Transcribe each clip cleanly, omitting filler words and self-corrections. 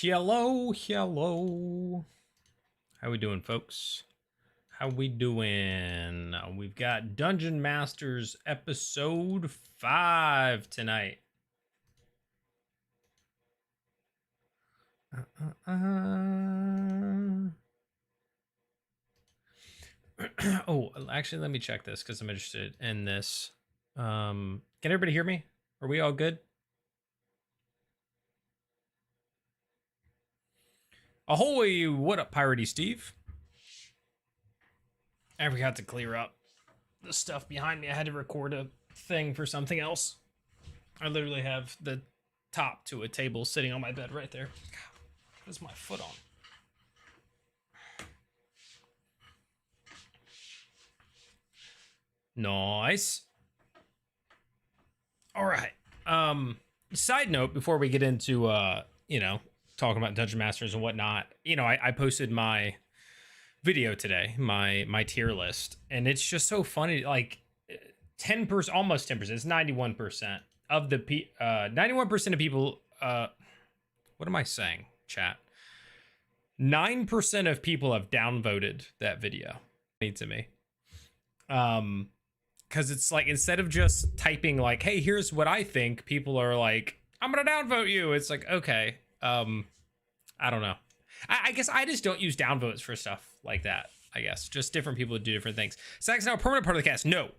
Hello, hello. How we doing, folks? How we doing? We've got Dungeon Masters episode 5 tonight. Oh, actually, let me check this because I'm interested in this. Can everybody hear me? Are we all good? Ahoy! What up, Piratey Steve? I forgot to clear up the stuff behind me. I had to record a thing for something else. I literally have the top to a table sitting on my bed right there. God, what is my foot on? Nice. All right. Side note before we get into talking about Dungeon Masters and whatnot, I posted my video today, my tier list, and it's just so funny. Like 10%, almost 10%, it's 91% of the 91% of people. What am I saying, chat? 9% of people have downvoted that video. To me, because it's like, instead of just typing like, hey, here's what I think, people are like, I'm gonna downvote you. It's like, okay, I don't know. I guess I just don't use downvotes for stuff like that. I guess just different people do different things. Zach's now a permanent part of the cast. No,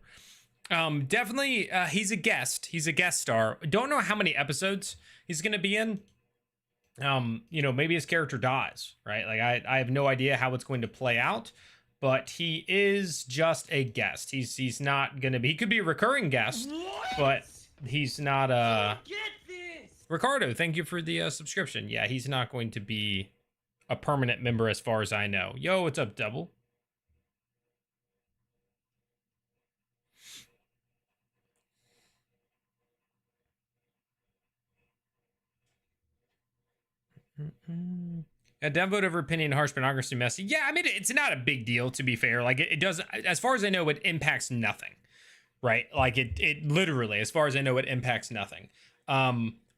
definitely, he's a guest. He's a guest star. Don't know how many episodes he's gonna be in. Maybe his character dies, right? Like I have no idea how it's going to play out. But he is just a guest. He's not gonna be. He could be a recurring guest, but he's not. Ricardo, thank you for the subscription. Yeah, he's not going to be a permanent member as far as I know. Yo, what's up, Double? A downvote over opinion, harsh pornography, messy. Yeah, I mean, it's not a big deal, to be fair. Like, it doesn't, as far as I know, it impacts nothing, right? Like, it literally, as far as I know, it impacts nothing.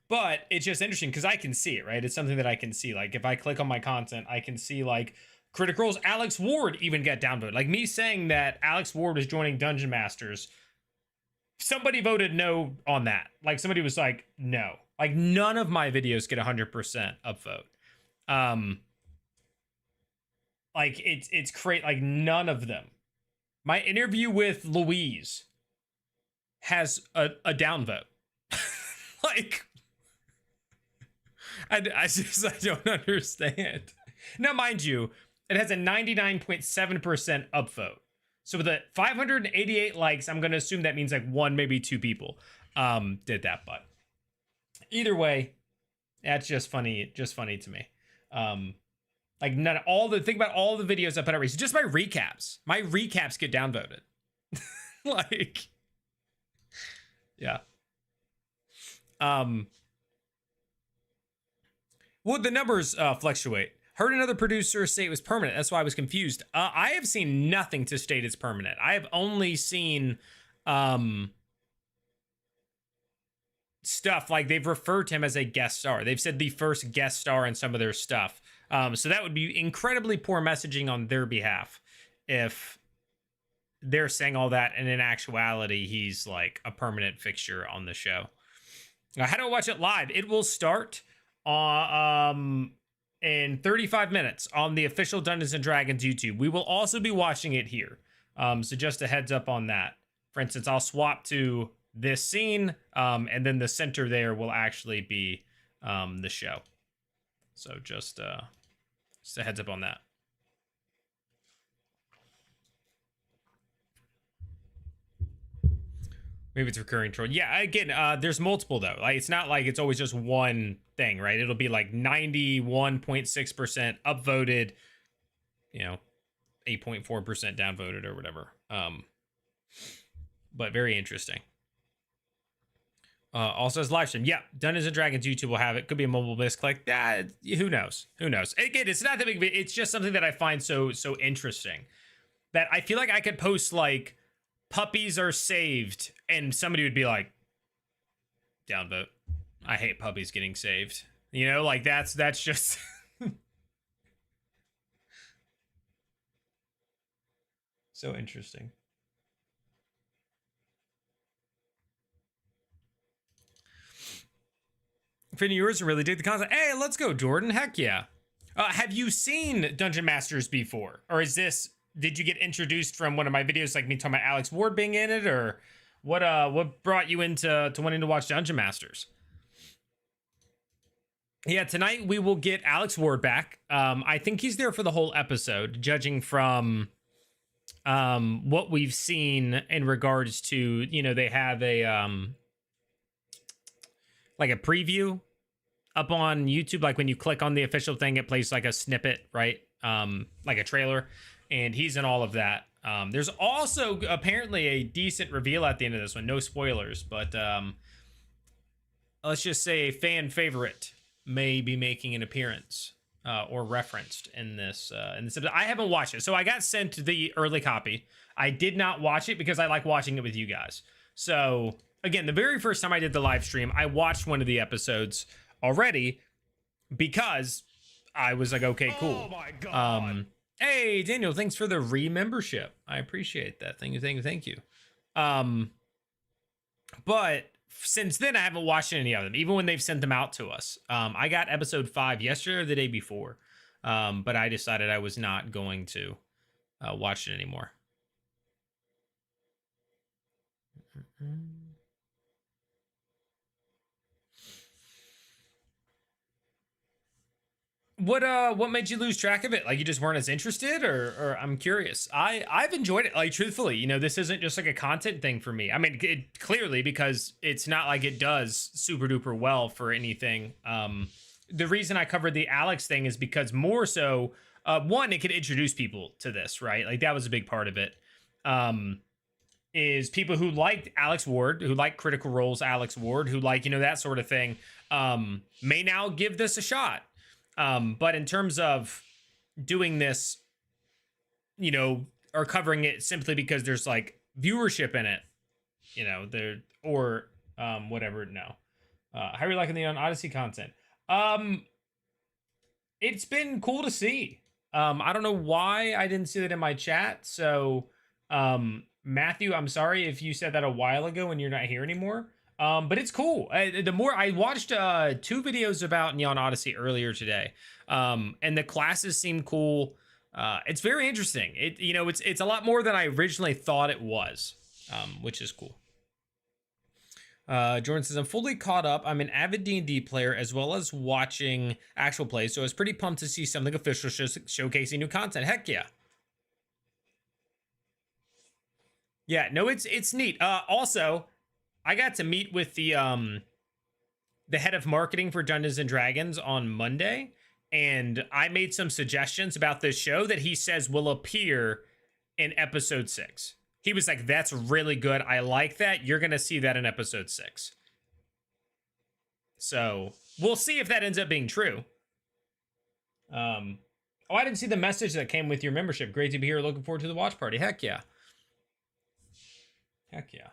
But it's just interesting because I can see it, right? It's something that I can see. Like, if I click on my content, I can see, like, Critical's Alex Ward even get downvoted. Like, me saying that Alex Ward is joining Dungeon Masters, somebody voted no on that. Like, somebody was like, no. Like, none of my videos get 100% upvote. Like it's great. Like, none of them. My interview with Louise has a downvote. Like, I don't understand. Now, mind you, it has a 99.7% upvote. So with the 588 likes, I'm gonna assume that means like one, maybe two people did that. But either way, that's just funny. Just funny to me. Like, think about all the videos I put out recently. Just my recaps. My recaps get downvoted. Like, yeah. Well, the numbers fluctuate. Heard another producer say it was permanent. That's why I was confused. I have seen nothing to state it's permanent. I have only seen stuff like they've referred to him as a guest star. They've said the first guest star in some of their stuff. So that would be incredibly poor messaging on their behalf if they're saying all that and in actuality he's like a permanent fixture on the show. How do I watch it live? It will start in 35 minutes on the official Dungeons and Dragons YouTube. We will also be watching it here. So just a heads up on that. For instance, I'll swap to this scene, and then the center there will actually be the show. So just a heads up on that. Maybe it's recurring troll. Yeah, again, there's multiple though. Like, it's not like it's always just one thing, right? It'll be like 91.6% upvoted, 8.4% downvoted or whatever. But very interesting. Also as live stream. Yeah, Dungeons and Dragons YouTube will have it. Could be a mobile misclick. Who knows? Who knows? Again, it's not that big. It's just something that I find so interesting that I feel like I could post like puppies are saved and somebody would be like, downvote. I hate puppies getting saved. You know, like that's just so interesting. Finny, yours really dig the concept. Hey, let's go, Jordan. Heck yeah. Have you seen Dungeon Masters before, or is this? Did you get introduced from one of my videos, like me talking about Alex Ward being in it, or what? What brought you into wanting to watch Dungeon Masters? Yeah, tonight we will get Alex Ward back. I think he's there for the whole episode, judging from what we've seen in regards to, you know, they have a like a preview up on YouTube. Like when you click on the official thing, it plays like a snippet, right? Like a trailer, and he's in all of that. There's also apparently a decent reveal at the end of this one. No spoilers, but let's just say a fan favorite may be making an appearance or referenced in this episode. I haven't watched it, so I got sent the early copy. I did not watch it because I like watching it with you guys. So again, the very first time I did the live stream, I watched one of the episodes already because I was like, okay, cool. Oh my god. Hey Daniel, thanks for the re-membership. I appreciate that. Thank you. But since then, I haven't watched any of them, even when they've sent them out to us. I got episode 5 yesterday or the day before, but I decided I was not going to watch it anymore. What made you lose track of it? Like you just weren't as interested, or I'm curious. I've enjoyed it. Like truthfully, you know, this isn't just like a content thing for me. I mean, it clearly, because it's not like it does super duper well for anything. The reason I covered the Alex thing is because more so, one, it could introduce people to this, right? Like that was a big part of it. Is people who liked Alex Ward, who like Critical Role's Alex Ward, who like, you know, that sort of thing, may now give this a shot. But in terms of doing this, you know, or covering it simply because there's like viewership in it, you know, there or whatever. No, how are you liking the Odyssey content? It's been cool to see. I don't know why I didn't see that in my chat. So, Matthew, I'm sorry if you said that a while ago and you're not here anymore. But it's cool. The more I watched 2 videos about Neon Odyssey earlier today, and the classes seem cool. It's very interesting. It's a lot more than I originally thought it was, which is cool. Jordan says, I'm fully caught up. I'm an avid D&D player as well as watching actual plays, so I was pretty pumped to see something official showcasing new content. Heck yeah. Yeah, no, it's neat. Also, I got to meet with the head of marketing for Dungeons and Dragons on Monday, and I made some suggestions about this show that he says will appear in episode 6. He was like, that's really good. I like that. You're going to see that in episode 6. So we'll see if that ends up being true. Oh, I didn't see the message that came with your membership. Great to be here. Looking forward to the watch party. Heck yeah. Heck yeah.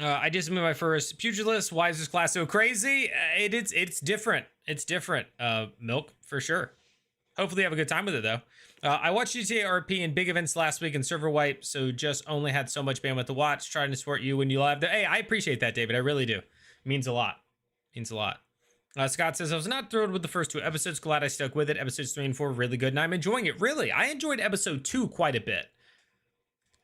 I just made my first pugilist. Why is this class so crazy? It's different. It's different. Milk for sure. Hopefully you have a good time with it though. I watched GTA RP and big events last week and server wipe, so just only had so much bandwidth to watch. Trying to support you when you live. Hey, I appreciate that, David. I really do. It means a lot. Means a lot. Scott says, I was not thrilled with the first 2 episodes. Glad I stuck with it. Episodes 3 and 4 really good, and I'm enjoying it. Really, I enjoyed episode 2 quite a bit.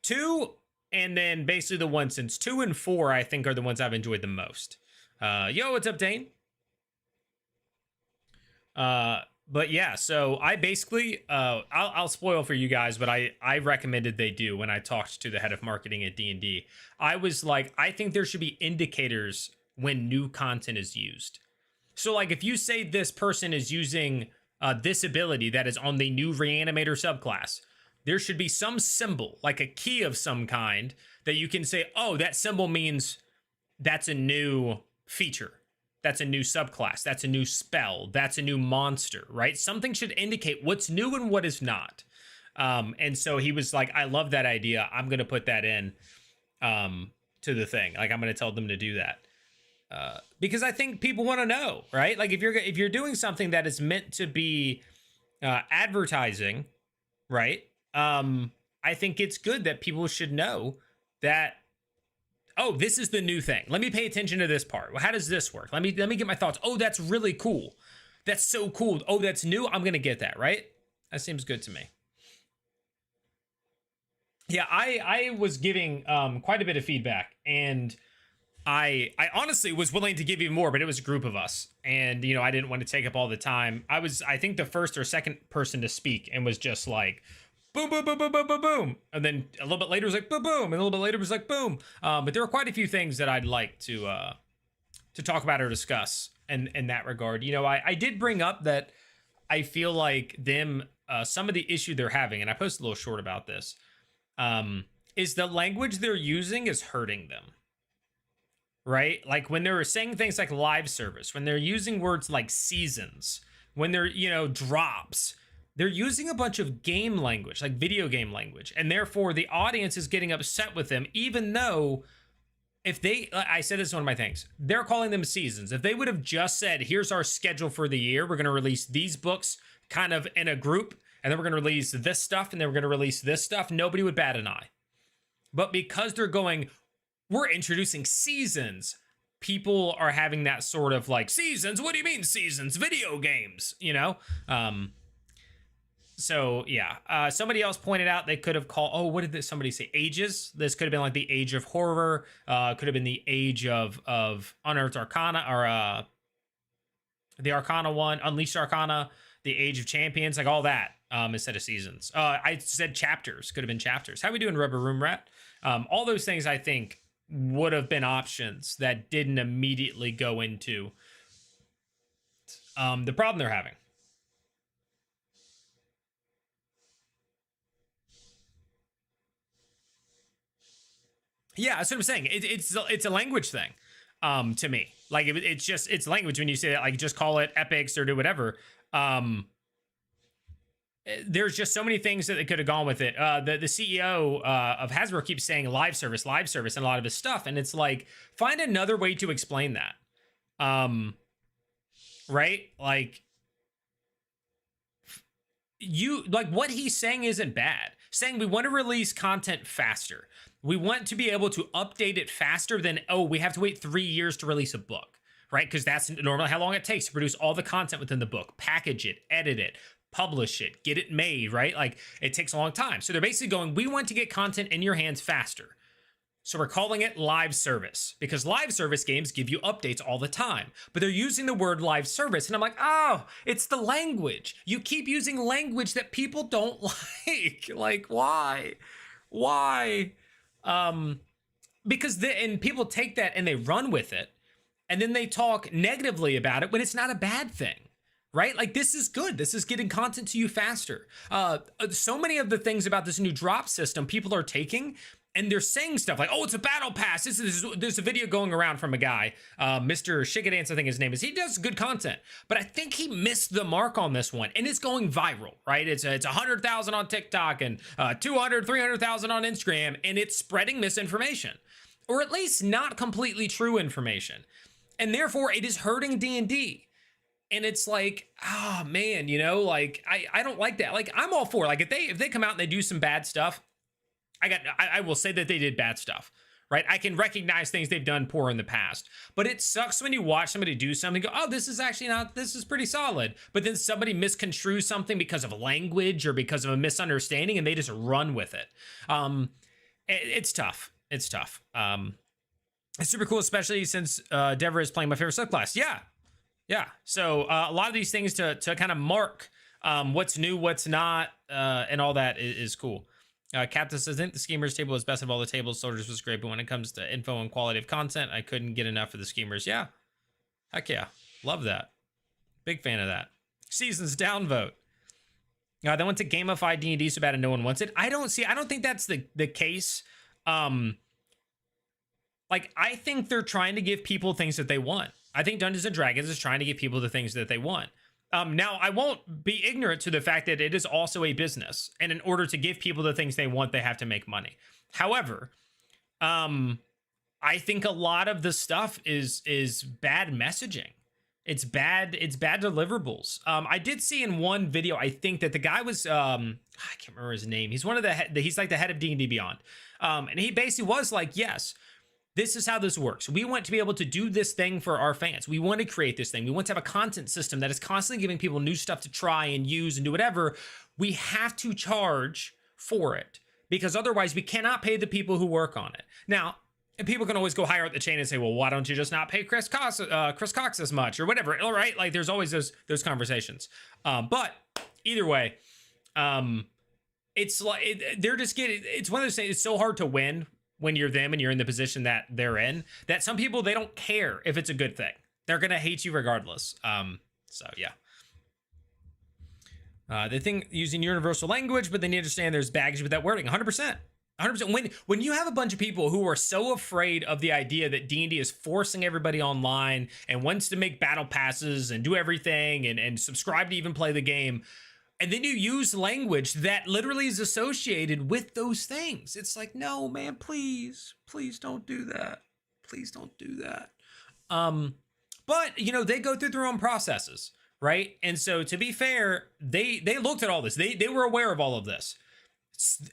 2, and then basically the one since 2 and 4, I think, are the ones I've enjoyed the most. Yo, what's up, Dane? But yeah, so I basically, I'll spoil for you guys, but I recommended they do when I talked to the head of marketing at D&D. I was like, I think there should be indicators when new content is used. So like if you say this person is using this ability that is on the new Reanimator subclass, there should be some symbol, like a key of some kind, that you can say, oh, that symbol means that's a new feature. That's a new subclass. That's a new spell. That's a new monster, right? Something should indicate what's new and what is not. And so he was like, I love that idea. I'm going to put that in. to the thing. Like I'm going to tell them to do that. Because I think people want to know, right? Like if you're doing something that is meant to be advertising, right? I think it's good that people should know that, oh, this is the new thing. Let me pay attention to this part. Well, how does this work? Let me get my thoughts. Oh, that's really cool. That's so cool. Oh, that's new. I'm gonna get that, right? That seems good to me. Yeah, I was giving quite a bit of feedback, and I honestly was willing to give even more, but it was a group of us, and I didn't want to take up all the time. I think the first or second person to speak, and was just like boom, boom, boom, boom, boom, boom, boom, and then a little bit later it was like boom, boom, and a little bit later it was like boom. But there were quite a few things that I'd like to talk about or discuss in that regard. I did bring up that I feel like some of the issue they're having, and I posted a little short about this, is the language they're using is hurting them. Right? Like when they're saying things like live service, when they're using words like seasons, when they're, drops, they're using a bunch of game language, like video game language. And therefore the audience is getting upset with them, even though I said this is one of my things, they're calling them seasons. If they would have just said, here's our schedule for the year, we're going to release these books kind of in a group, and then we're going to release this stuff, and then we're going to release this stuff, nobody would bat an eye. But because they're going, we're introducing seasons, people are having that sort of like, seasons? What do you mean seasons? Video games, So yeah, somebody else pointed out they could have called, what did somebody say? Ages. This could have been like the Age of Horror. Could have been the Age of Unearthed Arcana, or the Arcana one, Unleashed Arcana, the Age of Champions, like all that, instead of seasons. I said chapters. Could have been chapters. How we doing, Rubber Room Rat? All those things I think would have been options that didn't immediately go into the problem they're having. Yeah, that's what I'm saying. It's a language thing, to me. Like it's language when you say that. Like just call it epics or do whatever. There's just so many things that they could have gone with it. The CEO of Hasbro keeps saying live service, and a lot of his stuff, and it's like, find another way to explain that. Right? Like what he's saying isn't bad. Saying we want to release content faster. We want to be able to update it faster than, we have to wait 3 years to release a book, right? Because that's normally how long it takes to produce all the content within the book, package it, edit it, publish it, get it made, right? Like it takes a long time. So they're basically going, we want to get content in your hands faster. So we're calling it live service, because live service games give you updates all the time, but they're using the word live service. And I'm like, it's the language. You keep using language that people don't like. Like, why? Because and people take that and they run with it, and then they talk negatively about it when it's not a bad thing. Right? Like, this is good. This is getting content to you faster. So many of the things about this new drop system, people are taking and they're saying stuff like, it's a battle pass. There's a video going around from a guy, Mr. Shigadance, I think his name is. He does good content, but I think he missed the mark on this one, and it's going viral, right? It's 100,000 on TikTok and 200, 300,000 on Instagram, and it's spreading misinformation, or at least not completely true information, and therefore it is hurting D&D. And it's like, man, like I don't like that. Like, I'm all for, like, if they come out and they do some bad stuff, I will say that they did bad stuff, right? I can recognize things they've done poor in the past, but it sucks when you watch somebody do something, go, this is pretty solid. But then somebody misconstrues something because of language or because of a misunderstanding, and they just run with it. It's tough. It's tough. It's super cool, especially since Deborah is playing my favorite subclass. Yeah. So a lot of these things to kind of mark what's new, what's not, and all that is cool. Captain says, I think the Schemers table is best of all the tables. Soldiers was great, but when it comes to info and quality of content, I couldn't get enough of the Schemers. Yeah. Heck yeah. Love that. Big fan of that. Seasons downvote. They want to gamify D&D so bad and no one wants it. I don't think that's the case. I think they're trying to give people things that they want. I think Dungeons & Dragons is trying to give people the things that they want. Now, I won't be ignorant to the fact that it is also a business, and in order to give people the things they want, they have to make money. However, I think a lot of the stuff is bad messaging. It's bad deliverables. I did see in one video, I think that the guy was I can't remember his name. He's one of he's like the head of D&D Beyond. And he basically was like, yes, this is how this works. We want to be able to do this thing for our fans. We want to create this thing. We want to have a content system that is constantly giving people new stuff to try and use and do whatever. We have to charge for it because otherwise we cannot pay the people who work on it. Now, and people can always go higher up the chain and say, well, why don't you just not pay Chris Cox as much or whatever? All right. Like there's always those conversations. But either way, it's like they're just getting, it's one of those things. It's so hard to win when you're them and you're in the position that they're in, that some people, they don't care if it's a good thing. They're going to hate you regardless. So yeah. They think using universal language, but then you understand there's baggage with that wording. 100%. 100%. When you have a bunch of people who are so afraid of the idea that D&D is forcing everybody online and wants to make battle passes and do everything and subscribe to even play the game, and then you use language that literally is associated with those things, it's like, no, man, please don't do that. Please don't do that. But you know, they go through their own processes, right? And so to be fair, they looked at all this. They were aware of all of this.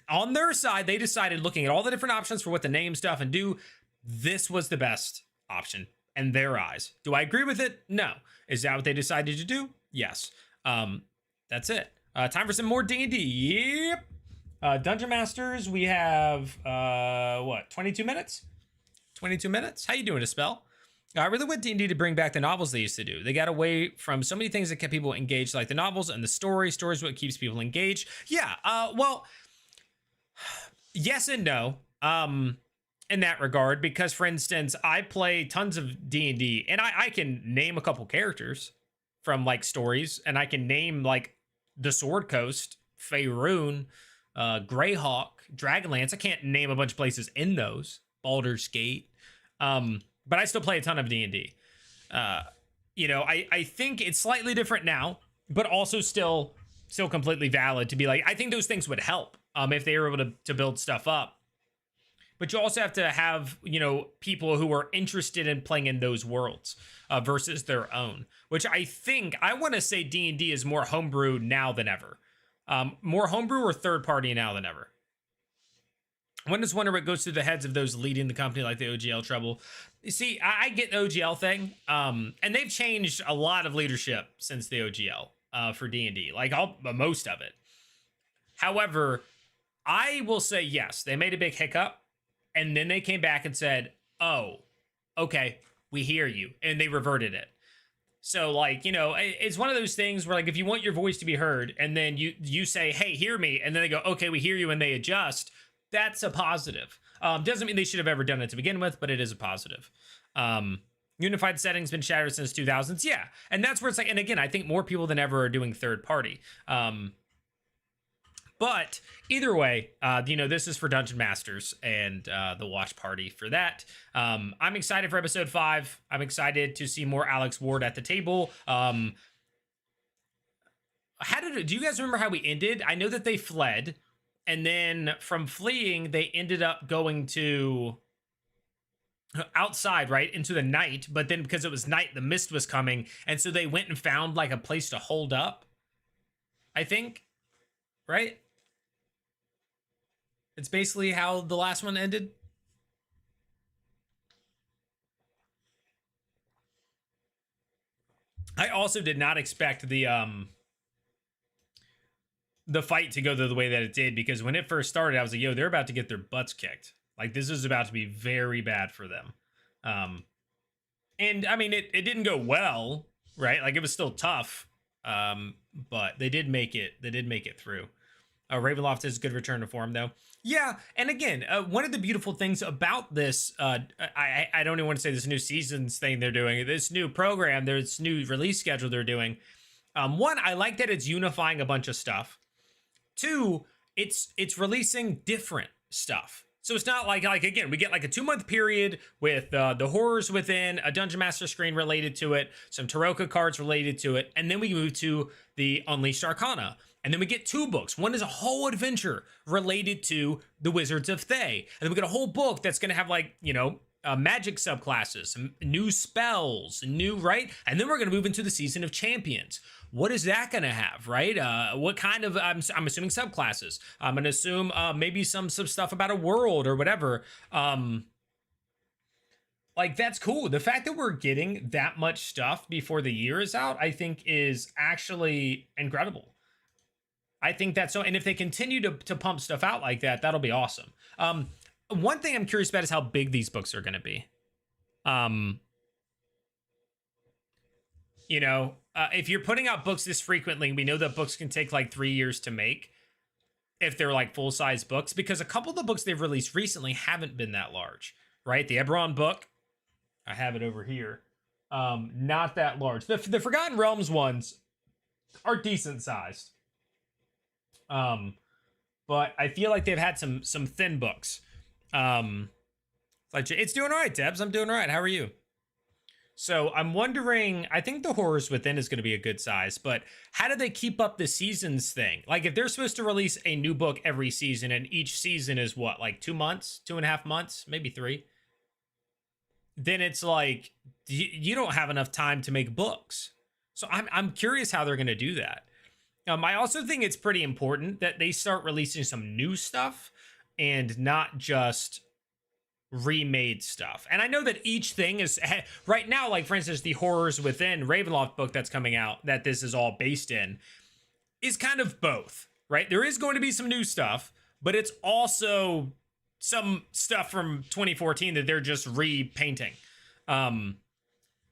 On their side, they decided, looking at all the different options for what to name stuff and do, this was the best option in their eyes. Do I agree with it? No. Is that what they decided to do? Yes. That's it. Time for some more D&D. Yep. Dungeon Masters, we have, 22 minutes? 22 minutes? How you doing, Dispel? I really want D&D to bring back the novels they used to do. They got away from so many things that kept people engaged, like the novels and the story. Stories what keeps people engaged. Yeah, well, yes and no, in that regard, because for instance, I play tons of D&D and I can name a couple characters from like stories, and I can name like the Sword Coast, Faerun, Greyhawk, Dragonlance. I can't name a bunch of places in those, Baldur's Gate, but I still play a ton of D&D. You know, I think it's slightly different now, but also still completely valid to be like, I think those things would help if they were able to build stuff up. But you also have to have, you know, people who are interested in playing in those worlds versus their own, which I want to say D&D is more homebrew now than ever. More homebrew or third party now than ever. One just wonder what goes through the heads of those leading the company like the OGL trouble. You see, I get the OGL thing, and they've changed a lot of leadership since the OGL for D&D, like most of it. However, I will say yes, they made a big hiccup, and then they came back and said, oh, okay, we hear you, and they reverted it. So like, you know, it's one of those things where like if you want your voice to be heard, and then you say, hey, hear me, and then they go, okay, we hear you, and they adjust. That's a positive. Doesn't mean they should have ever done it to begin with, but it is a positive. Unified setting's been shattered since 2000s. Yeah. And that's where it's like, and again, I think more people than ever are doing third party. But either way, you know, this is for Dungeon Masters and the watch party for that. I'm excited for episode 5. I'm excited to see more Alex Ward at the table. Do you guys remember how we ended? I know that they fled. And then from fleeing, they ended up going to outside, right, into the night. But then because it was night, the mist was coming. And so they went and found like a place to hold up, I think, right? It's basically how the last one ended. I also did not expect the fight to go the way that it did, because when it first started, I was like, yo, they're about to get their butts kicked. Like, this is about to be very bad for them. And I mean, it didn't go well, right? Like, it was still tough. But they did make it. They did make it through. Ravenloft is a good return to form, though. Yeah, and again, one of the beautiful things about this, I don't even want to say this new seasons thing they're doing, this new program, this new release schedule they're doing. One, I like that it's unifying a bunch of stuff. Two, it's releasing different stuff. So it's not like again, we get like a 2-month period with the horrors within, a Dungeon Master screen related to it, some Taroka cards related to it, and then we move to the Unleashed Arcana. And then we get 2 books. One is a whole adventure related to the Wizards of Thay. And then we get a whole book that's going to have like, you know, magic subclasses, new spells, new, right? And then we're going to move into the Season of Champions. What is that going to have, right? What kind of, I'm assuming subclasses. I'm going to assume maybe some stuff about a world or whatever. Like, that's cool. The fact that we're getting that much stuff before the year is out, I think is actually incredible. I think that's so, and if they continue to pump stuff out like that, that'll be awesome. One thing I'm curious about is how big these books are going to be. You know, if you're putting out books this frequently, we know that books can take like 3 years to make if they're like full-size books, because a couple of the books they've released recently haven't been that large, right? The Eberron book, I have it over here, not that large. The Forgotten Realms ones are decent sized. But I feel like they've had some thin books. Like, it's doing all right, Debs. I'm doing all right. How are you? So I'm wondering, I think the Horrors Within is going to be a good size, but how do they keep up the seasons thing? Like, if they're supposed to release a new book every season, and each season is what, like 2 months, 2.5 months, maybe 3, then it's like, you don't have enough time to make books. So I'm curious how they're going to do that. I also think it's pretty important that they start releasing some new stuff and not just remade stuff. And I know that each thing is right now, like for instance, the Horrors Within Ravenloft book that's coming out, that this is all based in, is kind of both, right? There is going to be some new stuff, but it's also some stuff from 2014 that they're just repainting.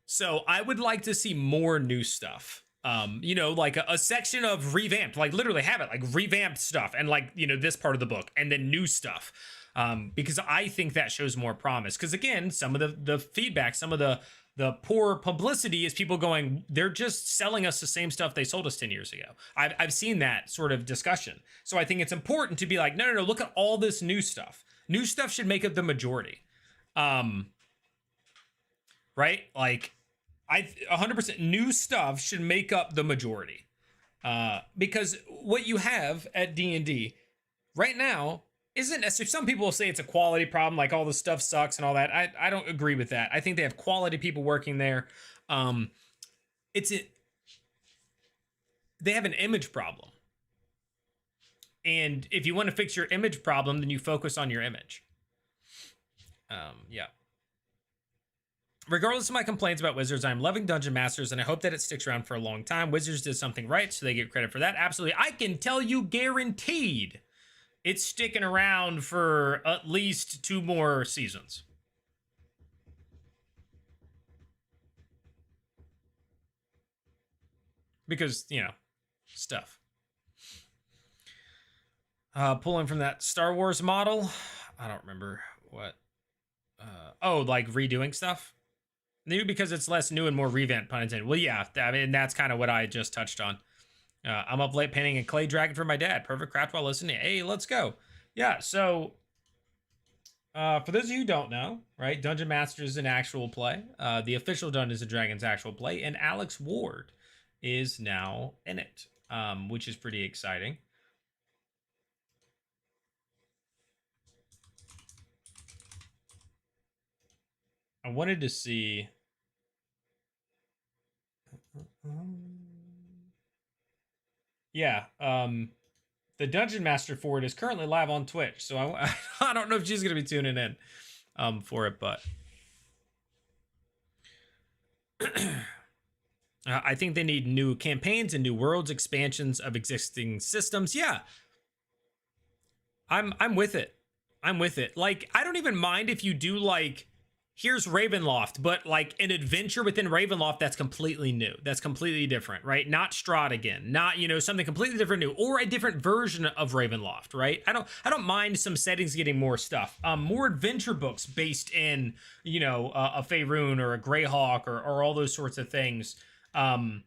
So I would like to see more new stuff. You know, like a section of revamped, like literally have it like revamped stuff, and like, you know, this part of the book, and then new stuff. Because I think that shows more promise. Because again, some of the feedback, some of the poor publicity is people going, they're just selling us the same stuff they sold us 10 years ago. I've seen that sort of discussion. So I think it's important to be like, no, look at all this new stuff. New stuff should make up the majority. Right? Like, 100% new stuff should make up the majority. Because what you have at D&D right now isn't necessarily, some people will say it's a quality problem, like all the stuff sucks and all that. I don't agree with that. I think they have quality people working there. They have an image problem. And if you want to fix your image problem, then you focus on your image. Yeah. Regardless of my complaints about Wizards, I'm loving Dungeon Masters, and I hope that it sticks around for a long time. Wizards did something right, so they get credit for that. Absolutely. I can tell you guaranteed it's sticking around for at least 2 more seasons. Because, you know, stuff. Pulling from that Star Wars model. I don't remember what. Oh, like redoing stuff? New because it's less new and more revamped, pun intended. Well, yeah, I mean, that's kind of what I just touched on. I'm up late painting a clay dragon for my dad. Perfect craft while listening. Hey, let's go. Yeah, so for those of you who don't know, right, Dungeon Masters is an actual play. The official Dungeons and Dragons actual play, and Alex Ward is now in it, which is pretty exciting. I wanted to see. Yeah, the Dungeon Master for it is currently live on Twitch, so I don't know if she's gonna be tuning in for it, but I think they need new campaigns and new worlds, expansions of existing systems. Yeah, I'm with it. I'm with it. Like, I don't even mind if you do like, here's Ravenloft, but like an adventure within Ravenloft that's completely new, that's completely different, right? Not Strahd again, not, you know, something completely different, new, or a different version of Ravenloft, right? I don't mind some settings getting more stuff. More adventure books based in, you know, a Faerun or a Greyhawk or all those sorts of things. I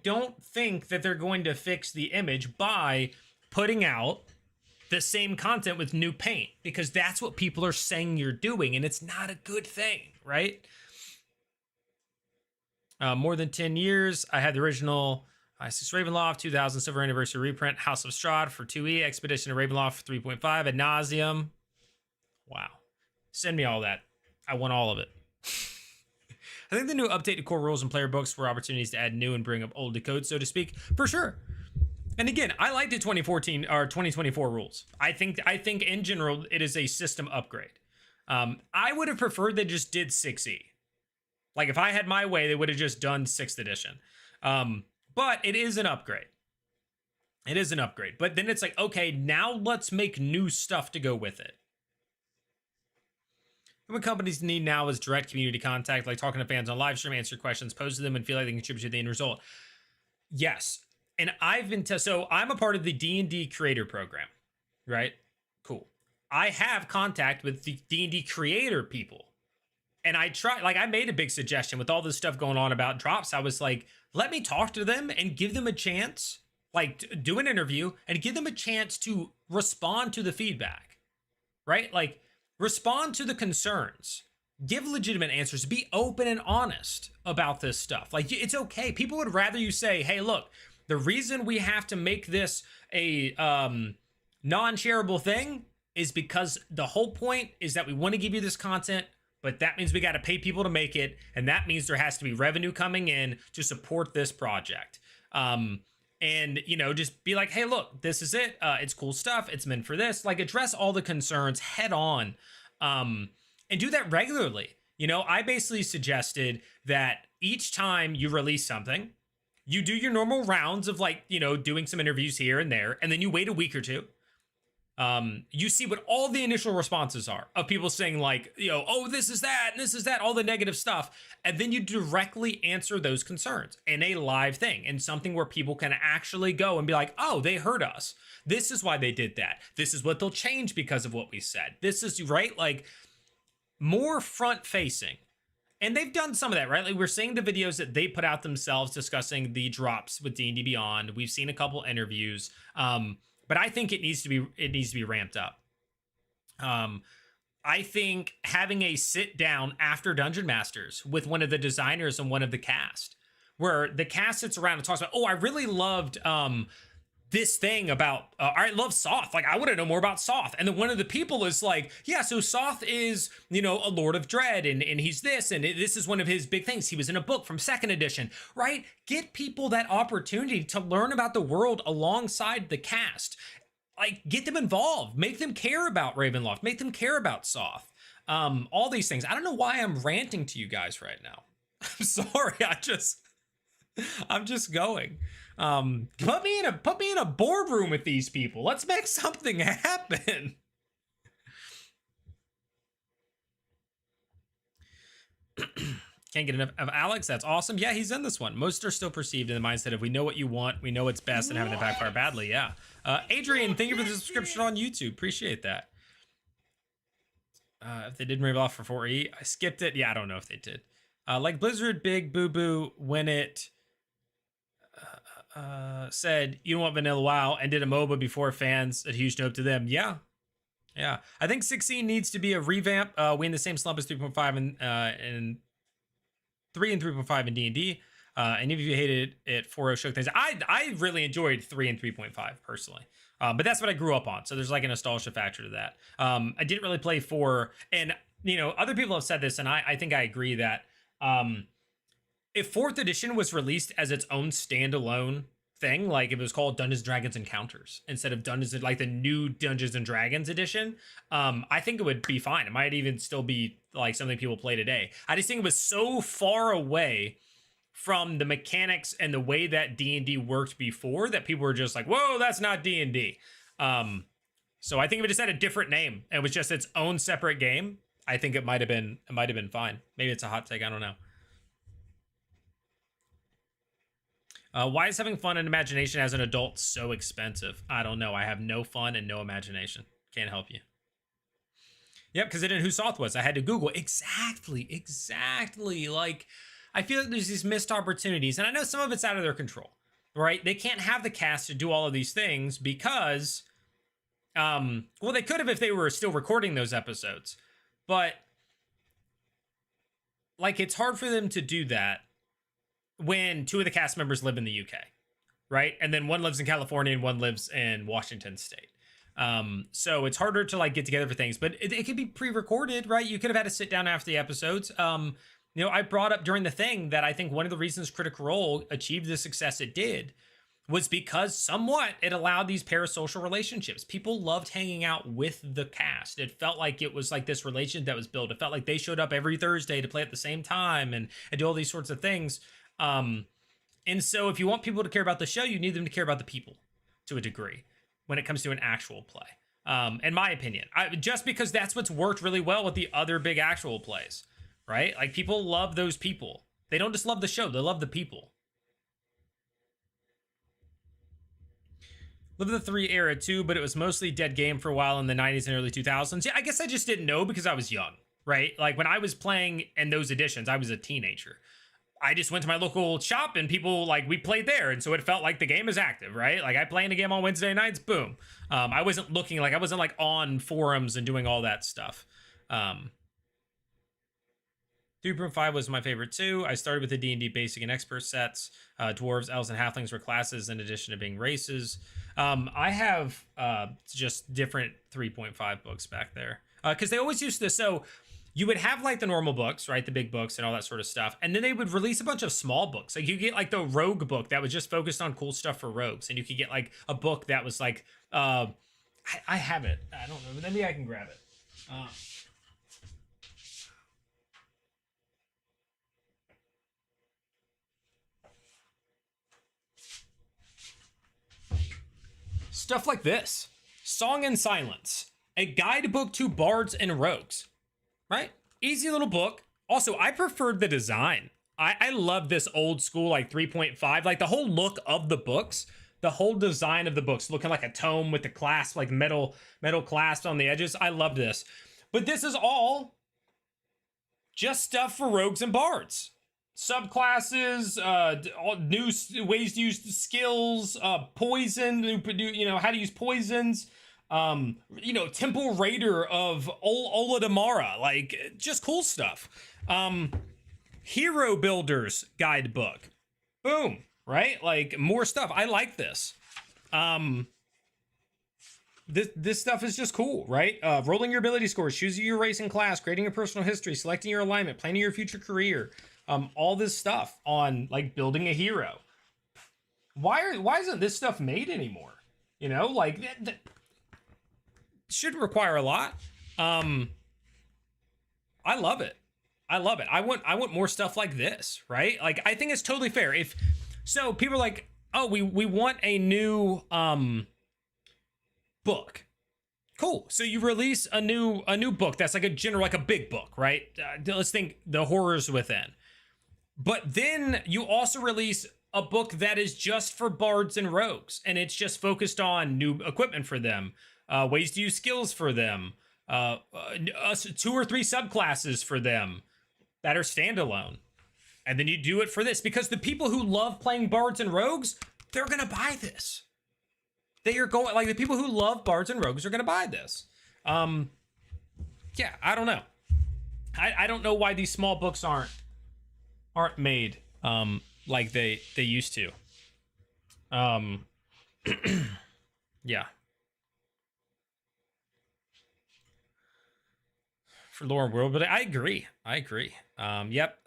don't think that they're going to fix the image by putting out the same content with new paint, because that's what people are saying you're doing, and it's not a good thing, right? More than 10 years. I had the original I6 Ravenloft 2000 Silver Anniversary reprint. House of Strahd for 2E. Expedition of Ravenloft for 3.5. Ad nauseum. Wow. Send me all that. I want all of it. I think the new update to core rules and player books were opportunities to add new and bring up old decodes, so to speak, for sure. And again, I like the 2014 or 2024 rules. I think in general it is a system upgrade. I would have preferred they just did 6E. Like if I had my way, they would have just done 6th edition. But it is an upgrade. It is an upgrade. But then it's like, okay, now let's make new stuff to go with it. And what companies need now is direct community contact, like talking to fans on live stream, answer questions, post to them, and feel like they contribute to the end result. Yes. And I've been so I'm a part of the D&D creator program, right? Cool. I have contact with the D&D creator people. And I made a big suggestion with all this stuff going on about drops. I was like, let me talk to them and give them a chance, like do an interview and give them a chance to respond to the feedback, right? Like respond to the concerns, give legitimate answers, be open and honest about this stuff. Like it's okay. People would rather you say, hey, look, the reason we have to make this a non-shareable thing is because the whole point is that we want to give you this content, but that means we got to pay people to make it. And that means there has to be revenue coming in to support this project. And, you know, just be like, hey, look, this is it. It's cool stuff. It's meant for this. Like address all the concerns head on and do that regularly. You know, I basically suggested that each time you release something, you do your normal rounds of like, you know, doing some interviews here and there, and then you wait a week or two. You see what all the initial responses are of people saying like, you know, oh, this is that, and this is that, all the negative stuff. And then you directly answer those concerns in a live thing, and something where people can actually go and be like, oh, they heard us. This is why they did that. This is what they'll change because of what we said. This is right. Like more front facing. And they've done some of that, right? Like we're seeing the videos that they put out themselves discussing the drops with D&D Beyond. We've seen a couple interviews. But I think it needs to be ramped up. I think having a sit down after Dungeon Masters with one of the designers and one of the cast, where the cast sits around and talks about, oh, I really loved this thing about, I love Soth. Like, I want to know more about Soth. And then one of the people is like, yeah, so Soth is, you know, a Lord of Dread, and he's this, and this is one of his big things. He was in a book from 2nd edition, right? Get people that opportunity to learn about the world alongside the cast. Like, get them involved. Make them care about Ravenloft. Make them care about Soth. All these things. I don't know why I'm ranting to you guys right now. I'm sorry. I'm just going. Put me in a boardroom with these people. Let's make something happen. Can't get enough of Alex. That's awesome. Yeah, he's in this one. Most are still perceived in the mindset of we know what you want, we know what's best, and having it backfire badly. Yeah. Adrian, thank you for the subscription on YouTube. Appreciate that. If they didn't rave off for 4E, I skipped it. Yeah, I don't know if they did. Like Blizzard, big boo boo when it said you don't want Vanilla WoW and did a MOBA before fans, a huge note to them. Yeah. I think 16 needs to be a revamp. We in the same slump as 3.5 and 3 and 3.5 in D&D. And if you hated it, 4.0 shook things. I really enjoyed 3 and 3.5 personally. But that's what I grew up on. So there's like a nostalgia factor to that. I didn't really play 4. And, you know, other people have said this, and I think I agree that if 4th edition was released as its own standalone thing, like if it was called Dungeons & Dragons Encounters instead of Dungeons, like the new Dungeons & Dragons edition, I think it would be fine. It might even still be like something people play today. I just think it was so far away from the mechanics and the way that D&D worked before that people were just like, whoa, that's not D&D. So I think if it just had a different name and it was just its own separate game, I think it might have been fine. Maybe it's a hot take, I don't know. Why is having fun and imagination as an adult so expensive? I don't know. I have no fun and no imagination. Can't help you. Yep, because I didn't know who Soth was. I had to Google. Exactly. Like, I feel like there's these missed opportunities, and I know some of it's out of their control, right? They can't have the cast to do all of these things because, well, they could have if they were still recording those episodes. But, like, it's hard for them to do that when 2 of the cast members live in the UK, right? And then one lives in California and one lives in Washington State. So it's harder to like get together for things, but it could be pre-recorded, right? You could have had to sit down after the episodes. I brought up during the thing that I think one of the reasons Critical Role achieved the success it did was because somewhat it allowed these parasocial relationships. People loved hanging out with the cast. It felt like it was like this relationship that was built. It felt like they showed up every Thursday to play at the same time and do all these sorts of things. And so if you want people to care about the show, you need them to care about the people to a degree when it comes to an actual play. In my opinion, just because that's what's worked really well with the other big actual plays, right? Like people love those people. They don't just love the show, they love the people. Lived the 3 era too, but it was mostly dead game for a while in the 90s and early 2000s. Yeah, I guess I just didn't know because I was young, right? Like when I was playing in those editions, I was a teenager. I just went to my local shop and people like we played there, and so it felt like the game is active, right? Like I play in a game on Wednesday nights, boom. I wasn't looking like I wasn't like on forums and doing all that stuff. 3.5 was my favorite too. I started with the D&D basic and expert sets. Dwarves, elves, and halflings were classes in addition to being races. I have just different 3.5 books back there because they always used to. So you would have like the normal books, right? The big books and all that sort of stuff. And then they would release a bunch of small books. Like you get like the rogue book that was just focused on cool stuff for rogues. And you could get like a book that was like, I have it. I don't know. Maybe I can grab it. Stuff like this. Song and Silence, a guidebook to bards and rogues, right? Easy little book. Also, I preferred the design. I love this old school, like 3.5, like the whole look of the books, the whole design of the books, looking like a tome with the clasp, like metal clasps on the edges. I love this. But this is all just stuff for rogues and bards. Subclasses, new ways to use skills, poison, how to use poisons, Temple Raider of Ola Damara, like just cool stuff. Hero Builders guidebook, boom, right? Like more stuff. I like this. This stuff is just cool, right? Rolling your ability scores, choosing your race and class, creating your personal history, selecting your alignment, planning your future career. All this stuff on like building a hero. Why isn't this stuff made anymore? Like that should require a lot. I love it. I want more stuff like this, right? Like I think it's totally fair. If so, people are like, oh, we want a new book. Cool. So you release a new book that's like a general, like a big book, right? Let's think The Horrors Within. But then you also release a book that is just for bards and rogues, and it's just focused on new equipment for them, ways to use skills for them, 2 or 3 subclasses for them that are standalone. And then you do it for this because the people who love playing bards and rogues, they're gonna buy this. They are going, like, the people who love bards and rogues are gonna buy this. Yeah, I don't know. I don't know why these small books aren't made like they used to. Yeah. For lore and world, but I agree. Yep.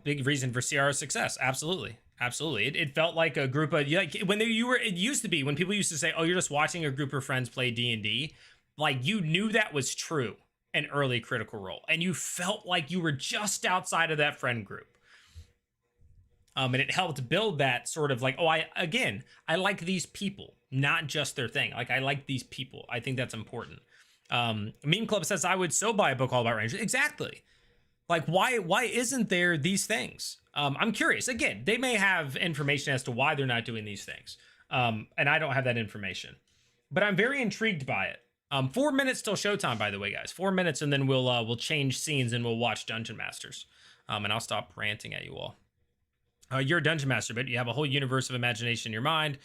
Big reason for CR's success. Absolutely. It felt like a group of, like, it used to be when people used to say, oh, you're just watching a group of friends play D&D. Like, you knew that was true in early Critical Role, and you felt like you were just outside of that friend group. And it helped build that sort of like, oh, I like these people, not just their thing. Like, I like these people. I think that's important. Meme Club says, I would so buy a book all about Rangers. Exactly. Like, why isn't there these things? I'm curious. Again, they may have information as to why they're not doing these things. And I don't have that information. But I'm very intrigued by it. 4 minutes till showtime, by the way, guys. 4 minutes, and then we'll change scenes and we'll watch Dungeon Masters. And I'll stop ranting at you all. You're a dungeon master, but you have a whole universe of imagination in your mind.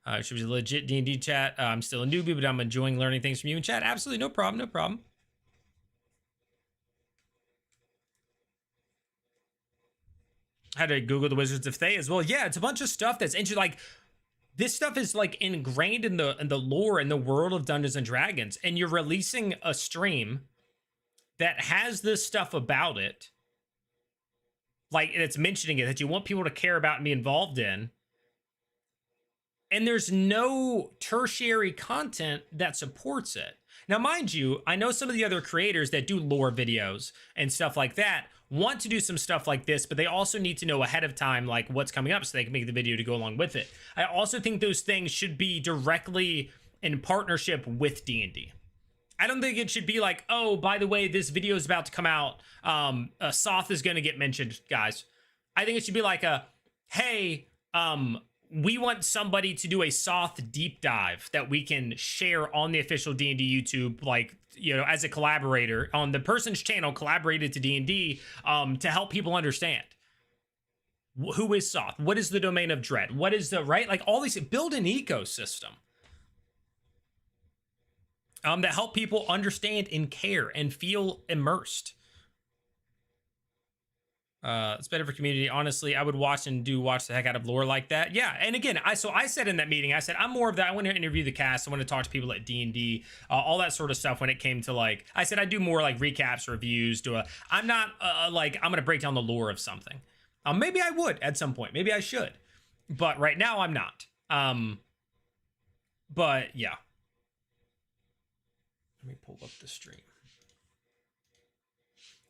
It should be a legit D&D chat. I'm still a newbie, but I'm enjoying learning things from you in chat. Absolutely, no problem. Had to Google the Wizards of Thay as well. Yeah, it's a bunch of stuff that's interesting. Like, this stuff is like ingrained in the lore and the world of Dungeons and Dragons, and you're releasing a stream that has this stuff about it, like it's mentioning it, that you want people to care about and be involved in, and there's no tertiary content that supports it. Now, mind you, I know some of the other creators that do lore videos and stuff like that want to do some stuff like this, but they also need to know ahead of time like what's coming up so they can make the video to go along with it. I also think those things should be directly in partnership with D&D. I don't think it should be like, oh, by the way, this video is about to come out. Soth is going to get mentioned, guys. I think it should be like a, hey, we want somebody to do a Soth deep dive that we can share on the official D&D YouTube, like, you know, as a collaborator on the person's channel, collaborated to D&D to help people understand. Who is Soth? What is the domain of dread? What is the, right? Like all these, build an ecosystem that help people understand and care and feel immersed. It's better for community. Honestly, I would watch the heck out of lore like that. Yeah, and again, I said in that meeting, I said I'm more of that. I want to interview the cast. I want to talk to people at D&D, all that sort of stuff. When it came to like, I said I do more like recaps, reviews. I'm not like I'm gonna break down the lore of something. Maybe I would at some point. Maybe I should, but right now I'm not. But yeah, let me pull up the stream.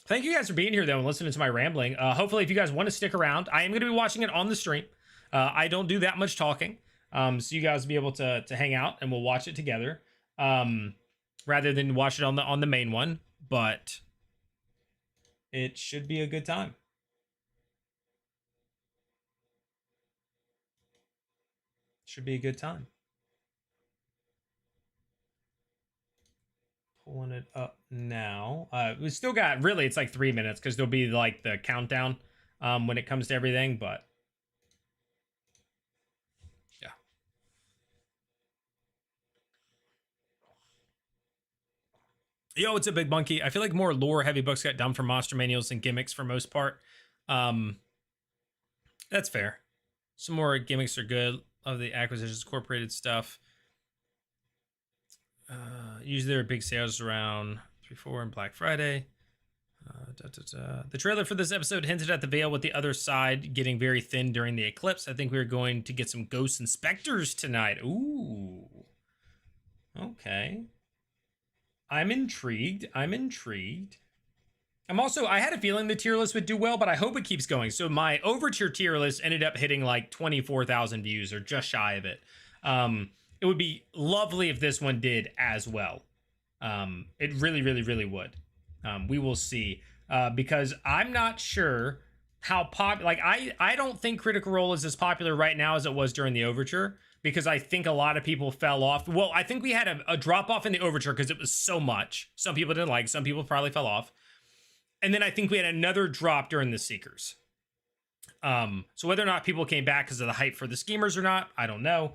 Thank you guys for being here, though, and listening to my rambling. Hopefully, if you guys want to stick around, I am going to be watching it on the stream. I don't do that much talking, so you guys will be able to hang out, and we'll watch it together, rather than watch it on the main one. But it should be a good time. Should be a good time. Pulling it up now. We still got, really, it's like 3 minutes because there'll be like the countdown when it comes to everything, but yeah. Yo, it's a big monkey. I feel like more lore heavy books got done for monster manuals and gimmicks for most part. That's fair. Some more gimmicks are good of the Acquisitions Incorporated stuff. Usually there are big sales around 3-4 and Black Friday. The trailer for this episode hinted at the veil with the other side getting very thin during the eclipse. I think we're going to get some ghost inspectors tonight. Ooh. Okay. I'm intrigued. I had a feeling the tier list would do well, but I hope it keeps going. So my Overture tier list ended up hitting like 24,000 views or just shy of it. It would be lovely if this one did as well. It really, really, really would. We will see. Because I'm not sure how popular... Like, I don't think Critical Role is as popular right now as it was during the Overture. Because I think a lot of people fell off. Well, I think we had a drop-off in the Overture because it was so much. Some people didn't like. Some people probably fell off. And then I think we had another drop during the Seekers. So whether or not people came back because of the hype for the Schemers or not, I don't know.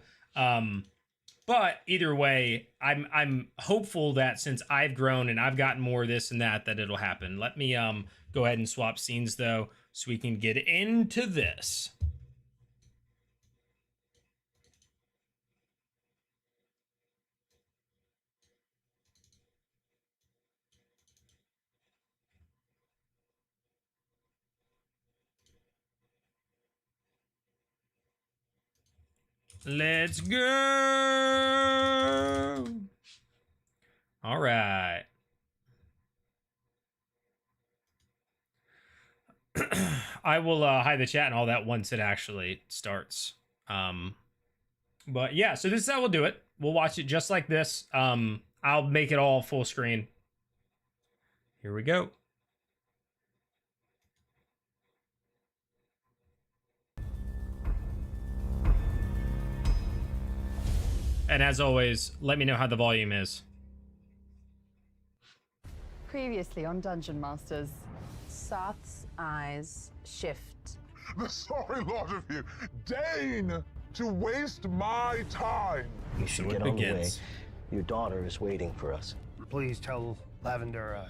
But either way, I'm hopeful that since I've grown and I've gotten more of this and that it'll happen. Let me go ahead and swap scenes though, so we can get into this. Let's go. All right. I will hide the chat and all that once it actually starts. But yeah, so this is how we'll do it. We'll watch it just like this. I'll make it all full screen. Here we go. And as always, let me know how the volume is. Previously on Dungeon Masters. Soth's eyes shift. The sorry lot of you deign to waste my time. You should So it get on the way. begins. Your daughter is waiting for us. Please tell Lavender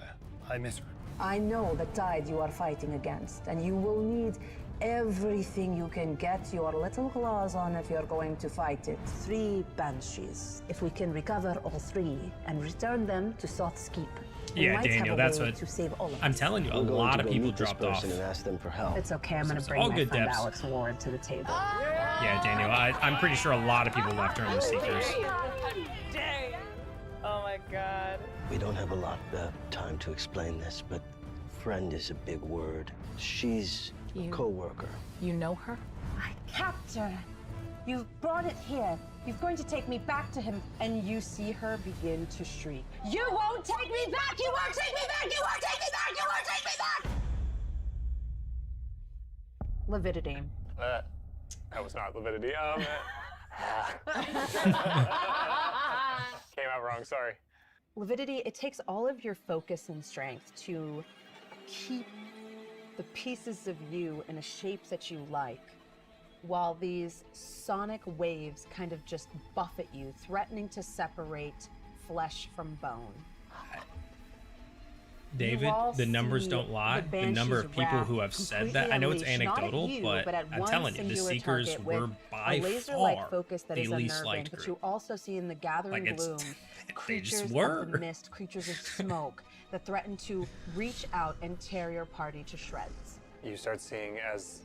I miss her. I know the tide you are fighting against, and you will need everything you can get your little claws on if you're going to fight it. 3 banshees. If we can recover all 3 and return them to Soth's Keep, we Yeah, might Daniel, have a that's way what to save all of I'm us. telling you. A We're going lot to of go people meet this dropped off. person and ask them for help. It's okay, I'm gonna It's bring all my good, friend Debs. Alex Ward to the table. Yeah, Daniel. I'm pretty sure a lot of people left during the Seekers. Oh my god. We don't have a lot of time to explain this, but friend is a big word. She's a co-worker. You know her? I kept her. You've brought it here. You're going to take me back to him. And you see her begin to shriek. You won't take me back! You won't take me back! You won't take me back! You won't take me back! Lividity. That was not Lividity. Came out wrong, sorry. Lividity, it takes all of your focus and strength to keep the pieces of you in a shape that you like, while these sonic waves kind of just buffet you, threatening to separate flesh from bone. David, all the numbers see don't lie. the The number of Banshee's people wrath who have said completely that, I know it's unleashed, not at anecdotal, you, but at I'm one telling you, the singular Seekers target with were by a laser-like far focus that the is least unnerving, liked but group. you also see in the gathering Like, it's- gloom they creatures just of were. the mist, creatures of smoke that threaten to reach out and tear your party to shreds. You start seeing as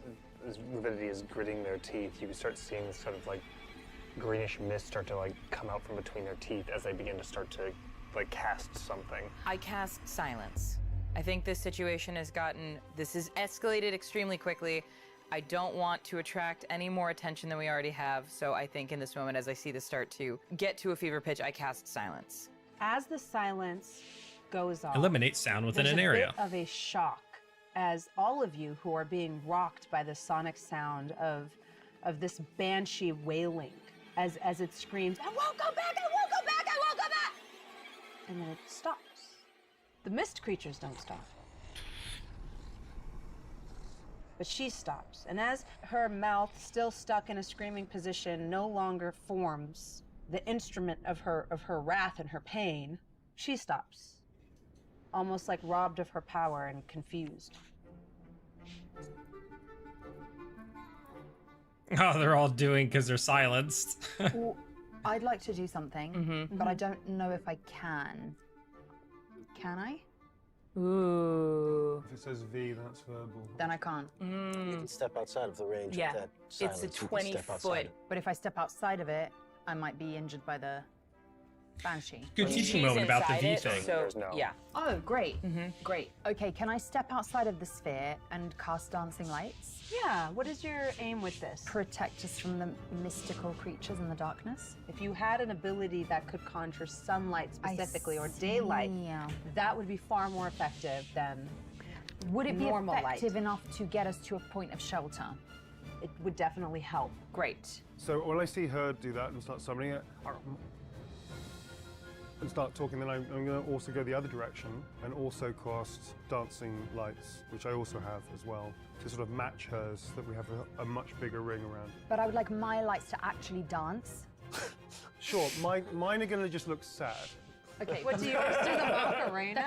Lividity is gritting their teeth, you start seeing this sort of like greenish mist start to like come out from between their teeth as they begin to start to like cast something. I cast silence. I think this situation has escalated extremely quickly. I don't want to attract any more attention than we already have, so I think in this moment, as I see this start to get to a fever pitch, I cast silence. As the silence goes off, Eliminate sound within there's an a area. bit of a shock as all of you who are being rocked by the sonic sound of this banshee wailing as it screams, "I won't go back! I won't go back! I won't go back!" And then it stops. The mist creatures don't stop. But she stops, and as her mouth, still stuck in a screaming position, no longer forms the instrument of her wrath and her pain, she stops, almost like robbed of her power and confused. Oh, they're all doing because they're silenced. Well, I'd like to do something, but I don't know if I can. Can I? Ooh. If it says V, that's verbal. Then I can't. You can step outside of the range Yeah, of that it's silence. a You can 20 step outside foot. it. But if I step outside of it, I might be injured by the banshee. Good She's teaching moment about the inside V it, thing. So, There's no- yeah. Oh, great. Great. Okay, can I step outside of the sphere and cast dancing lights? Yeah, what is your aim with this? Protect us from the mystical creatures in the darkness? If you had an ability that could conjure sunlight I specifically or daylight, see. that would be far more effective than Would it be normal effective light. enough to get us to a point of shelter? It would definitely help. Great. So when I see her do that and start summoning it, and start talking, then I'm going to also go the other direction and also cast dancing lights, which I also have as well, to sort of match hers, so that we have a much bigger ring around. But I would like my lights to actually dance. Sure, mine are going to just look sad. Okay. What do you just do the Macarena?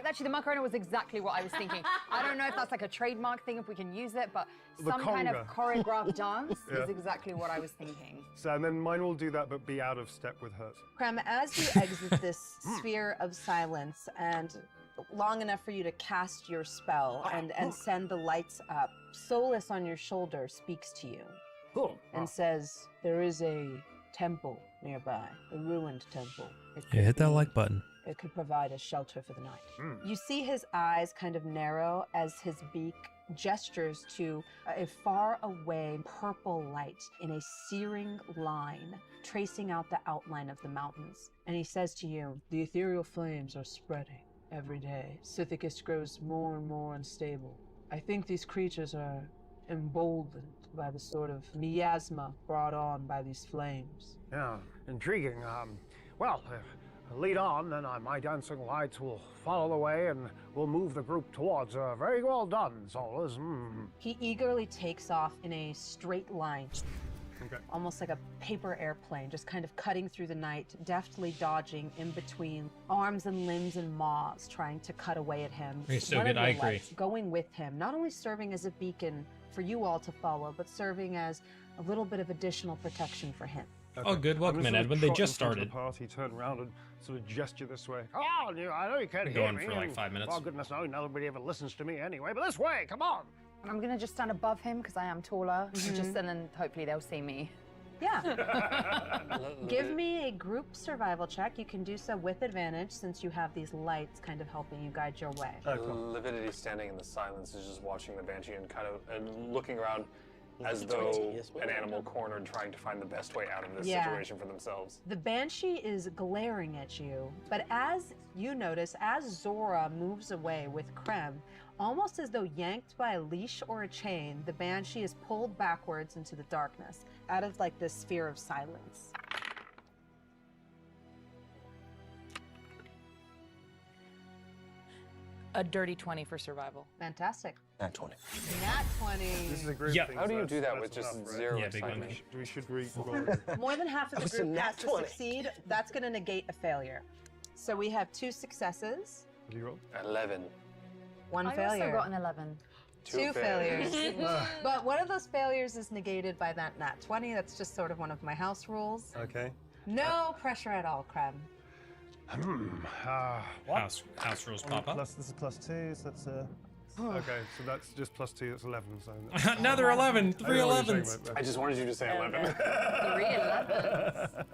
Actually, the Macarena was exactly what I was thinking. I don't know if that's like a trademark thing, if we can use it, but The some kind of conga. choreographed dance Yeah. is exactly what I was thinking. So, and then mine will do that, but be out of step with hers. Krem, as you exit this sphere of silence and long enough for you to cast your spell and send the lights up, Solus on your shoulder speaks to you and says, there is a temple nearby, a ruined temple. It could be- button. It could provide a shelter for the night. You see his eyes kind of narrow as his beak gestures to a far away purple light in a searing line, tracing out the outline of the mountains. And he says to you, the ethereal flames are spreading every day. Sithicus grows more and more unstable. I think these creatures are emboldened by the sort of miasma brought on by these flames. Yeah, intriguing. Well, lead on, then my dancing lights will follow the way and we'll move the group towards. Very well done, Solus. He eagerly takes off in a straight line. Okay. almost like a paper airplane, just kind of cutting through the night, deftly dodging in between arms and limbs and maws, trying to cut away at him. Okay, so One good, of I your agree. lights going with him, not only serving as a beacon for you all to follow, but serving as a little bit of additional protection for him. Oh, good. I'm Welcome gonna in, sort of Edwin. They trot in just front of started. The party, turn around and sort of gesture this way. Come on, I know you can't Been hear going me. for like and, 5 minutes. Oh, goodness, no, nobody ever listens to me anyway. But this way, come on. I'm gonna just stand above him because I am taller, just and then hopefully they'll see me. Yeah. Give me a group survival check. You can do so with advantage since you have these lights kind of helping you guide your way. Lividity standing in the silence is just watching the banshee and kind of looking around as It's though yes, an animal cornered trying to find the best way out of this Yeah. situation for themselves. The banshee is glaring at you, but as you notice, as Zora moves away with Krem, almost as though yanked by a leash or a chain, the banshee is pulled backwards into the darkness, out of like this sphere of silence. A dirty 20 for survival. Fantastic. Nat 20. Nat 20. This is a group Yep. thing. How do so you do that's- that with that's just enough, right? zero Yeah, big one. excitement? We should read. More than half of the was a group nat has to 20. succeed. That's going to negate a failure. So we have 2 successes, Have you rolled? 11. 1 I failure. also got an 11. 2 failures. But one of those failures is negated by that nat 20. That's just sort of one of my house rules. Okay. No pressure at all, Krem. House rules pop up. This is +2, so that's okay, so that's just +2, that's 11. So Another 11. I 3 know what you're 11s. saying, but- I just wanted you to say 11. 3 11s.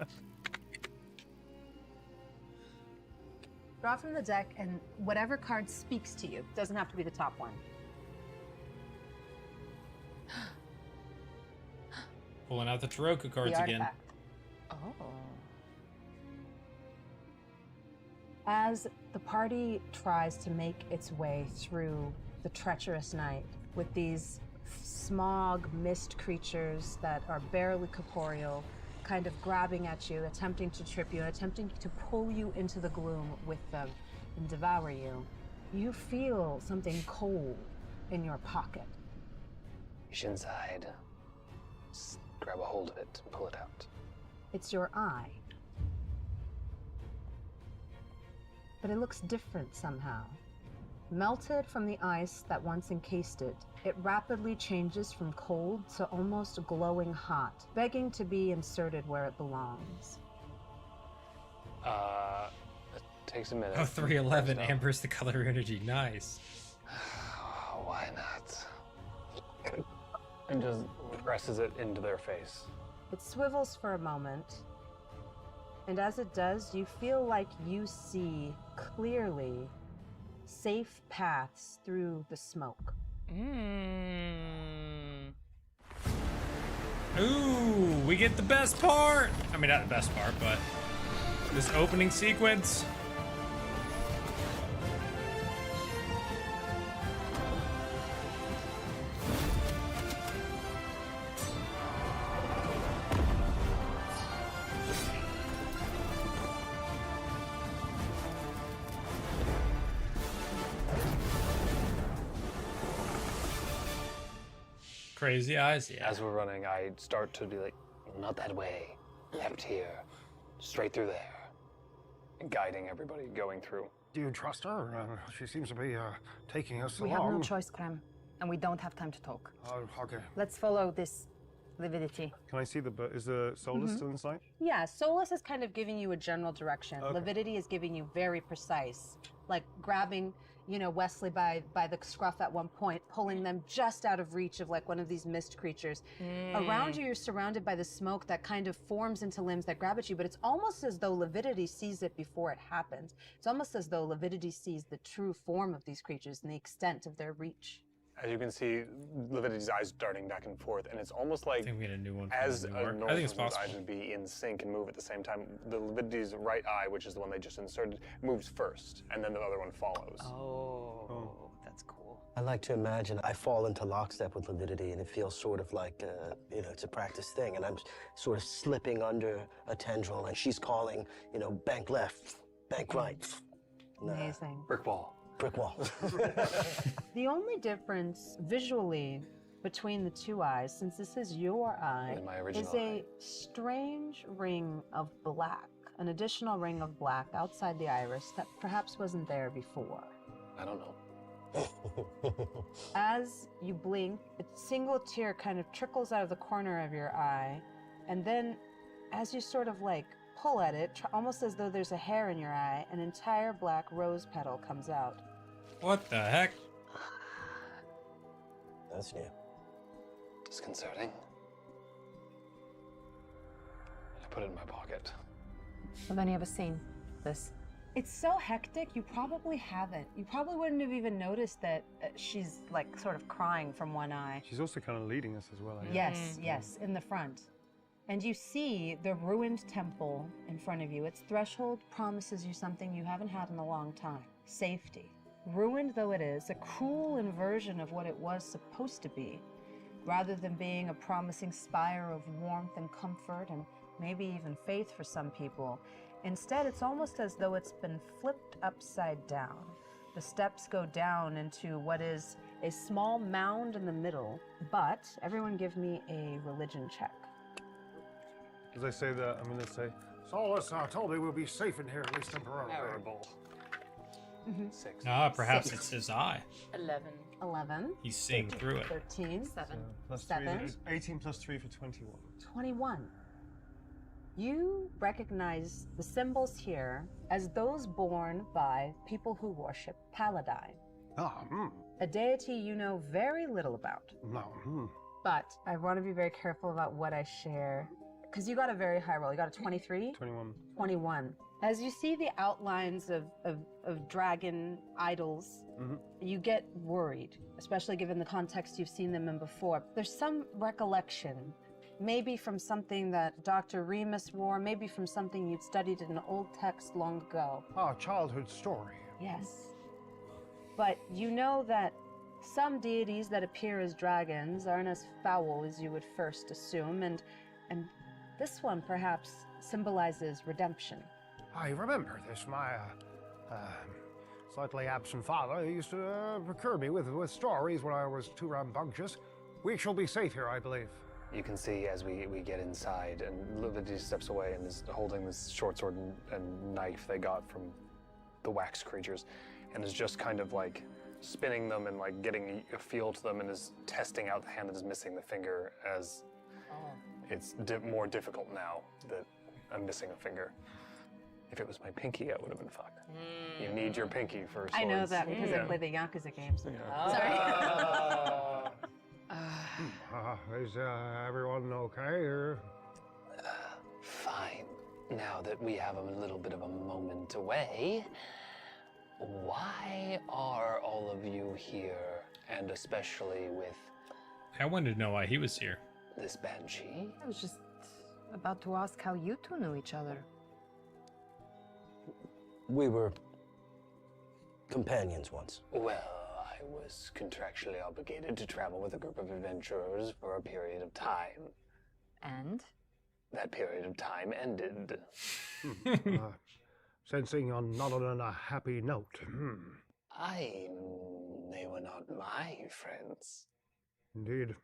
Draw from the deck, and whatever card speaks to you. Doesn't have to be the top one. Pulling out the Taroku cards The again. artifact. Oh. As the party tries to make its way through the treacherous night with these smog mist creatures that are barely corporeal, kind of grabbing at you, attempting to trip you, attempting to pull you into the gloom with them and devour you, you feel something cold in your pocket. Reach inside. Just grab a hold of it and pull it out. It's your eye. But it looks different somehow. Melted from the ice that once encased it, it rapidly changes from cold to almost glowing hot, begging to be inserted where it belongs. It takes a minute. Oh, 311. Amber's the color energy. Nice. Why not? And just presses it into their face. It swivels for a moment, and as it does, you feel like you see clearly safe paths through the smoke. Ooh, we get the best part. I mean, not the best part, but this opening sequence. Crazy eyes, yeah. As we're running, I start to be like, not that way, left here, straight through there, and guiding everybody going through. Do you trust her? She seems to be taking us We along. have no choice, Krem, and we don't have time to talk. Oh, okay. Let's follow this lividity. Can I see is the Solus still in sight? Yeah, Solus is kind of giving you a general direction. Okay. Lividity is giving you very precise, like grabbing, Wesley by the scruff at one point, pulling them just out of reach of like one of these mist creatures. Around you, you're surrounded by the smoke that kind of forms into limbs that grab at you, but it's almost as though Lividity sees it before it happens. It's almost as though Lividity sees the true form of these creatures and the extent of their reach. As you can see, Lividity's eyes darting back and forth, and it's almost like I think we get a new one. as from a New York. normal I think it's person's possible. eyes would be in sync and move at the same time, the Lividity's right eye, which is the one they just inserted, moves first, and then the other one follows. Oh, that's cool. I like to imagine I fall into lockstep with Lividity, and it feels sort of like, it's a practice thing, and I'm sort of slipping under a tendril, and she's calling, bank left, bank right. Amazing. Brick wall. Brick wall. The only difference visually between the two eyes, since this is your eye, And my original is a strange ring of black, an additional ring of black outside the iris that perhaps wasn't there before. I don't know. As you blink, a single tear kind of trickles out of the corner of your eye, and then as you sort of like pull at it, almost as though there's a hair in your eye, an entire black rose petal comes out. What the heck? That's new. Disconcerting. I put it in my pocket. Have any of us seen this? It's so hectic, you probably haven't. You probably wouldn't have even noticed that she's like sort of crying from one eye. She's also kind of leading us as well. I guess. Yes, yes, in the front. And you see the ruined temple in front of you. Its threshold promises you something you haven't had in a long time. Safety. Ruined though it is, a cruel inversion of what it was supposed to be. Rather than being a promising spire of warmth and comfort and maybe even faith for some people, instead it's almost as though it's been flipped upside down. The steps go down into what is a small mound in the middle, but everyone give me a religion check. As I say that, I'm going to say, Solus told me we'll be safe in here, at least temporarily. Terrible. 6. Perhaps 6. it's his eye. 11. 11. He's seeing through it. 13. 7. plus 7. 3, 18 plus 3 for 21. 21. You recognize the symbols here as those borne by people who worship Paladine, a deity you know very little about. No. But I want to be very careful about what I share, because you got a very high roll. You got a 23? 21. 21. As you see the outlines of dragon idols, you get worried, especially given the context you've seen them in before. There's some recollection, maybe from something that Dr. Remus wore, maybe from something you'd studied in an old text long ago. Ah, childhood story. Yes. But you know that some deities that appear as dragons aren't as foul as you would first assume, and this one perhaps symbolizes redemption. I remember this. My slightly absent father used to recur me with stories when I was too rambunctious. We shall be safe here, I believe. You can see as we get inside, and Lividity steps away and is holding this short sword and knife they got from the wax creatures, and is just kind of like spinning them and like getting a feel to them, and is testing out the hand that is missing the finger, as it's more difficult now that I'm missing a finger. If it was my pinky, I would have been fucked. You need your pinky for swords. I know that because I play the Yakuza games. Is everyone okay? Fine. Now that we have a little bit of a moment away, why are all of you here, and especially with I wanted to know why he was here. this banshee? I was just about to ask how you two knew each other. We were companions once. Well, I was contractually obligated to travel with a group of adventurers for a period of time. And? That period of time ended. Sensing you're not on a happy note. They were not my friends. Indeed.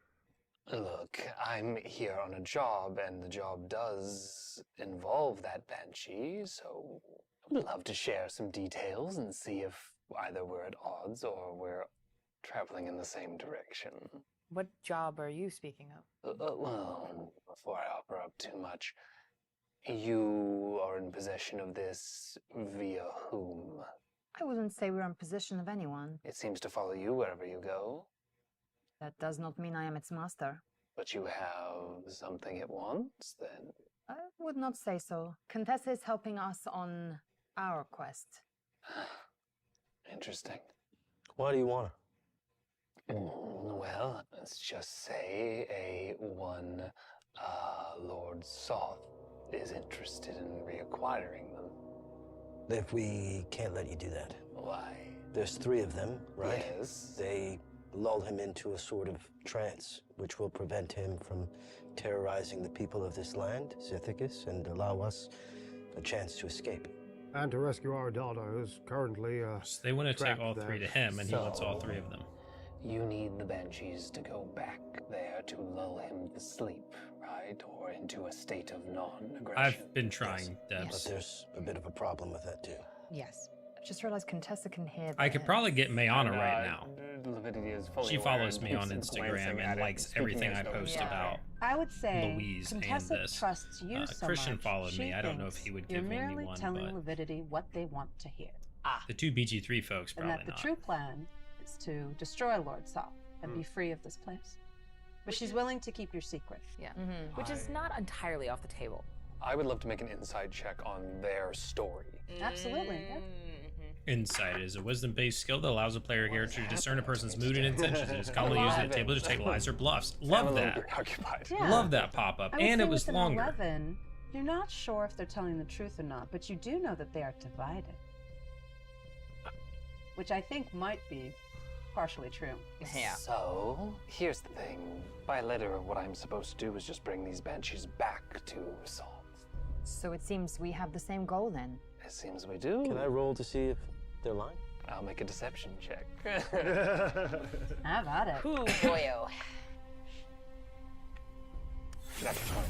Look, I'm here on a job, and the job does involve that banshee, so I would love to share some details and see if either we're at odds or we're traveling in the same direction. What job are you speaking of? Well, before I offer up too much, you are in possession of this via whom? I wouldn't say we're in possession of anyone. It seems to follow you wherever you go. That does not mean I am its master. But you have something it wants, then? I would not say so. Contessa is helping us on our quest. Interesting. Why do you want her? Well, let's just say Lord Soth is interested in reacquiring them. If we can't let you do that. Why? There's 3 of them, right? Yes. They lull him into a sort of trance, which will prevent him from terrorizing the people of this land, Sithicus, and allow us a chance to escape. And to rescue our daughter, who's currently So they want to take trapped all there. 3 to him, and he wants all 3 of them. You need the Banshees to go back there to lull him to sleep, right? Or into a state of non-aggression. I've been trying, But Debs. there's a bit of a problem with that too. Yes. I just realized Contessa can hear I could this. probably get Mayana And, right now. Leviticus is fully She aware follows and me on keeps glancing Instagram at and it, likes speaking everything as I though post he's about I would say Louise and Contessa this. trusts you so Christian much. followed she me. I don't know if thinks he would you're give me merely one, telling but Lividity what they want to hear. the two BG3 folks And probably that the not. true plan is to destroy Lord Soth and be free of this place. But she's willing to keep your secret. Yeah. Which is not entirely off the table. I would love to make an inside check on their story. Absolutely. Yeah. Insight is a wisdom-based skill that allows a player character to discern a person's mood and intentions. It is commonly used at a table to take lies or bluffs. I'm Love a little that. preoccupied. Yeah. Love that pop-up. I would And say it was with an longer. 11, you're not sure if they're telling the truth or not, but you do know that they are divided. Which I think might be partially true. Yeah. So, here's the thing. By letter, what I'm supposed to do is just bring these Banshees back to Salt. So it seems we have the same goal then. It seems we do. Can I roll to see if they're lying? I'll make a deception check. How about it? Ooh, boyo. That's fine.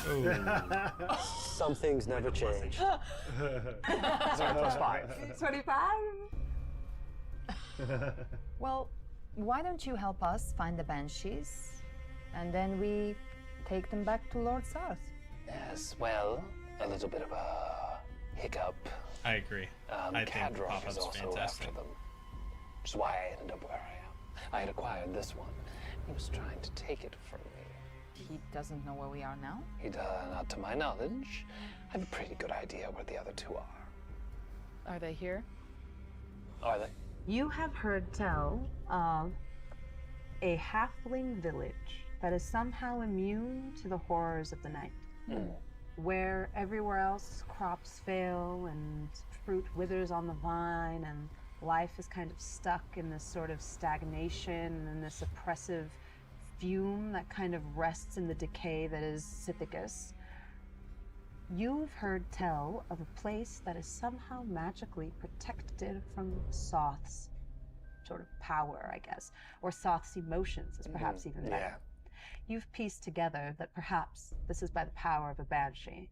Ooh. Some things never change. Sorry, plus 5. 25? Well, why don't you help us find the Banshees, and then we take them back to Lord Soth? Yes, well, a little bit of a hiccup. I agree. I think Kadroff pop-up's is also fantastic. after them. Which is why I ended up where I am. I had acquired this one. He was trying to take it from me. He doesn't know where we are now? Not to my knowledge. I have a pretty good idea where the other two are. Are they here? Are they? You have heard tell of a halfling village that is somehow immune to the horrors of the night. Where everywhere else crops fail and fruit withers on the vine and life is kind of stuck in this sort of stagnation and this oppressive fume that kind of rests in the decay that is Sithicus. You've heard tell of a place that is somehow magically protected from Soth's sort of power, I guess, or Soth's emotions is perhaps even better. Yeah. You've pieced together that perhaps this is by the power of a banshee.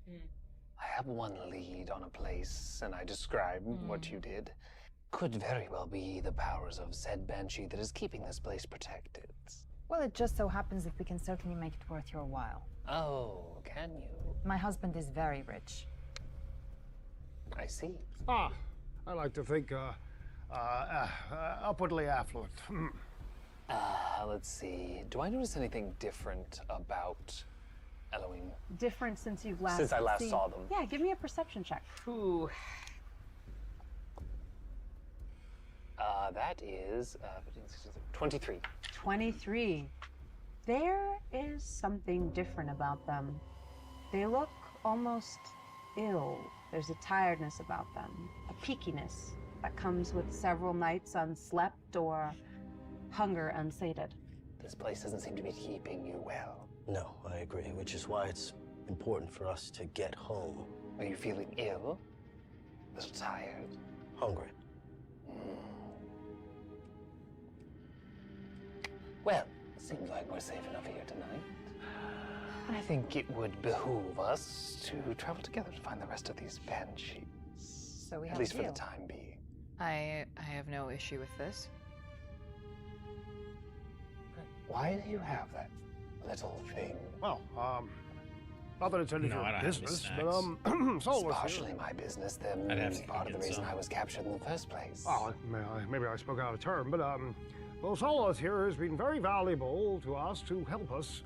I have one lead on a place, and I describe what you did. Could very well be the powers of said banshee that is keeping this place protected. Well, it just so happens that we can certainly make it worth your while. Oh, can you? My husband is very rich. I see. I like to think upwardly affluent. Let's see. Do I notice anything different about Elohim? Different since you've last Since I last seen- saw them. Yeah, give me a perception check. Ooh. That is 23. 23. There is something different about them. They look almost ill. There's a tiredness about them, a peakiness that comes with several nights unslept or hunger unsated. This place doesn't seem to be keeping you well. No, I agree, which is why it's important for us to get home. Are you feeling ill? A little tired? Hungry. Well, seems like we're safe enough here tonight. I think it would behoove us to travel together to find the rest of these banshees. So we have At least a for the deal. time being. I have no issue with this. Why do you have that little thing? Well, not that it's any of No, your I don't have any business, snacks. but It's Sol was partially here. my business, then I'd have to part of the get reason some. I was captured in the first place. Oh, maybe I spoke out of turn, but well, Solos here has been very valuable to us to help us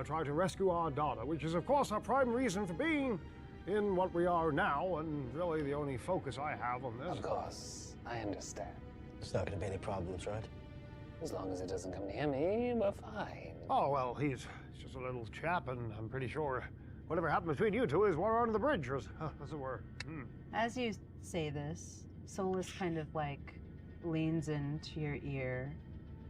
try to rescue our daughter, which is, of course, our prime reason for being in what we are now, and really the only focus I have on this. Of course, I understand. There's not going to be any problems, right? As long as it doesn't come near me, we're fine. Oh, well, he's just a little chap, and I'm pretty sure whatever happened between you two is water under the bridge, as it were. As you say this, Solus kind of like leans into your ear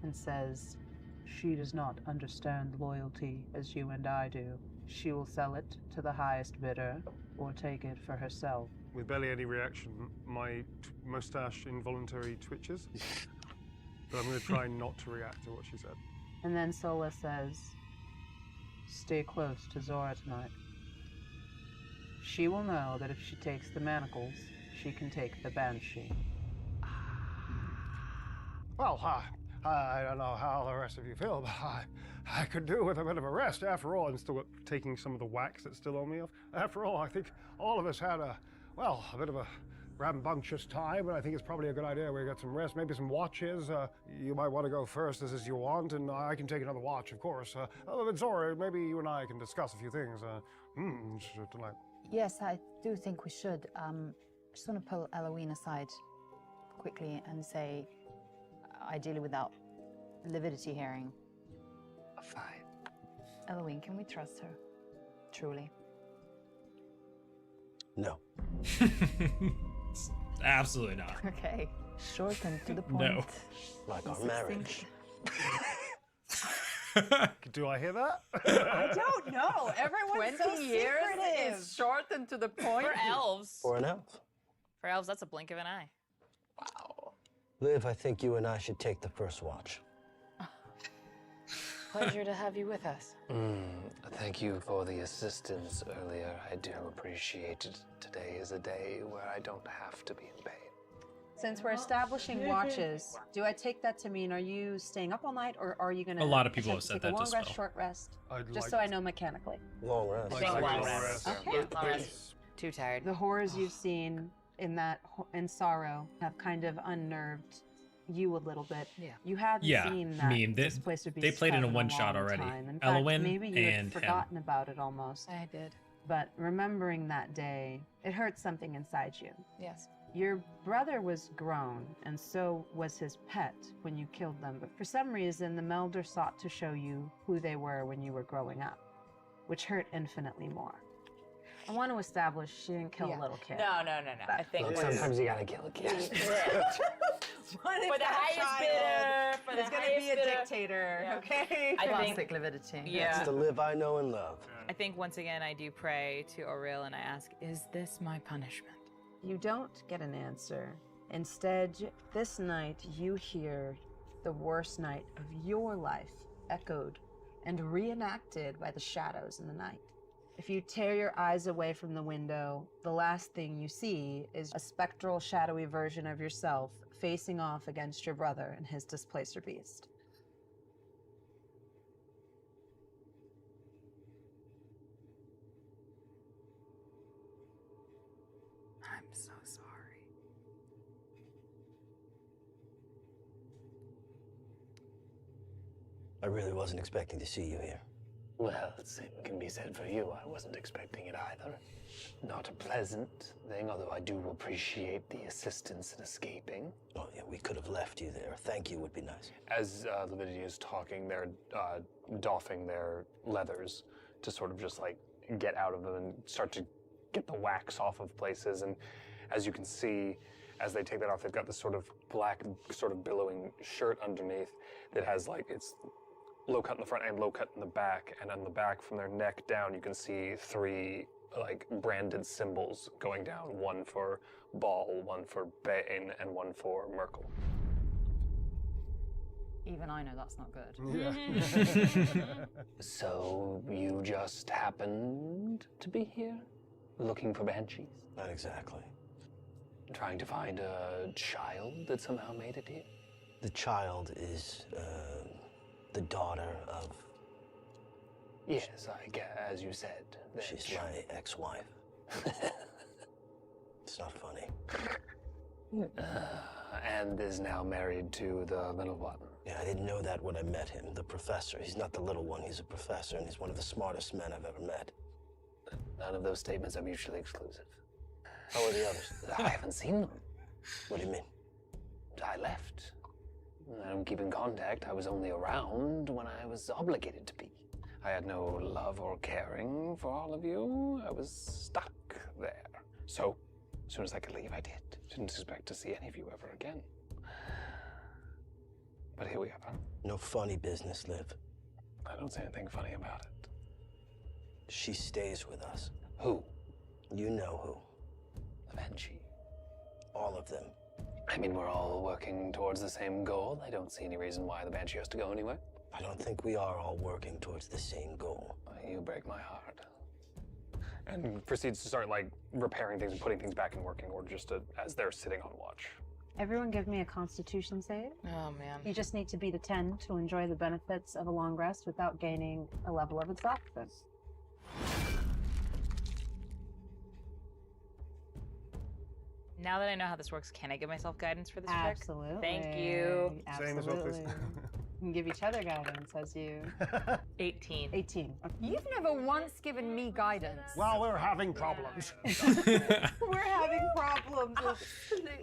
and says, "She does not understand loyalty as you and I do. She will sell it to the highest bidder or take it for herself." With barely any reaction, my mustache involuntary twitches. but I'm going to try not to react to what she said. And then Sola says, "Stay close to Zora tonight. She will know that if she takes the manacles, she can take the Banshee." Well, I don't know how the rest of you feel, but I could do with a bit of a rest. After all, I'm still taking some of the wax that's still on me off. after all, I think all of us had a bit of a rambunctious time, and I think it's probably a good idea we get some rest, maybe some watches. You might want to go first as you want, and I can take another watch, of course. But Zora, maybe you and I can discuss a few things tonight. Yes, I do think we should. I just want to pull Eloise aside quickly and say, ideally without Lividity hearing. Fine. Eloise, can we trust her? Truly. No. Absolutely not. Okay. Short and to the point. No. Like our marriage. Do I hear that? I don't know. Everyone's 20 so years secretive. is short and to the point. For elves. For an elf. For elves, that's a blink of an eye. Wow. Liv, I think you and I should take the first watch. Pleasure to have you with us. Thank you for the assistance earlier. I do appreciate it. Today is a day where I don't have to be in pain. Since we're establishing watches, do I take that to mean, are you staying up all night, or are you going to A lot of people have said take that a long as rest, well. short rest? I'd Just like so I know mechanically. Long rest. I think long long rest. rest. Okay. Long rest. Too tired. The horrors you've seen in Sorrow have kind of unnerved you a little bit. Yeah. You haven't Yeah, seen I that mean, Displacer they Beast played in a have one-shot long already. time. In Elwyn fact, maybe you had and him. forgotten about it almost. I did. But remembering that day, it hurt something inside you. Yes. Your brother was grown, and so was his pet when you killed them. But for some reason, the Melder sought to show you who they were when you were growing up, which hurt infinitely more. I want to establish she didn't kill a little kid. No. I think Look, sometimes you gotta kill a kid. for the highest bidder, for the There's going to be a highest bidder. dictator, Yeah. okay? I think, Classic Lividity. yeah. It's the Liv I know and love. I think once again I do pray to Auril and I ask, is this my punishment? You don't get an answer. Instead, this night you hear the worst night of your life echoed and reenacted by the shadows in the night. If you tear your eyes away from the window, the last thing you see is a spectral, shadowy version of yourself facing off against your brother and his Displacer Beast. I'm so sorry. I really wasn't expecting to see you here. Well, the same can be said for you. I wasn't expecting it either. Not a pleasant thing, although I do appreciate the assistance in escaping. Oh, yeah, we could have left you there. Thank you would be nice. As Lividity is talking, they're doffing their leathers to sort of just like get out of them and start to get the wax off of places. And as you can see, as they take that off, they've got this sort of black, sort of billowing shirt underneath that has like, it's low cut in the front and low cut in the back. And on the back from their neck down, you can see 3 like branded symbols going down. One for Baal, one for Bane, and one for Merkel. Even I know that's not good. So you just happened to be here? Looking for banshees? Not exactly. Trying to find a child that somehow made it here? The child is the daughter of... Yes, I guess, as you said. She's my ex-wife. It's not funny. And is now married to the little one. Yeah, I didn't know that when I met him. The professor. He's not the little one, he's a professor, and he's one of the smartest men I've ever met. None of those statements are mutually exclusive. How are the others? I haven't seen them. What do you mean? I left. I don't keep in contact. I was only around when I was obligated to be. I had no love or caring for all of you. I was stuck there. So, as soon as I could leave, I did. Didn't expect to see any of you ever again. But here we are. No funny business, Liv. I don't see anything funny about it. She stays with us. Who? You know who. The Banshee. All of them. I mean, we're all working towards the same goal. I don't see any reason why the Banshee has to go anywhere. I don't think we are all working towards the same goal. You break my heart. And proceeds to start, like, repairing things and putting things back in working order just as they're sitting on watch. Everyone give me a Constitution save. Oh, man. You just need to beat a 10 to enjoy the benefits of a long rest without gaining a level of exhaustion. Now that I know how this works, can I give myself guidance for this Absolutely. trick? Thank you. Same as well, please. You can give each other guidance as you... 18. 18. You've never once given me guidance. Well, we're having problems. We're having problems.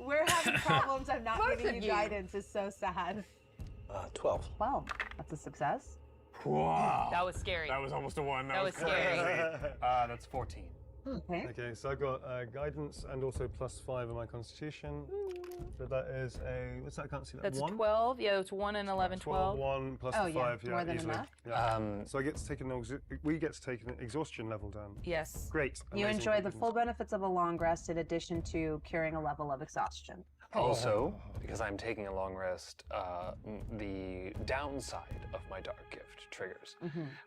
We're having problems. I'm not Both giving of you you. guidance. It's so sad. 12. Well, that's a success. Wow. That was scary. That was almost a 1. That was scary. That's 14. Okay. Okay, so I've got guidance and also +5 in my constitution. So that is a, what's that? I can't see that. That's 1? 12. Yeah, it's 1 and 11, 12. 1 plus Oh, the yeah, 5, yeah, more than easily. enough. Yeah. So I get to take we get to take an exhaustion level down. Yes. Great. You amazing, enjoy the goodness. full benefits of a long rest in addition to curing a level of exhaustion. Also, because I'm taking a long rest, the downside of my dark gift triggers,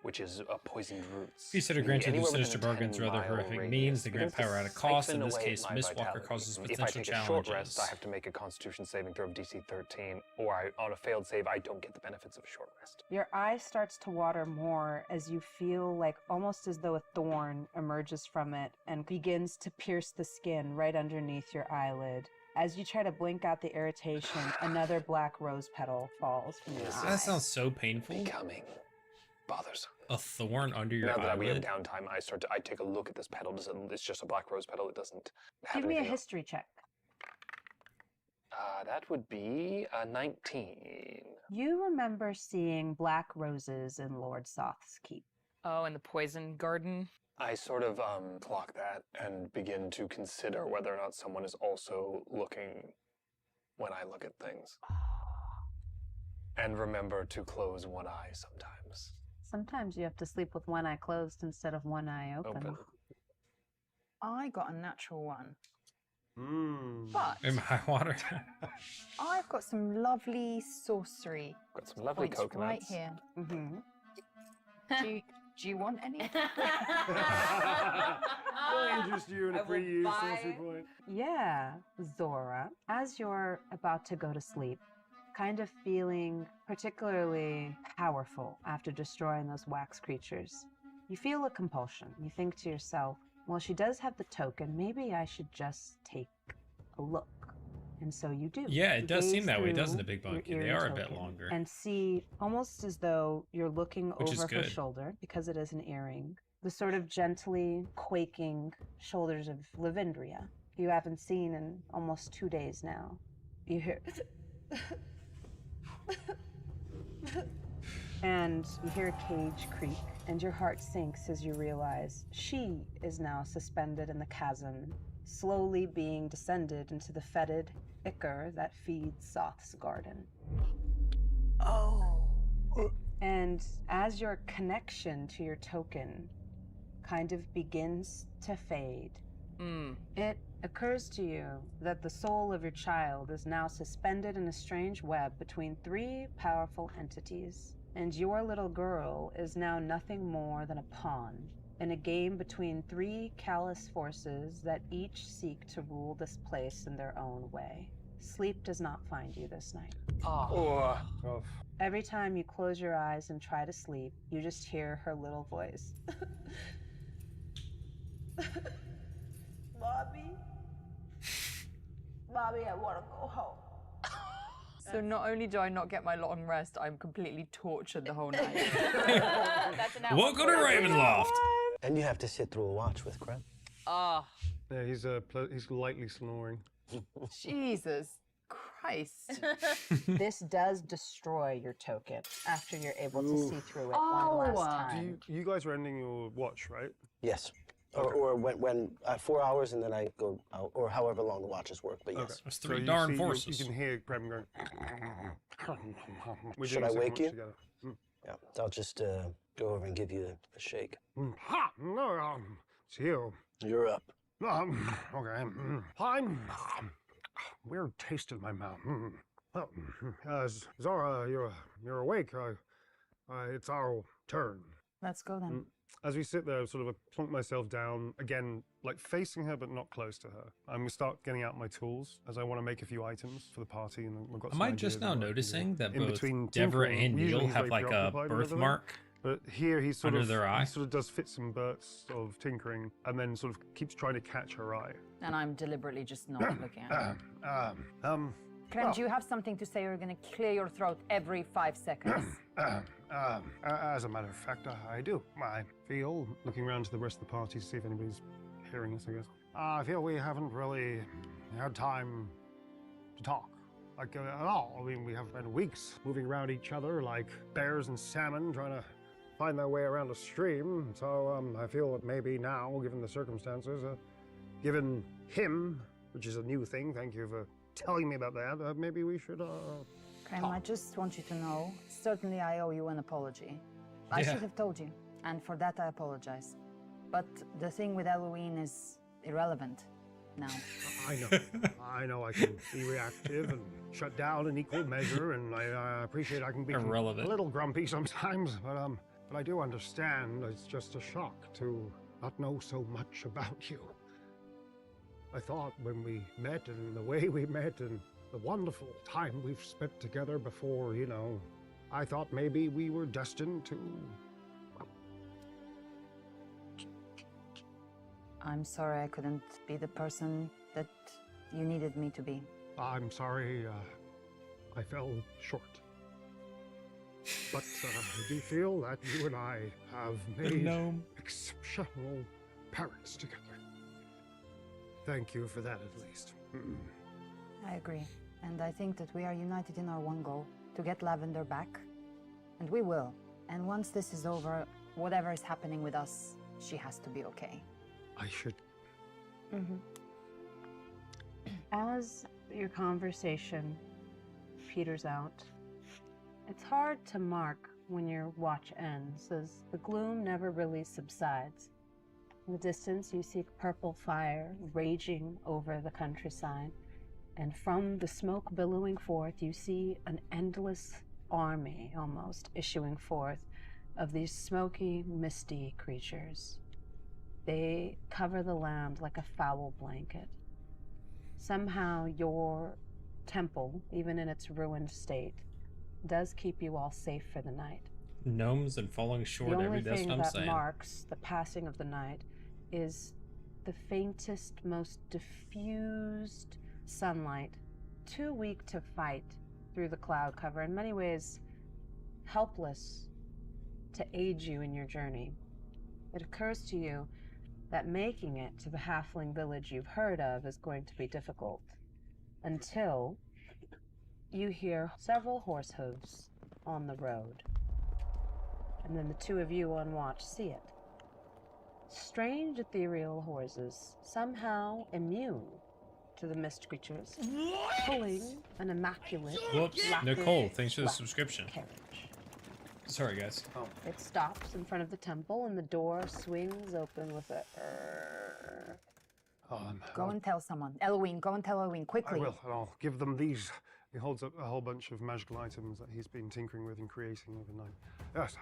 which is poisoned roots. Feast that are granted Anywhere with sinister within a bargains or other 10-mile horrific radius means they grant begins to power at a cost. In siphon this away case, my Mistwalker vitality. causes If I potential take a short challenges. rest, I have to make a Constitution saving throw of DC 13, or on a failed save, I don't get the benefits of a short rest. Your eye starts to water more as you feel like almost as though a thorn emerges from it and begins to pierce the skin right underneath your eyelid. As you try to blink out the irritation, another black rose petal falls from your eye. That sounds so painful. Becoming bothersome. A thorn under your Now that we have eyelid. downtime, I take a look at this petal. It's just a black rose petal. It doesn't have Give me a anything else. history check. That would be a 19. You remember seeing black roses in Lord Soth's keep. Oh, and the poison garden. I sort of clock that and begin to consider whether or not someone is also looking when I look at things. And remember to close one eye sometimes. Sometimes you have to sleep with one eye closed instead of one eye open. I got a natural one. Mm. But In my water. I've got some lovely sorcery Got some lovely points right coconuts. here. Mm-hmm. Do you want any? Will interest you in a I will pre-use buy- sorcery point. Yeah, Zora, as you're about to go to sleep, kind of feeling particularly powerful after destroying those wax creatures, you feel a compulsion. You think to yourself, well, she does have the token, maybe I should just take a look. And so you do. Yeah, it You does seem gaze that way, through doesn't it, Big your Monkey? They eerie are a bit token longer. And see, almost as though you're looking Which is over her good. shoulder, because it is an earring, the sort of gently quaking shoulders of Lavendria, who you haven't seen in almost 2 days now. You hear... and you hear a cage creak, and your heart sinks as you realize she is now suspended in the chasm, slowly being descended into the fetid ichor that feeds Soth's garden. Oh. And as your connection to your token kind of begins to fade, it occurs to you that the soul of your child is now suspended in a strange web between 3 powerful entities, and your little girl is now nothing more than a pawn in a game between 3 callous forces that each seek to rule this place in their own way. Sleep does not find you this night. Oh. Every time you close your eyes and try to sleep, you just hear her little voice. Mommy? Mommy, I want to go home. So not only do I not get my long rest, I'm completely tortured the whole night. Welcome to Ravenloft. And you have to sit through a watch with Krem. Oh. Yeah, he's lightly snoring. Jesus Christ. This does destroy your token after you're able to see through it one last time. You guys are ending your watch, right? Yes. Or when 4 hours and then I go out, or however long the watches work, but yes. That's So 3 you darn see- you- forces. You can hear Prem going. We're Should doing I a second wake watch you? together. Yeah, I'll just go over and give you a shake. Ha! No, it's you. You're up. Okay. Fine. weird taste in my mouth. Oh, Zara, you're awake. It's our turn. Let's go then. As we sit there, sort of plonk myself down, again, like facing her but not close to her. And we start getting out my tools as I want to make a few items for the party. And we've got Am some I just ideas now of what we can noticing do. that In both between Deborah tinkering, and usually Neil he's have very like a preoccupied with everything. birthmark But here he sort under of their eye? he sort of does fits and bursts of tinkering, and then sort of keeps trying to catch her eye. And I'm deliberately just not looking at it. Well, Clem, you have something to say, or you're going to clear your throat every 5 seconds. as a matter of fact, I do. I feel, Looking around to the rest of the party to see if anybody's hearing us, I guess. I feel we haven't really had time to talk, like at all. I mean, we have spent weeks moving around each other like bears and salmon trying to find their way around a stream. So I feel that maybe now, given the circumstances, given him, which is a new thing, thank you for telling me about that, maybe we should Clem, I just want you to know, certainly I owe you an apology. I Yeah. should have told you, and for that I apologize. But the thing with Halloween is irrelevant now. I know I can be reactive and shut down in equal measure, and I appreciate I can be Irrelevant. a little grumpy sometimes, but I do understand it's just a shock to not know so much about you. I thought when we met and the way we met and the wonderful time we've spent together before, I thought maybe we were destined to. I'm sorry I couldn't be the person that you needed me to be. I'm sorry I fell short. But I do feel that you and I have made gnome. exceptional parents together. Thank you for that, at least. I agree. And I think that we are united in our one goal, to get Lavender back. And we will. And once this is over, whatever is happening with us, she has to be okay. I should. As your conversation peters out, it's hard to mark when your watch ends, as the gloom never really subsides. In the distance, you see purple fire raging over the countryside, and from the smoke billowing forth, you see an endless army, almost, issuing forth of these smoky, misty creatures. They cover the land like a foul blanket. Somehow your temple, even in its ruined state, does keep you all safe for the night. Gnomes and falling short The every only day, that's thing what I'm that saying. marks the passing of the night is the faintest, most diffused sunlight, too weak to fight through the cloud cover, in many ways helpless to aid you in your journey. It occurs to you that making it to the halfling village you've heard of is going to be difficult, until you hear several horse hooves on the road. And then the two of you on watch see it. Strange ethereal horses, somehow immune to the mist creatures, pulling an immaculate Whoops. lacquered Nicole, thanks for the black subscription. carriage. Sorry, guys. It stops in front of the temple, and the door swings open with a. Go and tell someone. Eloine, go and tell Eloine, I quickly. will, and I'll give them these. He holds up a whole bunch of magical items that he's been tinkering with and creating overnight. Yes,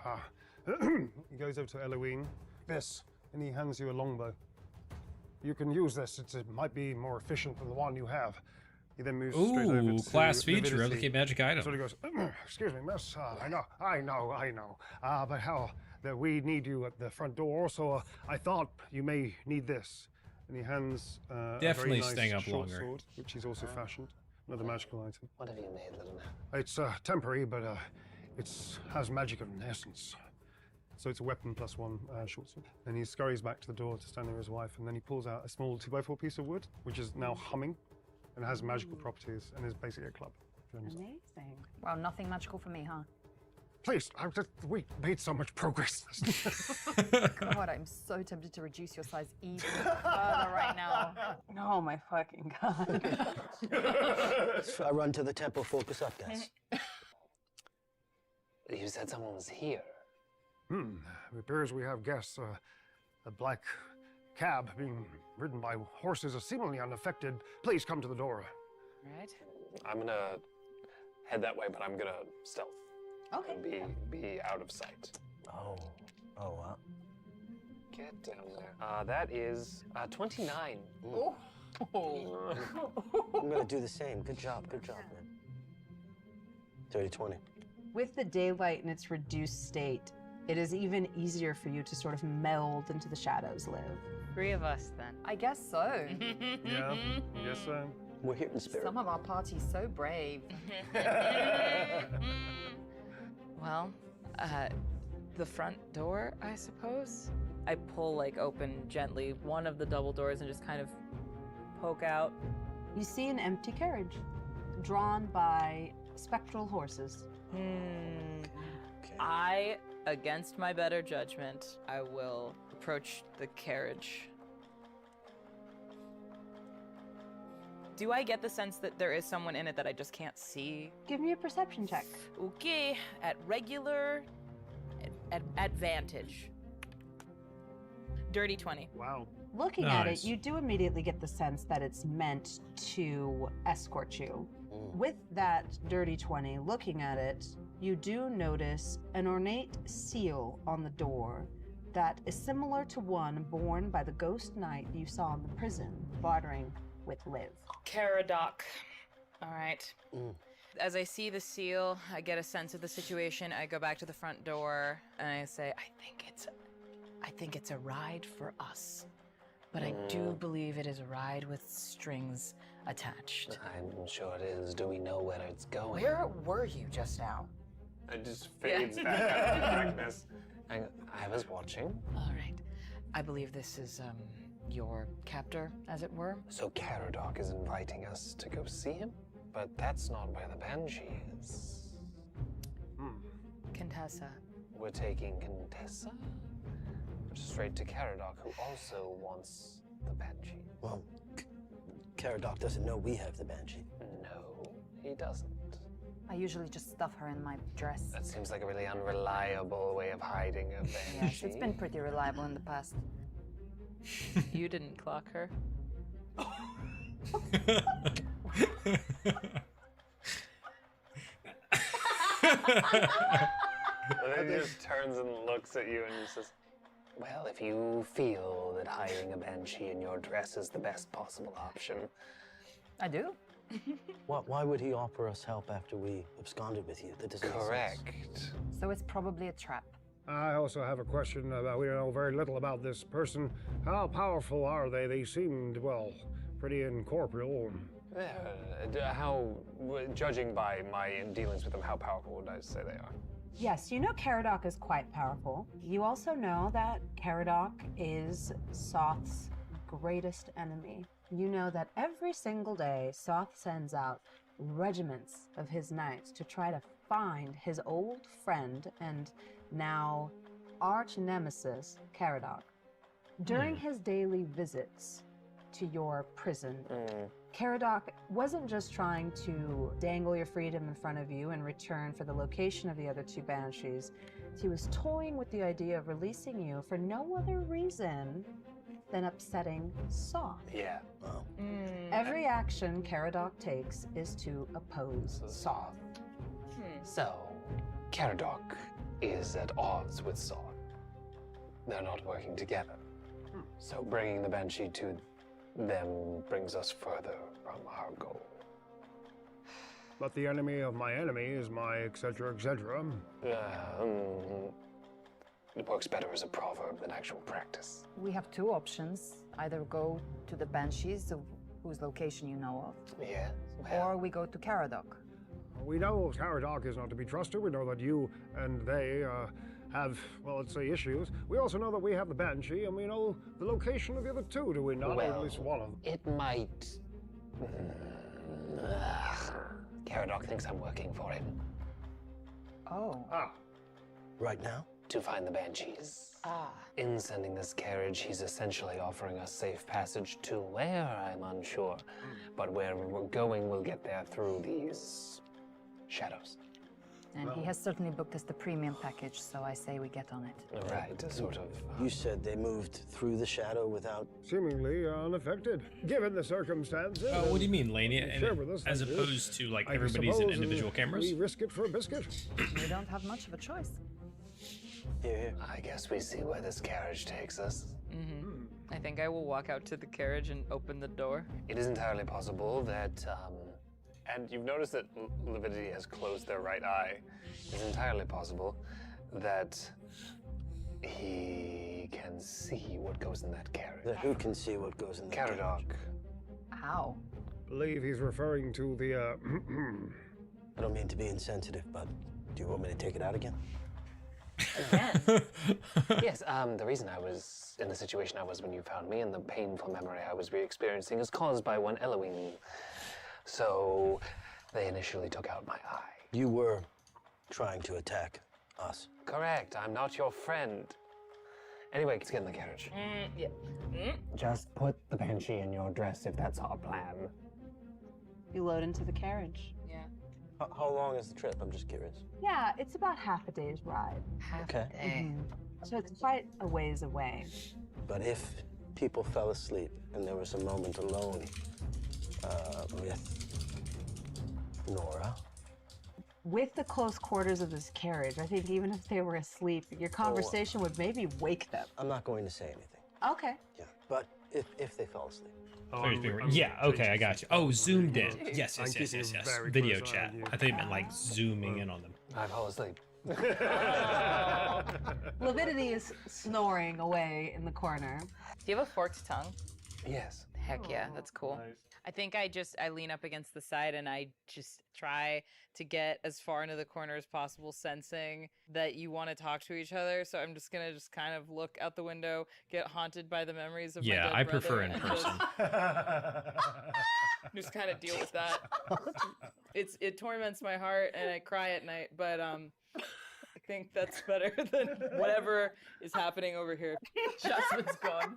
he goes over to Eloine. This, and he hands you a longbow. You can use this. It might be more efficient than the one you have. He then moves straight over Ooh, to class feature, Lividity. replicate magic item. So he goes, excuse me, miss. I know. But how that we need you at the front door, so I thought you may need this. And he hands a Definitely very nice staying up short longer. sword, which he's also fashioned. Another magical item. What have you made, little man? It's temporary, but it has magic in essence. So it's a weapon plus one short sword. And he scurries back to the door to stand near his wife, and then he pulls out a small 2x4 piece of wood, which is now humming, and has magical properties, and is basically a club. Amazing. Wow, nothing magical for me, huh? Please, we made so much progress. God, I'm so tempted to reduce your size even further right now. Oh my fucking god. I run to the temple, focus up, guys. You said someone was here. It appears we have guests. A black cab being ridden by horses is seemingly unaffected. Please come to the door. All right. I'm gonna head that way, but I'm gonna stealth. Okay. And be out of sight. Oh, wow. Get down there. That is 29. Oh. I'm gonna do the same. Good job, man. 30-20. With the daylight in its reduced state, it is even easier for you to sort of meld into the shadows, Liv. 3 of us then. I guess so. Yeah, I guess so. We're here in spirit. Some of our party's so brave. Well, the front door, I suppose. I pull like open gently one of the double doors and just kind of poke out. You see an empty carriage drawn by spectral horses. I, against my better judgment, I will approach the carriage. Do I get the sense that there is someone in it that I just can't see? Give me a perception check. Okay, at regular advantage. Dirty 20. Wow. Looking at it, Nice. you do immediately get the sense that it's meant to escort you. With that dirty 20, looking at it, you do notice an ornate seal on the door that is similar to one borne by the ghost knight you saw in the prison, bartering with Liv. Caradoc. All right. As I see the seal, I get a sense of the situation. I go back to the front door and I say, I think it's a ride for us. But I do believe it is a ride with strings attached. I'm sure it is. Do we know where it's going? Where were you just now? It just fades back out of the darkness. I was watching. All right. I believe this is your captor, as it were. So Caradoc is inviting us to go see him? But that's not where the Banshee is. Contessa. We're taking Contessa straight to Caradoc, who also wants the Banshee. Well, Caradoc doesn't know we have the Banshee. No, he doesn't. I usually just stuff her in my dress. That seems like a really unreliable way of hiding a Banshee. Yes, it's been pretty reliable in the past. You didn't clock her? And then he just turns and looks at you and he says, well, if you feel that hiding a Banshee in your dress is the best possible option. I do. Why would he offer us help after we absconded with you? That doesn't make sense. Correct. So it's probably a trap. I also have a question about, we know very little about this person. How powerful are they? They seemed, well, pretty incorporeal. Judging by my dealings with them, how powerful would I say they are? Yes, you know Caradoc is quite powerful. You also know that Caradoc is Soth's greatest enemy. You know that every single day, Soth sends out regiments of his knights to try to find his old friend and now arch nemesis, Caradoc. During his daily visits to your prison, Caradoc wasn't just trying to dangle your freedom in front of you in return for the location of the other 2 banshees. He was toying with the idea of releasing you for no other reason than upsetting Soth. Yeah. Every action Caradoc takes is to oppose Soth. So, Caradoc is at odds with Soth. They're not working together. So bringing the Banshee to them brings us further from our goal. But the enemy of my enemy is my etc., etc. It works better as a proverb than actual practice. We have 2 options. Either go to the Banshees, whose location you know of, Yeah. or we go to Caradoc. We know Caradoc is not to be trusted. We know that you and they have, well, let's say, issues. We also know that we have the Banshee, and we know the location of the other 2, do we not? Or at least one of them. It might. Caradoc thinks I'm working for him. Oh. Right now? To find the Banshees. In sending this carriage, he's essentially offering us safe passage to where, I'm unsure. But where we're going, we'll get there through these shadows. And he has certainly booked us the premium package, so I say we get on it. Right, sort of. You said they moved through the shadow without... Seemingly unaffected, given the circumstances. What do you mean, Laney? And Share with us as like this. opposed to like I everybody's in suppose, individual and cameras? We risk it for a biscuit. We don't have much of a choice. Here. I guess we see where this carriage takes us. I think I will walk out to the carriage and open the door. It is entirely possible that, and you've noticed that Lividity has closed their right eye. It's entirely possible that he can see what goes in that carriage. That who can see what goes in the Caradoc. How? Believe he's referring to the, I don't mean to be insensitive, but do you want me to take it out again? Yes, the reason I was in the situation I was when you found me and the painful memory I was re-experiencing is caused by one Eloine. So they initially took out my eye. You were trying to attack us. Correct, I'm not your friend. Anyway, let's get in the carriage. Just put the banshee in your dress if that's our plan. You load into the carriage. Yeah. How long is the trip? I'm just curious. Yeah, it's about half a day's ride. Half Okay. a day. So it's quite a ways away. But if people fell asleep and there was a moment alone with Nora, With the close quarters of this carriage, I think even if they were asleep, your conversation would maybe wake them. I'm not going to say anything. Okay. Yeah. But if they fell asleep. Yeah, okay, I got you. Oh, zoomed in. Yes, I'm yes, yes, keeping yes, a yes. very Video close eye chat. on you. I thought you meant like zooming in on them. I fall asleep. Lividity is snoring away in the corner. Do you have a forked tongue? Yes. Heck yeah, that's cool. I think I lean up against the side and I just try to get as far into the corner as possible, sensing that you want to talk to each other. So I'm just gonna kind of look out the window, get haunted by the memories of my dead Yeah, I brother, prefer in and person. Just kind of deal with that. It torments my heart and I cry at night, but I think that's better than whatever is happening over here. Jasmine's gone.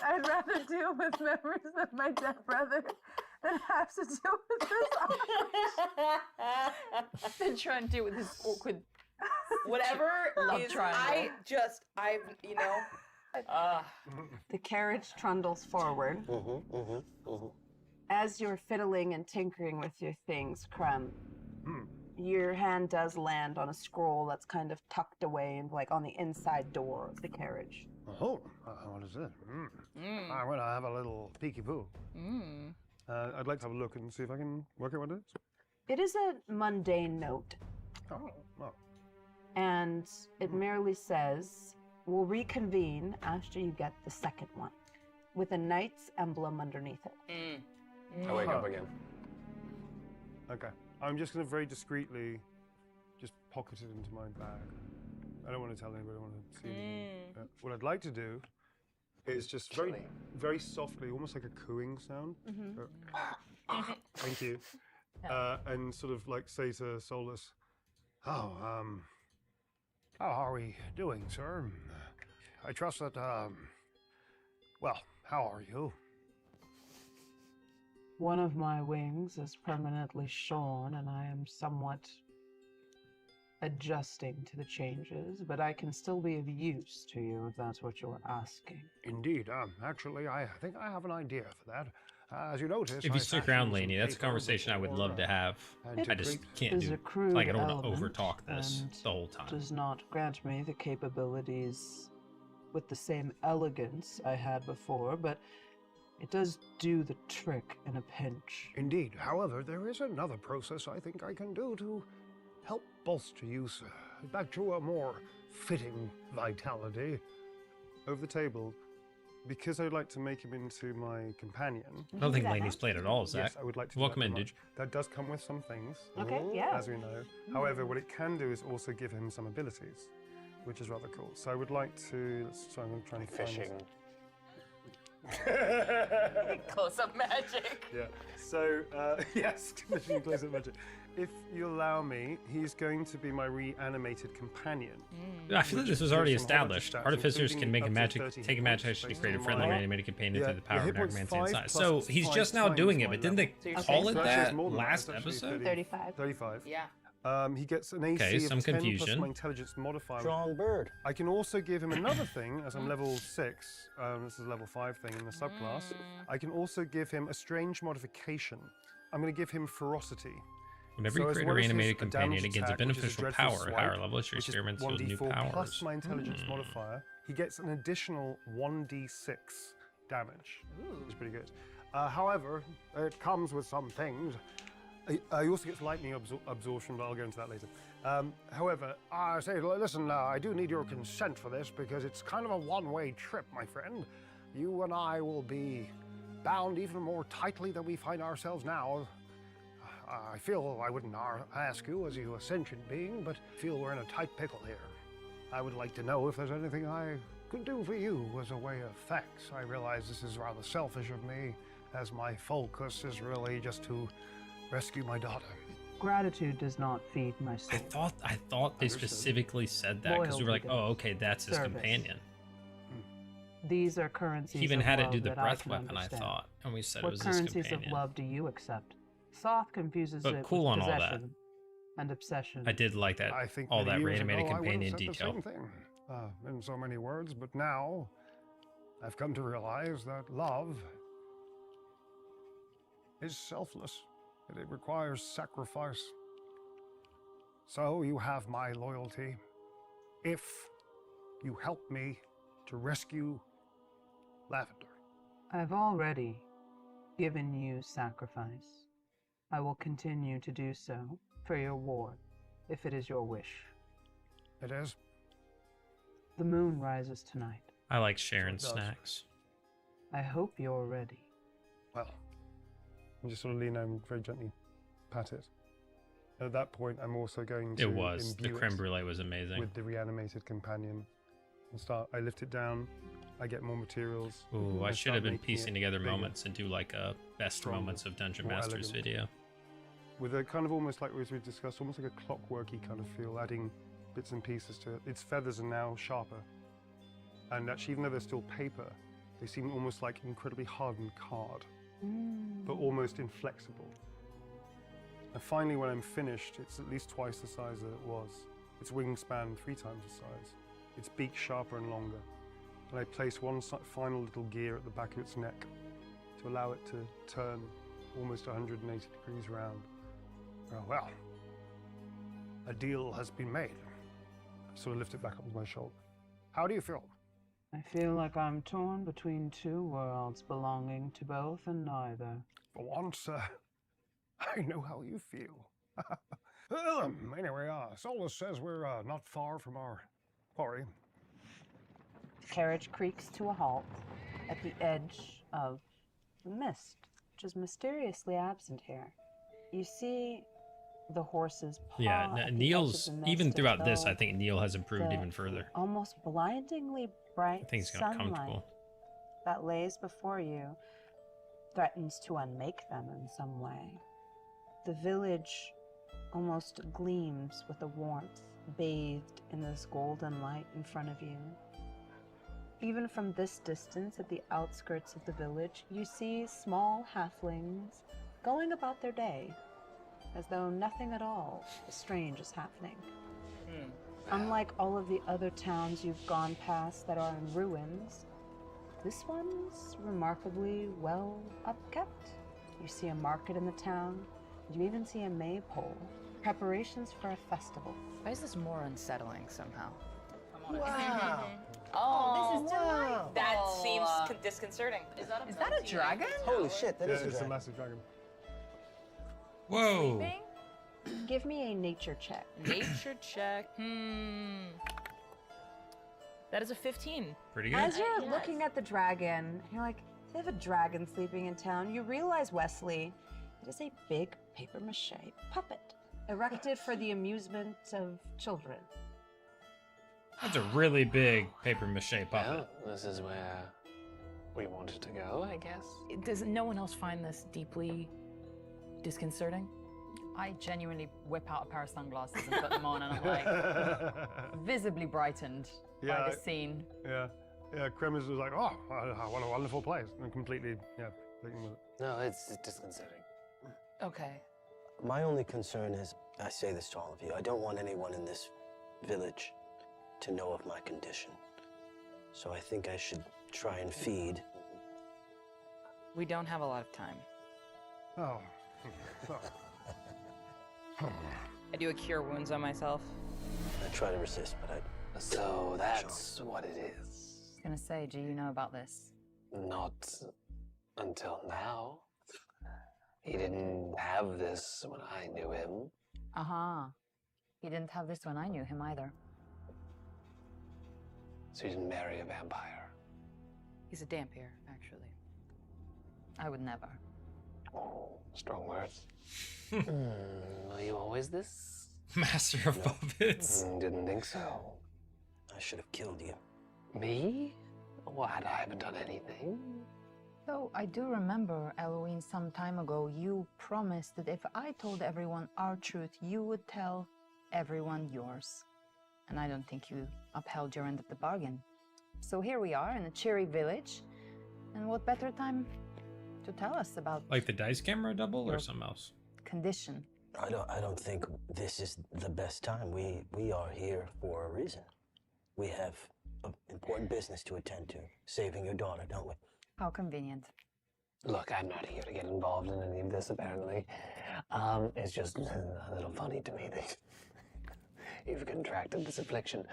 I'd rather deal with memories of my dead brother than have to deal with this. Than try and deal with this awkward Whatever love is, triangle. The carriage trundles forward. As you're fiddling and tinkering with your things, Crumb, your hand does land on a scroll that's kind of tucked away and like on the inside door of the carriage. Oh, what is it? I want to have a little peeky poo. I'd like to have a look and see if I can work out what it is. It is a mundane note, Oh. and it merely says, "We'll reconvene after you get the second one," with a knight's emblem underneath it. I wake up again. Okay. I'm just going to very discreetly just pocket it into my bag. I don't want to tell anybody. I want to see anything. What I'd like to do is just very, very softly, almost like a cooing sound. Thank you. And sort of like say to Solus, "Oh, how are we doing, sir? I trust that, well, how are you?" One of my wings is permanently shorn, and I am somewhat adjusting to the changes, but I can still be of use to you if that's what you're asking. Indeed. Actually, I think I have an idea for that. As you notice, If I you stick fashioned around, some Laney, that's a paper conversation I would before, love to have. and I just great- can't Is do. a crude Like I don't want to element, overtalk this and the whole time. does not grant me the capabilities with the same elegance I had before, but it does do the trick in a pinch. Indeed. However, there is another process I think I can do to help bolster you, sir, back to a more fitting vitality. Over the table, because I'd like to make him into my companion. I don't think Laney's played at all, Zach. Yes, I would like to. do Welcome that in, very Didge. much. That does come with some things. Okay, yeah. As we know. However, what it can do is also give him some abilities, which is rather cool. So I would like to. I'm going to try and find Fishing. Close up magic. Yeah. So yes, commissioning close-up magic. If you allow me, he's going to be my reanimated companion. I feel like this was which already gives him a whole bunch of established. stats, Artificers can including make a up to magic, 30 take a hit magic points action to based create a on friendly my- reanimated companion Yeah, through the power of hit points necromancy 5 inside. plus So he's 5 just now times doing it, my but didn't they level. So you're call saying- it So actually, it's that more than that. last It's actually episode? 35. 35. Yeah. He gets an AC Okay, of some 10 confusion. plus my intelligence modifier. Strong bird. I can also give him another thing, as I'm level 6, this is a level 5 thing in the subclass. I can also give him a strange modification. I'm going to give him ferocity. Whenever So you as create a well as his reanimated companion, damage it gains a attack, which is beneficial dreadful power. swipe, Higher levels, your which is experiments with new 1d4 powers. plus my intelligence modifier. He gets an additional 1d6 damage, which is pretty good. However, it comes with some things. He also gets lightning absorption, but I'll go into that later. However, I say, listen, I do need your consent for this because it's kind of a one-way trip, my friend. You and I will be bound even more tightly than we find ourselves now. I feel I wouldn't ask you as you a sentient being, but feel we're in a tight pickle here. I would like to know if there's anything I could do for you as a way of thanks. I realize this is rather selfish of me, as my focus is really just to rescue my daughter. Gratitude does not feed my soul. I thought they specifically said that because we were like, oh, okay, that's his Service. companion. These are currencies. He even of had it love do the that breath can weapon, I understand. thought, and we said it What was his currencies companion. of love do you accept? Thoth confuses But it cool with on all that. possession and obsession. I did like that, I think all many that years reanimated ago, I would have companion said detail. The same thing, in so many words, but now I've come to realize that love is selfless and it requires sacrifice. So you have my loyalty if you help me to rescue Lavender. I've already given you sacrifice. I will continue to do so for your ward, if it is your wish. It is. The moon rises tonight. I like sharing It does. snacks. I hope you're ready. Well, I just sort of lean over and very gently pat it. At that point, I'm also going to It was. The imbue creme it brulee was amazing. with the reanimated companion. And I lift it down, I get more materials. Ooh, and I should start have been making piecing it together bigger, moments and do like a best stronger, moments of Dungeon more Masters elegant. video. With a kind of almost like as we discussed, almost like a clockworky kind of feel, adding bits and pieces to it. Its feathers are now sharper. And actually, even though they're still paper, they seem almost like incredibly hardened card, but almost inflexible. And finally, when I'm finished, it's at least twice the size that it was. Its wingspan 3 times the size. Its beak sharper and longer. And I place one final little gear at the back of its neck to allow it to turn almost 180 degrees round. Oh, well, a deal has been made. I sort of lift it back up with my shoulder. How do you feel? I feel like I'm torn between two worlds belonging to both and neither. For once, I know how you feel. Well, anyway, Solus says we're not far from our quarry. The carriage creaks to a halt at the edge of the mist, which is mysteriously absent here. You see the horses paw Yeah, at the edge of Neil's, the even mist throughout as this, though I think Neil has improved the even further. almost blindingly bright I think he's got sunlight comfortable. that lays before you threatens to unmake them in some way. The village almost gleams with a warmth, bathed in this golden light in front of you. Even from this distance, at the outskirts of the village, you see small halflings going about their day, as though nothing at all strange is happening. Unlike all of the other towns you've gone past that are in ruins, this one's remarkably well upkept. You see a market in the town. You even see a maypole. Preparations for a festival. Why is this more unsettling somehow? Wow. Oh, this is delightful. That seems disconcerting. Is that a dragon? Holy shit, that Yeah, is a it's a dragon. massive dragon. Whoa! Give me a nature check. Nature check. That is a 15. Pretty good. As you're looking at the dragon, you're like, they have a dragon sleeping in town. You realize, Wesley, it is a big paper mache puppet erected for the amusement of children. That's a really big paper mache puppet. Well, this is where we wanted to go, I guess. Does no one else find this deeply disconcerting? I genuinely whip out a pair of sunglasses and put them on, and I'm like visibly brightened by the scene. Yeah. Krem is like, oh, what a wonderful place, and completely, thinking with it. No, it's disconcerting. Okay. My only concern is, I say this to all of you, I don't want anyone in this village to know of my condition. So I think I should try and feed. We don't have a lot of time. Oh. I do a cure wounds on myself. I try to resist, but I... So that's what it is. I was gonna say, do you know about this? Not until now. He didn't have this when I knew him. Uh-huh. He didn't have this when I knew him either. So he didn't marry a vampire. He's a Dhampir, actually. I would never. Oh, strong words. Were you always this? Master of puppets. Didn't think so. I should have killed you. Me? What? I haven't done anything. Though I do remember, Eloine, some time ago, you promised that if I told everyone our truth, you would tell everyone yours. And I don't think you upheld your end of the bargain. So here we are in a cheery village. And what better time to tell us about Like the dice camera double or something else? condition? I don't think this is the best time. We are here for a reason. We have important business to attend to. Saving your daughter, don't we? How convenient. Look, I'm not here to get involved in any of this, apparently. It's just a little funny to me that you've contracted this affliction.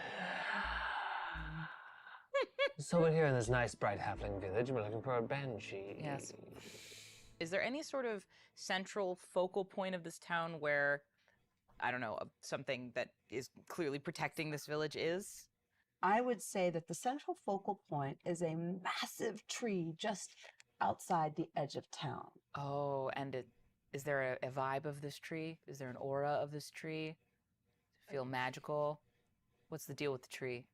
So we're here in this nice, bright halfling village, and we're looking for a banshee. Yes. Is there any sort of central focal point of this town where, I don't know, something that is clearly protecting this village is? I would say that the central focal point is a massive tree just outside the edge of town. Oh, and is there a vibe of this tree? Is there an aura of this tree? Does it feel magical? What's the deal with the tree?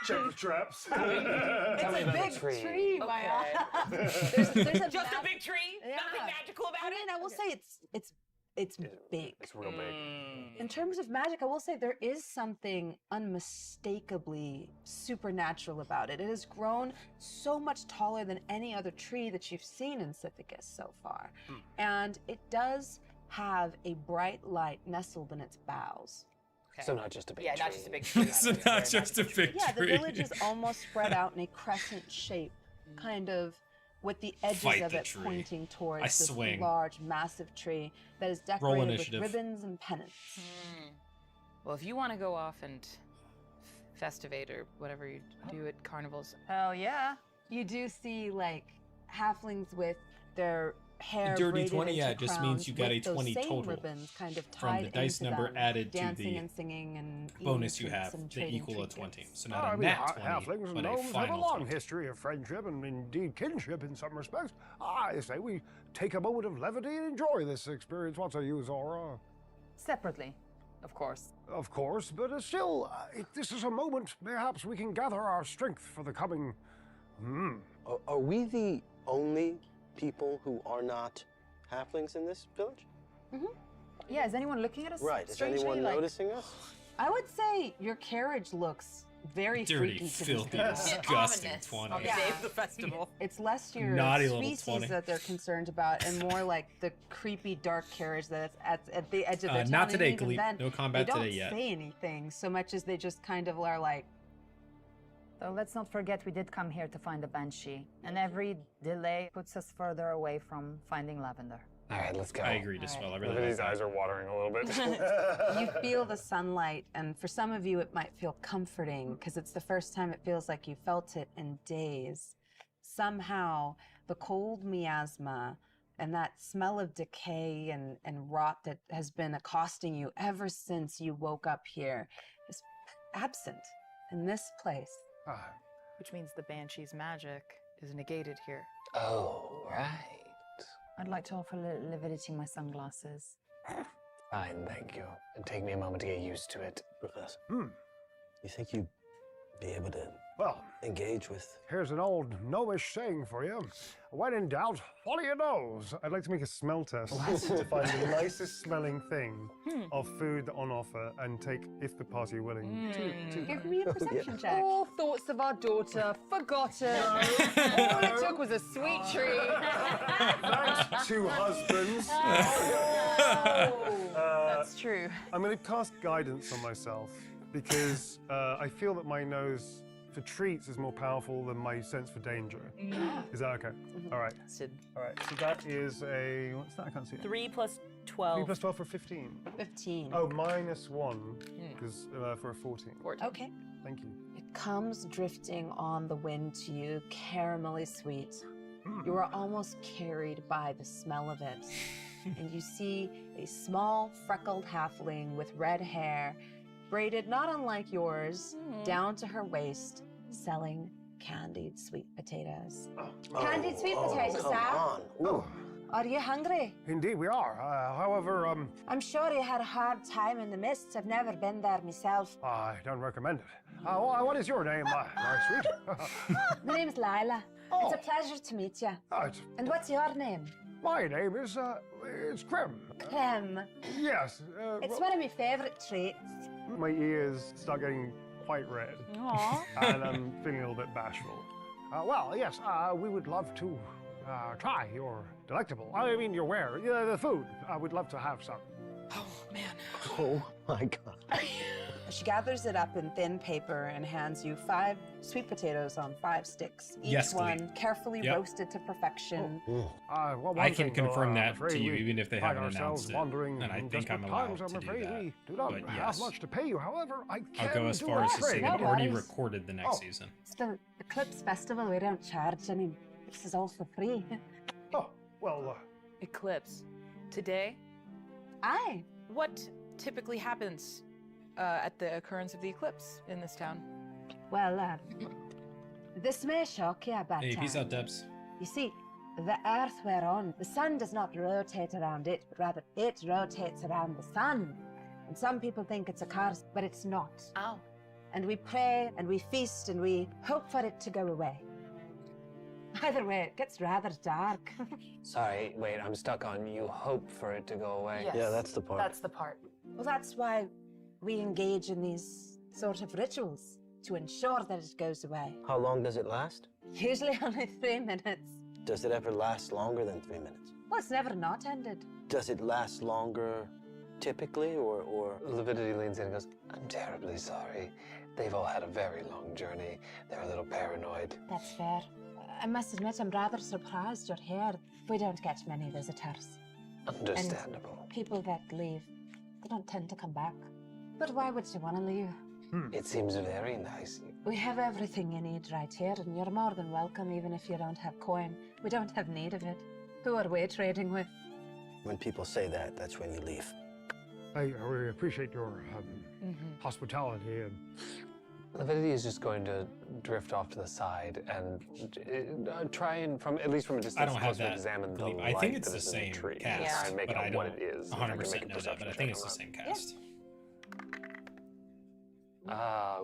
Check the traps. It's a big tree, Maya. There's There's a just a map- big tree? Yeah. Nothing magical about I mean, I will say it's big. It's real big. In terms of magic, I will say there is something unmistakably supernatural about it. It has grown so much taller than any other tree that you've seen in Sithicus so far. And it does have a bright light nestled in its boughs. Okay. So not just a big Yeah, tree. not just a big tree. So not just a big Yeah, the tree. village is almost spread out in a crescent shape, kind of with the edges Fight of the it tree. pointing towards I this swing. large, massive tree that is Roll decorated with initiative. ribbons and pennants. Well, if you want to go off and festivate or whatever you do at carnivals, Hell yeah. You do see like halflings with their hair Dirty braided 20, yeah, into it just means crowns you got a with those 20 same total ribbons kind of from tied the dice into number them, added to dancing the and singing and bonus eating you treats have and that trading equal a trinkets. 20. So Oh, not I a mean, nat 20, halflings and but a gnomes have a final long 20. history of friendship and indeed kinship in some respects. I say we take a moment of levity and enjoy this experience. What say you, Zora? Separately, of course. Of course, but still, if this is a moment, perhaps we can gather our strength for the coming. Are we the only people who are not halflings in this village? Yeah, is anyone looking at us? Right. Is strangely? anyone Like, noticing us? I would say your carriage looks very Dirty, freaky to filthy, me. disgusting Ominous 20. on the day of the festival. It's less your Naughty little species 20. that they're concerned about, and more like the creepy dark carriage that's at the edge of their town. Not today, and even Gleep. then, No combat they don't today yet. say anything so much as they just kind of are like, So let's not forget we did come here to find a banshee, and every delay puts us further away from finding Lavender. All right, let's go. I agree, Dispel. I really Everybody's like that. eyes are watering a little bit. you feel the sunlight, and for some of you it might feel comforting because it's the first time it feels like you felt it in days. Somehow the cold miasma and that smell of decay and rot that has been accosting you ever since you woke up here is absent in this place. Which means the Banshee's magic is negated here. Oh, right. I'd like to offer Lividity my sunglasses. Fine, thank you. It'd take me a moment to get used to it. Professor, you think you'd be able to Well, engage with. Here's an old gnomish saying for you. When in doubt, follow your nose. I'd like to make a smell test to find the nicest smelling thing of food on offer and take, if the party are willing, to Give me a perception check. All thoughts of our daughter forgotten. All it took was a sweet tree. Thanks, two husbands. That's true. I'm going to cast guidance on myself because I feel that my nose for treats is more powerful than my sense for danger. Is that okay? All right. All right. So that is a, what's that? I can't see it. 3 plus 12. 3 plus 12 for 15. 15. Oh, -1 because for a 14. Okay. Thank you. It comes drifting on the wind to you, caramelly sweet. You are almost carried by the smell of it. And you see a small, freckled halfling with red hair, braided not unlike yours, down to her waist, selling candied sweet potatoes. Candied sweet potatoes, come sir. on. Ooh. Are you hungry? Indeed, we are. However, I'm sure you had a hard time in the mists. I've never been there myself. I don't recommend it. What is your name, my sweet? My name's Lila. It's a pleasure to meet you. And what's your name? My name is, it's Krem. Clem. Yes. It's one of my favourite traits. My ears start getting quite red. Aw. And I'm feeling a little bit bashful. Well, yes, we would love to try your delectable, I mean your ware, the food. I would love to have some. Oh my God. She gathers it up in thin paper and hands you 5 sweet potatoes on 5 sticks. Each Yes, one Glee. carefully Yep. roasted to perfection. I can confirm that to you, even if they find haven't ourselves announced it. wandering And I in think I'm desperate allowed times, to I'm do afraid that. we do not But have yes. much to pay you. However, I can I'll go as do far as to a say trade. they've already worries. recorded the next season. It's the Eclipse Festival. We don't charge any. This is all for free. Well, Eclipse. Today? Aye. What typically happens at the occurrence of the eclipse in this town? Well, this may shock you, but Hey, peace out, Debs. you see, the Earth we're on, the sun does not rotate around it, but rather it rotates around the sun. And some people think it's a curse, but it's not. Oh. And we pray and we feast and we hope for it to go away. Either way, it gets rather dark. Sorry, wait, I'm stuck on you hope for it to go away. Yes. Yeah, that's the part. That's the part. Well, that's why we engage in these sort of rituals, to ensure that it goes away. How long does it last? Usually only 3 minutes. Does it ever last longer than 3 minutes? Well, it's never not ended. Does it last longer typically or? Lividity leans in and goes, I'm terribly sorry. They've all had a very long journey. They're a little paranoid. That's fair. I must admit, I'm rather surprised you're here. We don't get many visitors. Understandable. And people that leave, they don't tend to come back. But why would you want to leave? It seems very nice. We have everything you need right here, and you're more than welcome even if you don't have coin. We don't have need of it. Who are we trading with? When people say that, that's when you leave. I really appreciate your hospitality and Lividity is just going to drift off to the side and try and, at least from a distance, I don't have closer that. examine the believe- light I think it's that the is in same tree. cast, Try and make but out I what don't it is. If I can make 100% a know that, perception but I check think it's on the that. same cast.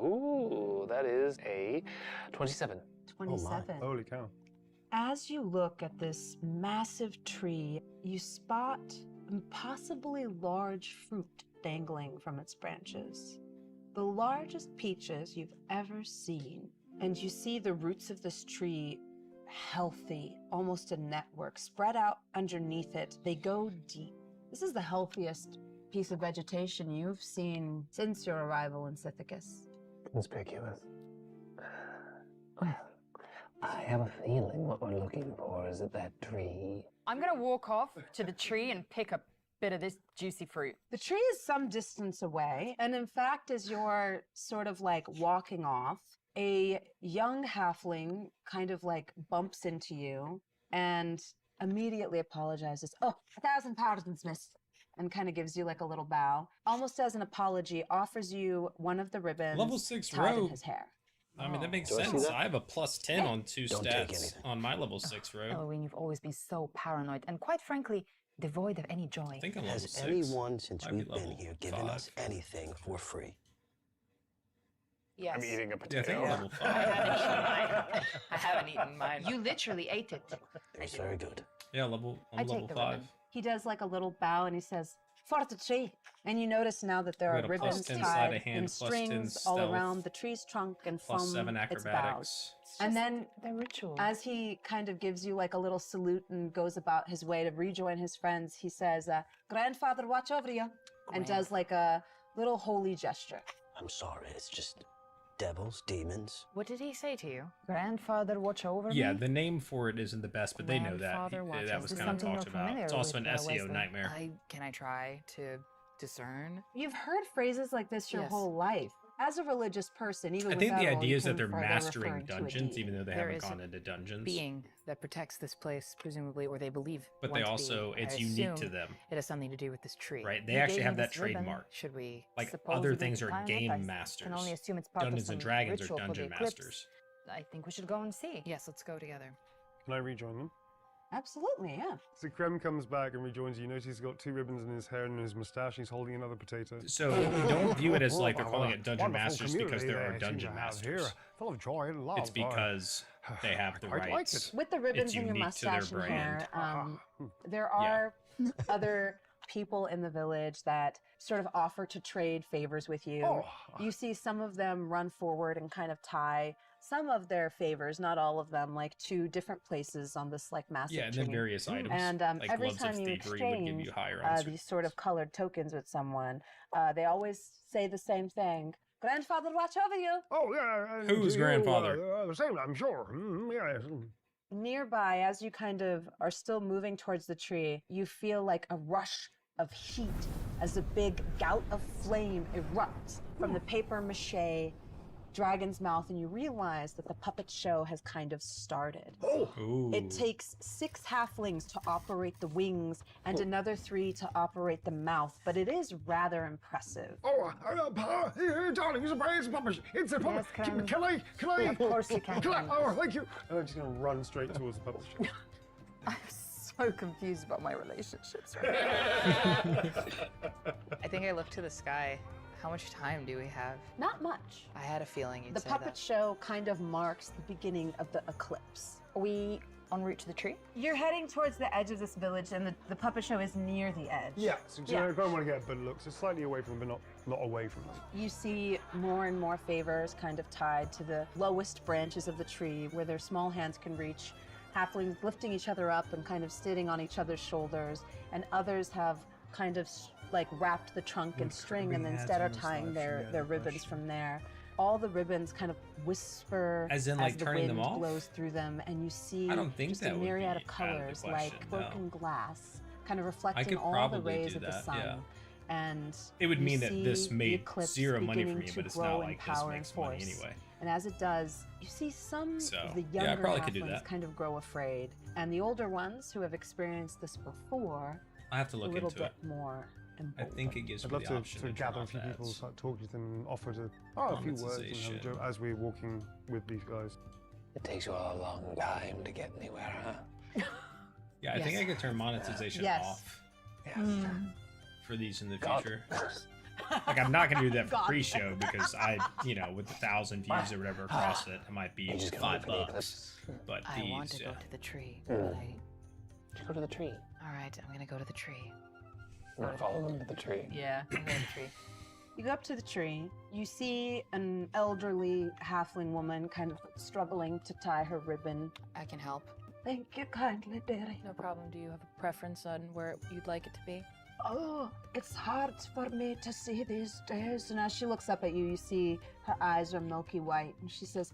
Ooh, that is a 27. 27. Holy cow. As you look at this massive tree, you spot impossibly large fruit dangling from its branches. The largest peaches you've ever seen. And you see the roots of this tree healthy, almost a network, spread out underneath it. They go deep. This is the healthiest piece of vegetation you've seen since your arrival in Sithicus. Conspicuous. Well, I have a feeling what we're looking for is at that tree. I'm gonna walk off to the tree and pick a bit of this juicy fruit. The tree is some distance away, and in fact, as you're sort of like walking off, a young halfling kind of like bumps into you and immediately apologizes. Oh, 1,000 pardons, miss. And kind of gives you like a little bow. Almost as an apology, offers you one of the ribbons Level 6 tied in rogue. his hair. I mean, that makes Do I see sense. that? I have a +10 on 2 Don't take stats anything. on my level 6 rogue. Halloween, you've always been so paranoid and quite frankly, devoid of any joy. I think I'm level Has 6. anyone since Might be we've been level here given 5. us anything for free? Yes. I'm eating a Yeah, I think potato. level I 5. haven't eaten mine. I haven't eaten mine. You literally ate it. It's very good. Yeah, I'm I level take the 5. ribbon. He does like a little bow and he says, "For the tree." And you notice now that there We are got a plus ribbons 10 sleight of tied hand, in plus 10 strings all stealth, around the tree's trunk and Plus from 7 its boughs. acrobatics. And then the ritual. as he kind of gives you like a little salute and goes about his way to rejoin his friends, he says, "Grandfather, watch over you," and does like a little holy gesture. I'm sorry, it's just devils, demons. What did he say to you? Grandfather, watch over Yeah, me. the name for it isn't the best, but they know that. Grandfather watches. That was Is this kind of something talked you're about. familiar It's also with, an SEO Wesley? nightmare. Can I try to discern? You've heard phrases like this your Yes. whole life. As a religious person, even I think the without all, idea you is that can they're further mastering referring to a dungeons, deed. even though they There haven't is gone into dungeons. Being that protects this place, presumably, or they believe. But one they to be. also, I it's unique to assume them. It has something to do with this tree. Right? They He actually gave have me that this ribbon. trademark. Should we? Like other Supposedly things are time game effects. masters. Can only assume it's part Dungeons of and some Dragons are ritual for the dungeon eclipse. masters. I think we should go and see. Yes, let's go together. Can I rejoin them? Absolutely, yeah. So Krem comes back and rejoins you. You notice he's got 2 ribbons in his hair and in his mustache. He's holding another potato. So don't view it as like they're Well, calling it dungeon wonderful masters because community there are they seem dungeon to have masters. Here, full of joy and love. It's because they have the quite like rights. it. With the ribbons It's in your unique to their mustache and hair, brand. there are other people in the village that sort of offer to trade favors with you. Oh. You see some of them run forward and kind of tie some of their favors, not all of them, like to different places on this like massive Yeah, and then tree. various items. And like every gloves time of you thievery would give you exchange higher on certain these sort of colored tokens with someone, they always say the same thing. Grandfather, watch over you. Oh, yeah. and Who's to you, grandfather? The same, I'm sure. Yes. Nearby, as you kind of are still moving towards the tree, you feel like a rush of heat as a big gout of flame erupts from the paper mache dragon's mouth, and you realize that the puppet show has kind of started. Ooh. It takes 6 halflings to operate the wings and another 3 to operate the mouth, but it is rather impressive. Oh, darling, it's a puppet. It's a puppet. Yes, Krem. Can I? Of course you can. Can I? Oh, thank you. And I'm just going to run straight towards the puppet show. I'm so confused about my relationships right now. I think I look to the sky. How much time do we have? Not much. I had a feeling you'd The say puppet that. show kind of marks the beginning of the eclipse. Are we en route to the tree? You're heading towards the edge of this village, and the puppet show is near the edge. Yeah, so I kind of want to get a better look. So slightly away from them, but not away from them. You see more and more favors kind of tied to the lowest branches of the tree where their small hands can reach. Halflings lifting each other up and kind of sitting on each other's shoulders, and others have kind of like wrapped the trunk in string and then instead are tying their ribbons from there. All the ribbons kind of whisper As in, like, the turning wind them off? blows through them, and you see I don't think just that a would myriad be of out of the colors question, like no. broken glass, kind of reflecting could all the probably rays do of the that, sun. yeah. And It would you mean that this see the made eclipse 0 money for beginning me, to but it's grow not in like this power and makes money force. anyway. And as it does, you see some So, of the yeah, I younger probably could do halflings that. kind of grow afraid, and the older ones who have experienced this before, I have to a look little into bit it. more I emboldened. think it gives I'd me love the to, option to turn gather a off few people, ads. start talking to them, and offer to a few words and have a Monetization. joke as we're walking with these guys. It takes you a long time to get anywhere, huh? Yeah, I think I could turn monetization Yes. off Yes. for these in the God. future. Like, I'm not gonna do that for God. pre-show because with 1,000 views or whatever across it, it might be You're just gonna wait for the $5. eclipse. But I these, want to yeah. go to the tree. Mm. But I... Just go to the tree. All right, I'm gonna go to the tree. Follow them to the tree. Yeah, I'm going to the tree. You go up to the tree, you see an elderly halfling woman kind of struggling to tie her ribbon. I can help. Thank you kindly, dearie. No problem. Do you have a preference on where you'd like it to be? Oh, it's hard for me to see these days. And as she looks up at you, you see her eyes are milky white. And she says,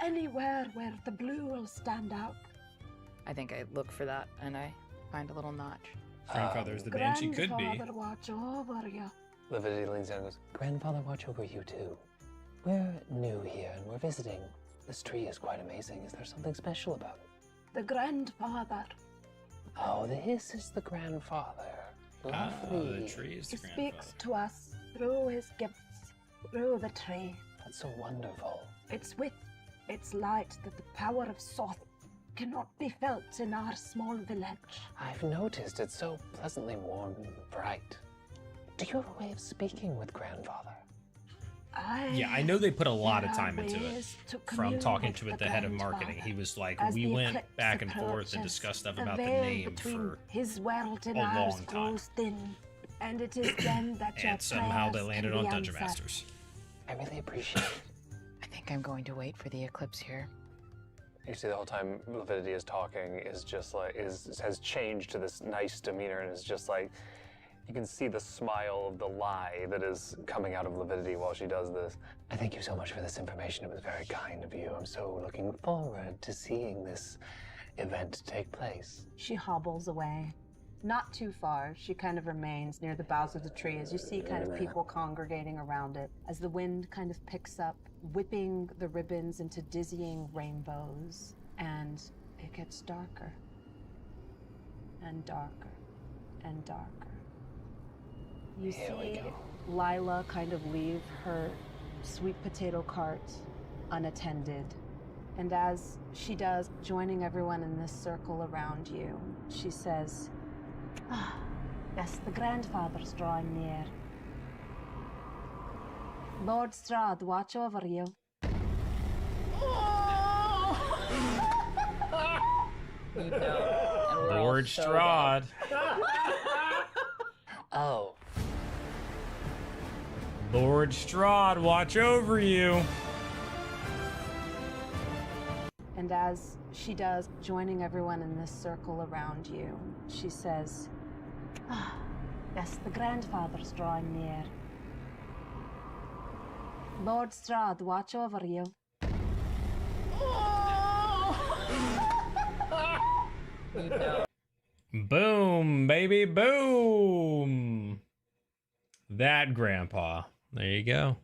anywhere where the blue will stand out. I think I look for that and I find a little notch. Grandfather's the banshee could be. Grandfather, watch over you. Lividity leans down and goes, Grandfather, watch over you too. We're new here and we're visiting. This tree is quite amazing. Is there something special about it? The grandfather. Oh, this is the grandfather. Ah, Lovely. the tree is He the speaks grandfather. to us through his gifts, through the tree. That's so wonderful. It's with its light that the power of Soth cannot be felt in our small village. I've noticed it's so pleasantly warm and bright. Do you have a way of speaking with grandfather? Yeah, I know they put a lot of time into it. From talking to the head of marketing, he was like, we went back and forth and discussed stuff about the name for his world and a ours long time. grows thin, and it is then that your And somehow they prayers landed can on be Dungeon answered. Masters. I really appreciate it. I think I'm going to wait for the eclipse here. You see the whole time Lividity is talking is just like has changed to this nice demeanor and is just like you can see the smile of the lie that is coming out of Lividity while she does this. I thank you so much for this information. It was very kind of you. I'm so looking forward to seeing this event take place. She hobbles away. Not too far. She kind of remains near the boughs of the tree as you see kind of people congregating around it. As the wind kind of picks up, whipping the ribbons into dizzying rainbows. And it gets darker. And darker. And darker. You see Lila kind of leave her sweet potato cart unattended. And as she does, joining everyone in this circle around you, she says, Ah, yes, the grandfather's drawing near. Lord Strahd, watch over you. Lord Strahd. Oh. Lord Strahd, watch over you. and as she does, joining everyone in this circle around you, she says, Ah, yes, the grandfather's drawing near. Lord Strahd, watch over you. Boom, baby, boom. That grandpa. There you go.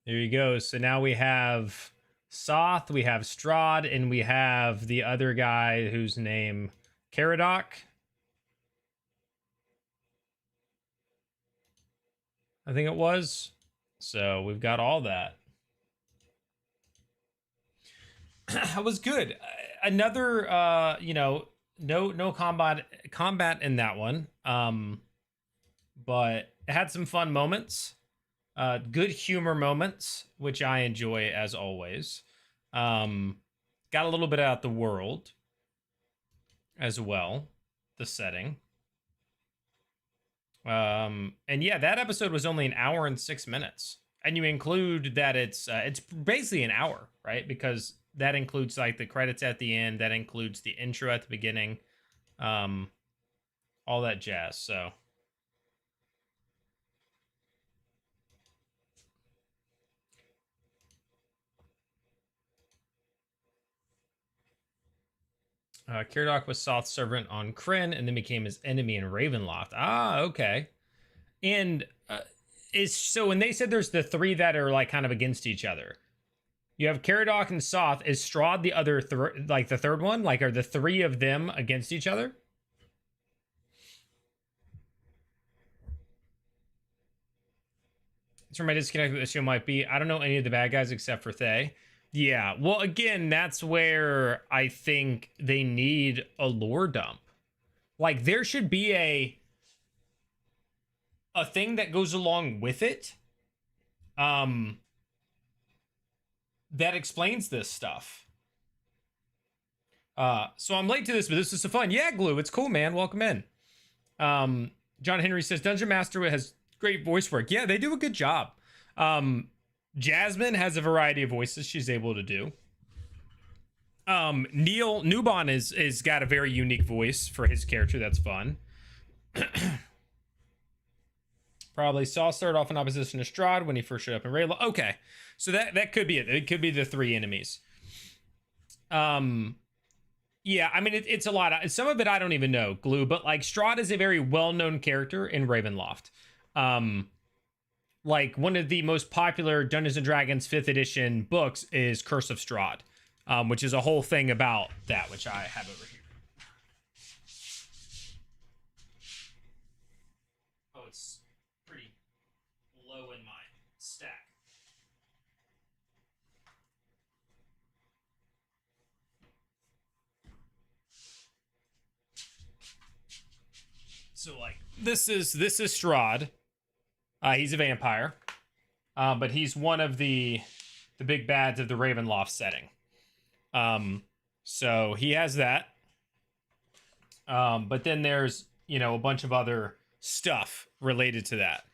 There you go. So now we have Soth, we have Strahd, and we have the other guy whose name, Caradoc. I think it was. So we've got all that. It was good. Another, no combat in that one. But it had some fun moments. Good humor moments, which I enjoy as always. Got a little bit out the world as well, the setting. And yeah, that episode was only an hour and 6 minutes. And you include that it's basically an hour, right? Because that includes like the credits at the end, that includes the intro at the beginning, all that jazz. So Caradoc was Soth's servant on Krynn and then became his enemy in Ravenloft. Ah, okay. And so when they said there's the three that are like kind of against each other, you have Caradoc and Soth. Is Strahd the other, like the third one? Like, are the three of them against each other? That's where my disconnect with the show might be. I don't know any of the bad guys except for Thay. Yeah, well, again, that's where I think they need a lore dump. Like, there should be a thing that goes along with it. That explains this stuff. So I'm late to this, but this is so fun. Yeah, Glue, it's cool, man. Welcome in. John Henry says Dungeon Master has great voice work. Yeah, they do a good job. Jasmine has a variety of voices she's able to do. Neil Newbon is got a very unique voice for his character. That's fun. Probably Saw started off in opposition to Strahd when he first showed up in Rayla. Okay, so that could be it. It could be the three enemies. Yeah, I mean it's a lot. Some of it I don't even know, Glue, but like Strahd is a very well-known character in Ravenloft. Like one of the most popular Dungeons and Dragons 5th edition books is Curse of Strahd, which is a whole thing about that, which I have over here. Oh, it's pretty low in my stack. So like this is Strahd. He's a vampire. but he's one of the big bads of the Ravenloft setting. So he has that. But then there's, you know, a bunch of other stuff related to that.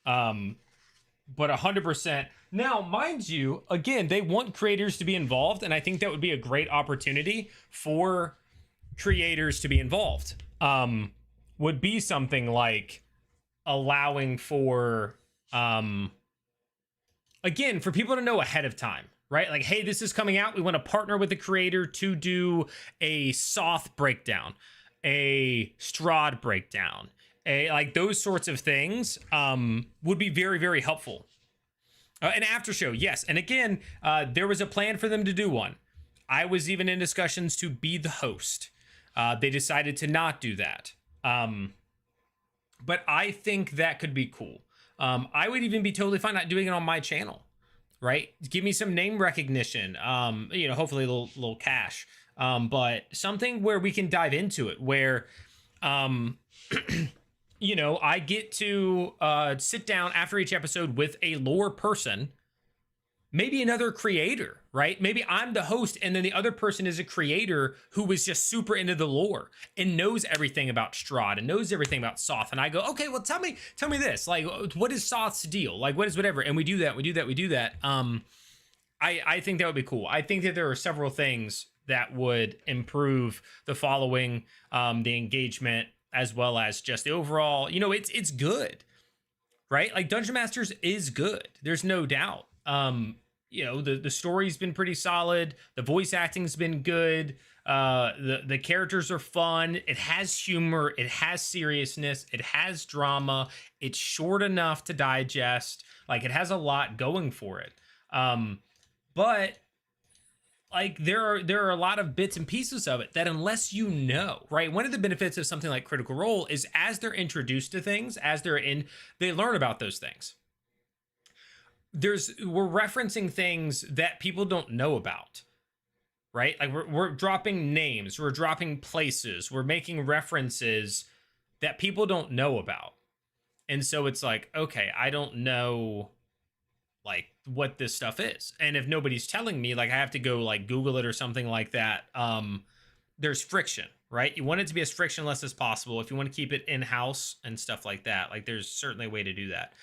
But 100%. Now, mind you, again, they want creators to be involved, and I think that would be a great opportunity for creators to be involved. Would be something like allowing for, again, for people to know ahead of time, right? Like, hey, this is coming out. We want to partner with the creator to do a Soth breakdown, a Strahd breakdown, like those sorts of things would be very, very helpful. An after show, yes. And again, there was a plan for them to do one. I was even in discussions to be the host. They decided to not do that. But I think that could be cool. I would even be totally fine not doing it on my channel, right? Give me some name recognition, you know, hopefully a little cash. But something where we can dive into it, where, you know, I get to sit down after each episode with a lore person, maybe another creator, right? Maybe I'm the host and then the other person is a creator who was just super into the lore and knows everything about Strahd and knows everything about Soth. And I go, okay, well, tell me this, like, what is Soth's deal? Like, what is whatever? And we do that. I think that would be cool. I think that there are several things that would improve the following, the engagement, as well as just the overall, you know, it's good, right? Like Dungeon Masters is good. There's no doubt. You know, the story's been pretty solid. The voice acting's been good. The characters are fun. It has humor. It has seriousness. It has drama. It's short enough to digest. Like, it has a lot going for it. But like there are a lot of bits and pieces of it that, unless you know, right? One of the benefits of something like Critical Role is as they're introduced to things, as they're in, they learn about those things. We're referencing things that people don't know about, right? Like we're dropping names, we're dropping places, we're making references that people don't know about. And so it's like, okay, I don't know like what this stuff is. And if nobody's telling me, like I have to go like Google it or something like that. There's friction, right? You want it to be as frictionless as possible. If you want to keep it in-house and stuff like that, like there's certainly a way to do that.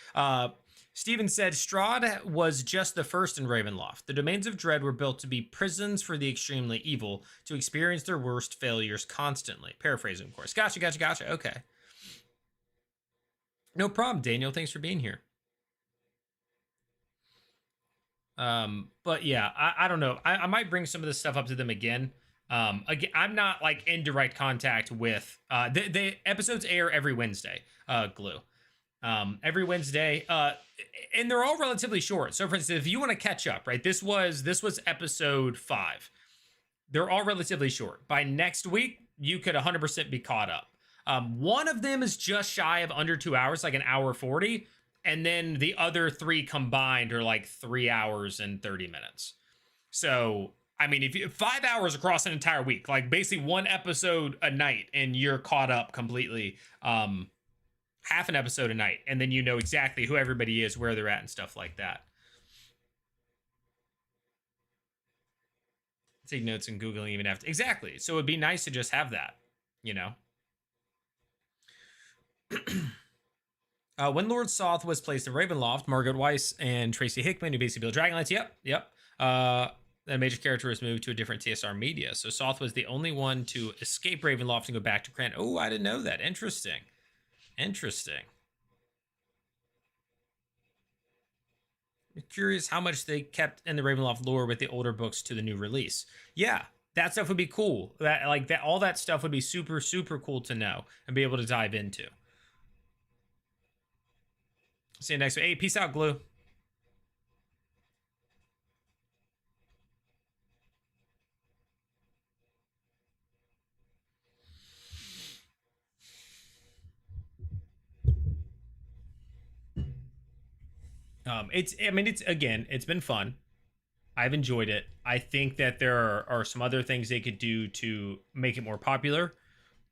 Steven said, Strahd was just the first in Ravenloft. The domains of dread were built to be prisons for the extremely evil, to experience their worst failures constantly. Paraphrasing, of course. Gotcha. Okay. No problem, Daniel. Thanks for being here. But yeah, I don't know. I might bring some of this stuff up to them again. Again, I'm not like in direct contact with, the episodes air every Wednesday, Glue. Every Wednesday, and they're all relatively short. So for instance, if you want to catch up, right, this was episode 5. They're all relatively short. By next week, you could 100% be caught up. One of them is just shy of under 2 hours, like an hour 40. And then the other 3 combined are like 3 hours and 30 minutes. So, I mean, if you 5 hours across an entire week, like basically one episode a night and you're caught up completely, half an episode a night. And then you know exactly who everybody is, where they're at and stuff like that. Take notes and Googling even after. Exactly. So it'd be nice to just have that, you know? When Lord Soth was placed in Ravenloft, Margaret Weiss and Tracy Hickman, who basically built Dragonlance, yep. A major character was moved to a different TSR media. So Soth was the only one to escape Ravenloft and go back to Krant. Oh, I didn't know that. Interesting. I'm curious how much they kept in the Ravenloft lore with the older books to the new release. Yeah, that stuff would be cool. All that stuff would be super, super cool to know and be able to dive into. See you next week. Hey, peace out, Glue. It's been fun. I've enjoyed it. I think that there are some other things they could do to make it more popular,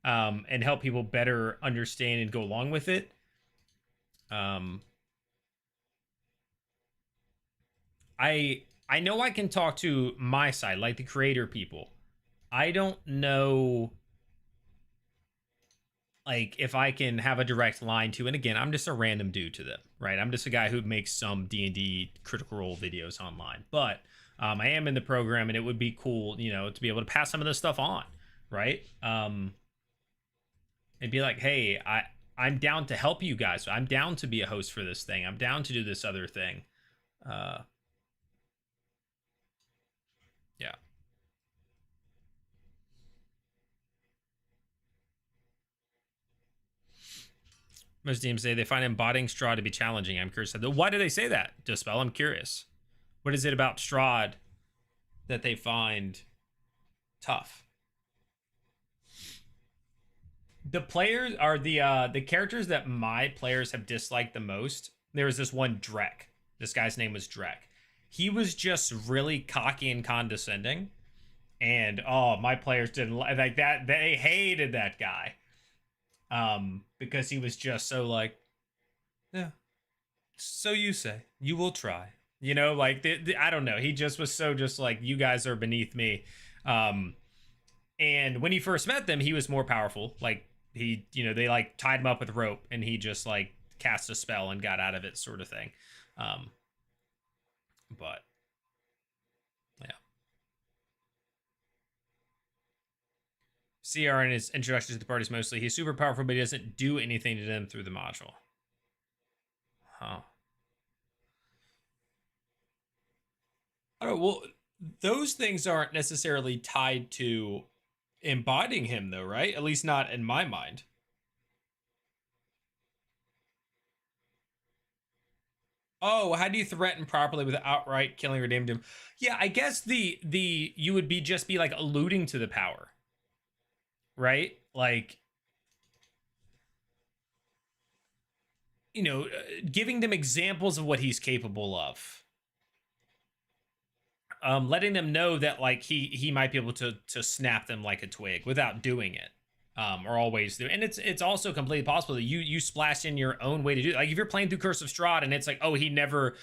and help people better understand and go along with it. I know I can talk to my side, like the creator people. I don't know, like, if I can have a direct line to, and again, I'm just a random dude to them, right? I'm just a guy who makes some D&D Critical Role videos online, but I am in the program, and it would be cool, you know, to be able to pass some of this stuff on, right? And be like, hey, I'm down to help you guys. I'm down to be a host for this thing. I'm down to do this other thing. Yeah. Most DMs say they find embodying Strahd to be challenging. I'm curious. Why do they say that, Dispel? I'm curious. What is it about Strahd that they find tough? The players are the characters that my players have disliked the most. There was this one Drek. This guy's name was Drek. He was just really cocky and condescending, and my players didn't like that. They hated that guy, because he was just so like, yeah. So you say you will try, you know, like I don't know. He just was so just like, you guys are beneath me. And when he first met them, he was more powerful. Like he, you know, they like tied him up with rope, and he just like cast a spell and got out of it, sort of thing. But yeah. CR in his introduction to the parties mostly, he's super powerful, but he doesn't do anything to them through the module. Huh. All right, well, those things aren't necessarily tied to embodying him, though, right? At least not in my mind. Oh, how do you threaten properly without outright killing or redeemed him? Yeah, I guess the you would be just be like alluding to the power, right? Like, you know, giving them examples of what he's capable of. Letting them know that like he might be able to snap them like a twig without doing it. Or always do. And it's also completely possible that you splash in your own way to do it. Like if you're playing through Curse of Strahd and it's like, oh, he never,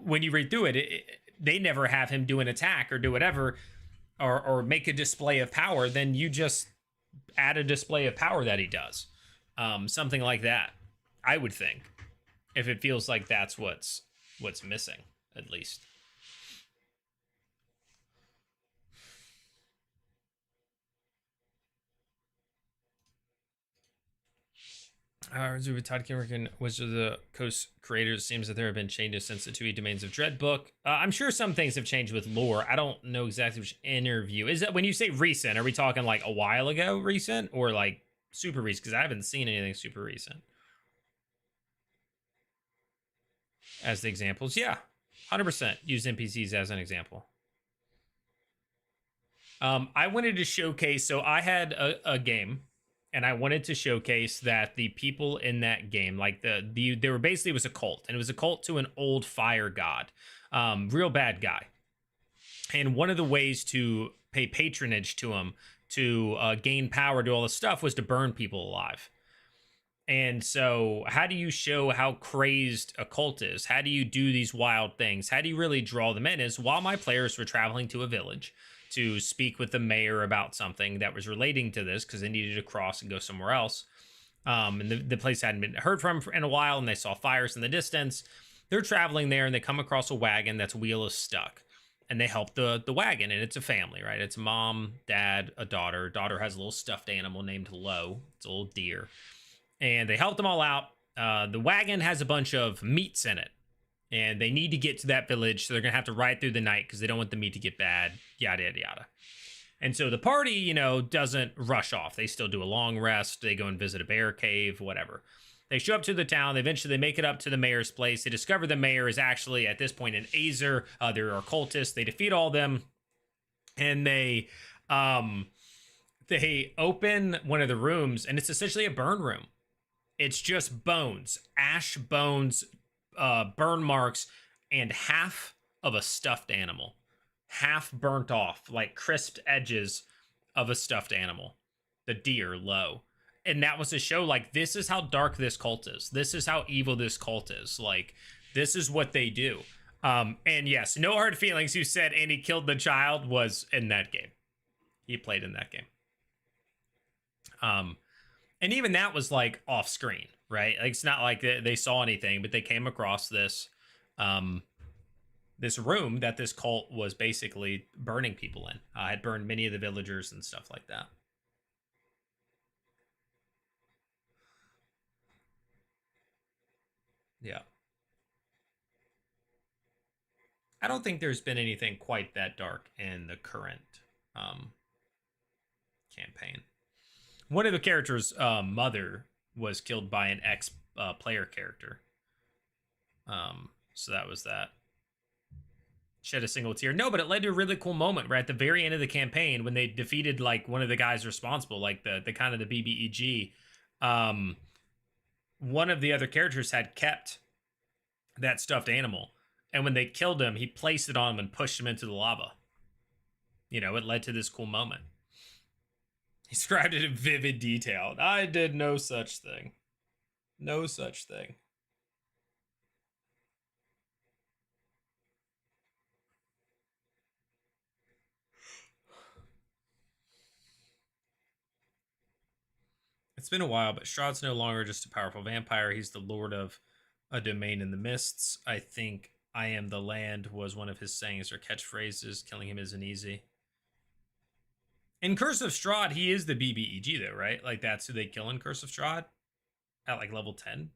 when you read through it, they never have him do an attack or do whatever, or make a display of power, then you just add a display of power that he does. Something like that, I would think, if it feels like that's what's missing, at least. Todd Kimmerkin, Wizard of the Coast creators. Seems that there have been changes since the 2E Domains of Dread book. I'm sure some things have changed with lore. I don't know exactly which interview. Is that when you say recent, are we talking like a while ago recent or like super recent? Because I haven't seen anything super recent. As the examples, yeah, 100% use NPCs as an example. I wanted to showcase, so I had a game, and I wanted to showcase that the people in that game, like they were basically, it was a cult, and it was a cult to an old fire god, real bad guy. And one of the ways to pay patronage to him, to gain power, do all this stuff, was to burn people alive. And so how do you show how crazed a cult is? How do you do these wild things? How do you really draw them in? Is while my players were traveling to a village to speak with the mayor about something that was relating to this, because they needed to cross and go somewhere else. And the place hadn't been heard from in a while, and they saw fires in the distance. They're traveling there, and they come across a wagon that's wheel is stuck. And they help the wagon, and it's a family, right? It's a mom, dad, a daughter. Daughter has a little stuffed animal named Lo. It's a little deer. And they help them all out. The wagon has a bunch of meats in it, and they need to get to that village, so they're gonna have to ride through the night because they don't want the meat to get bad, yada, yada, yada. And so the party, you know, doesn't rush off. They still do a long rest. They go and visit a bear cave, whatever. They show up to the town. Eventually, they make it up to the mayor's place. They discover the mayor is actually, at this point, an Azer. They're occultists. They defeat all of them, and they open one of the rooms, and it's essentially a burn room. It's just bones, ash bones, burn marks, and half of a stuffed animal. Half burnt off, like crisped edges of a stuffed animal. The deer, Lo. And that was to show, like, this is how dark this cult is. This is how evil this cult is. Like, this is what they do. And yes, No Hard Feelings, who said and he killed the child, was in that game. He played in that game. And even that was like off screen, right? Like it's not like they saw anything, but they came across this this room that this cult was basically burning people in. Had burned many of the villagers and stuff like that. Yeah. I don't think there's been anything quite that dark in the current campaign. One of the characters' mother was killed by an ex-player character. So that was that. Shed a single tear. No, but it led to a really cool moment right at the very end of the campaign when they defeated like one of the guys responsible, like the kind of the BBEG. One of the other characters had kept that stuffed animal, and when they killed him, he placed it on him and pushed him into the lava. You know, it led to this cool moment. He described it in vivid detail. I did no such thing. No such thing. It's been a while, but Strahd's no longer just a powerful vampire. He's the lord of a domain in the mists. I think I am the land was one of his sayings or catchphrases. Killing him isn't easy. In Curse of Strahd, he is the BBEG though, right? Like that's who they kill in Curse of Strahd at like level 10.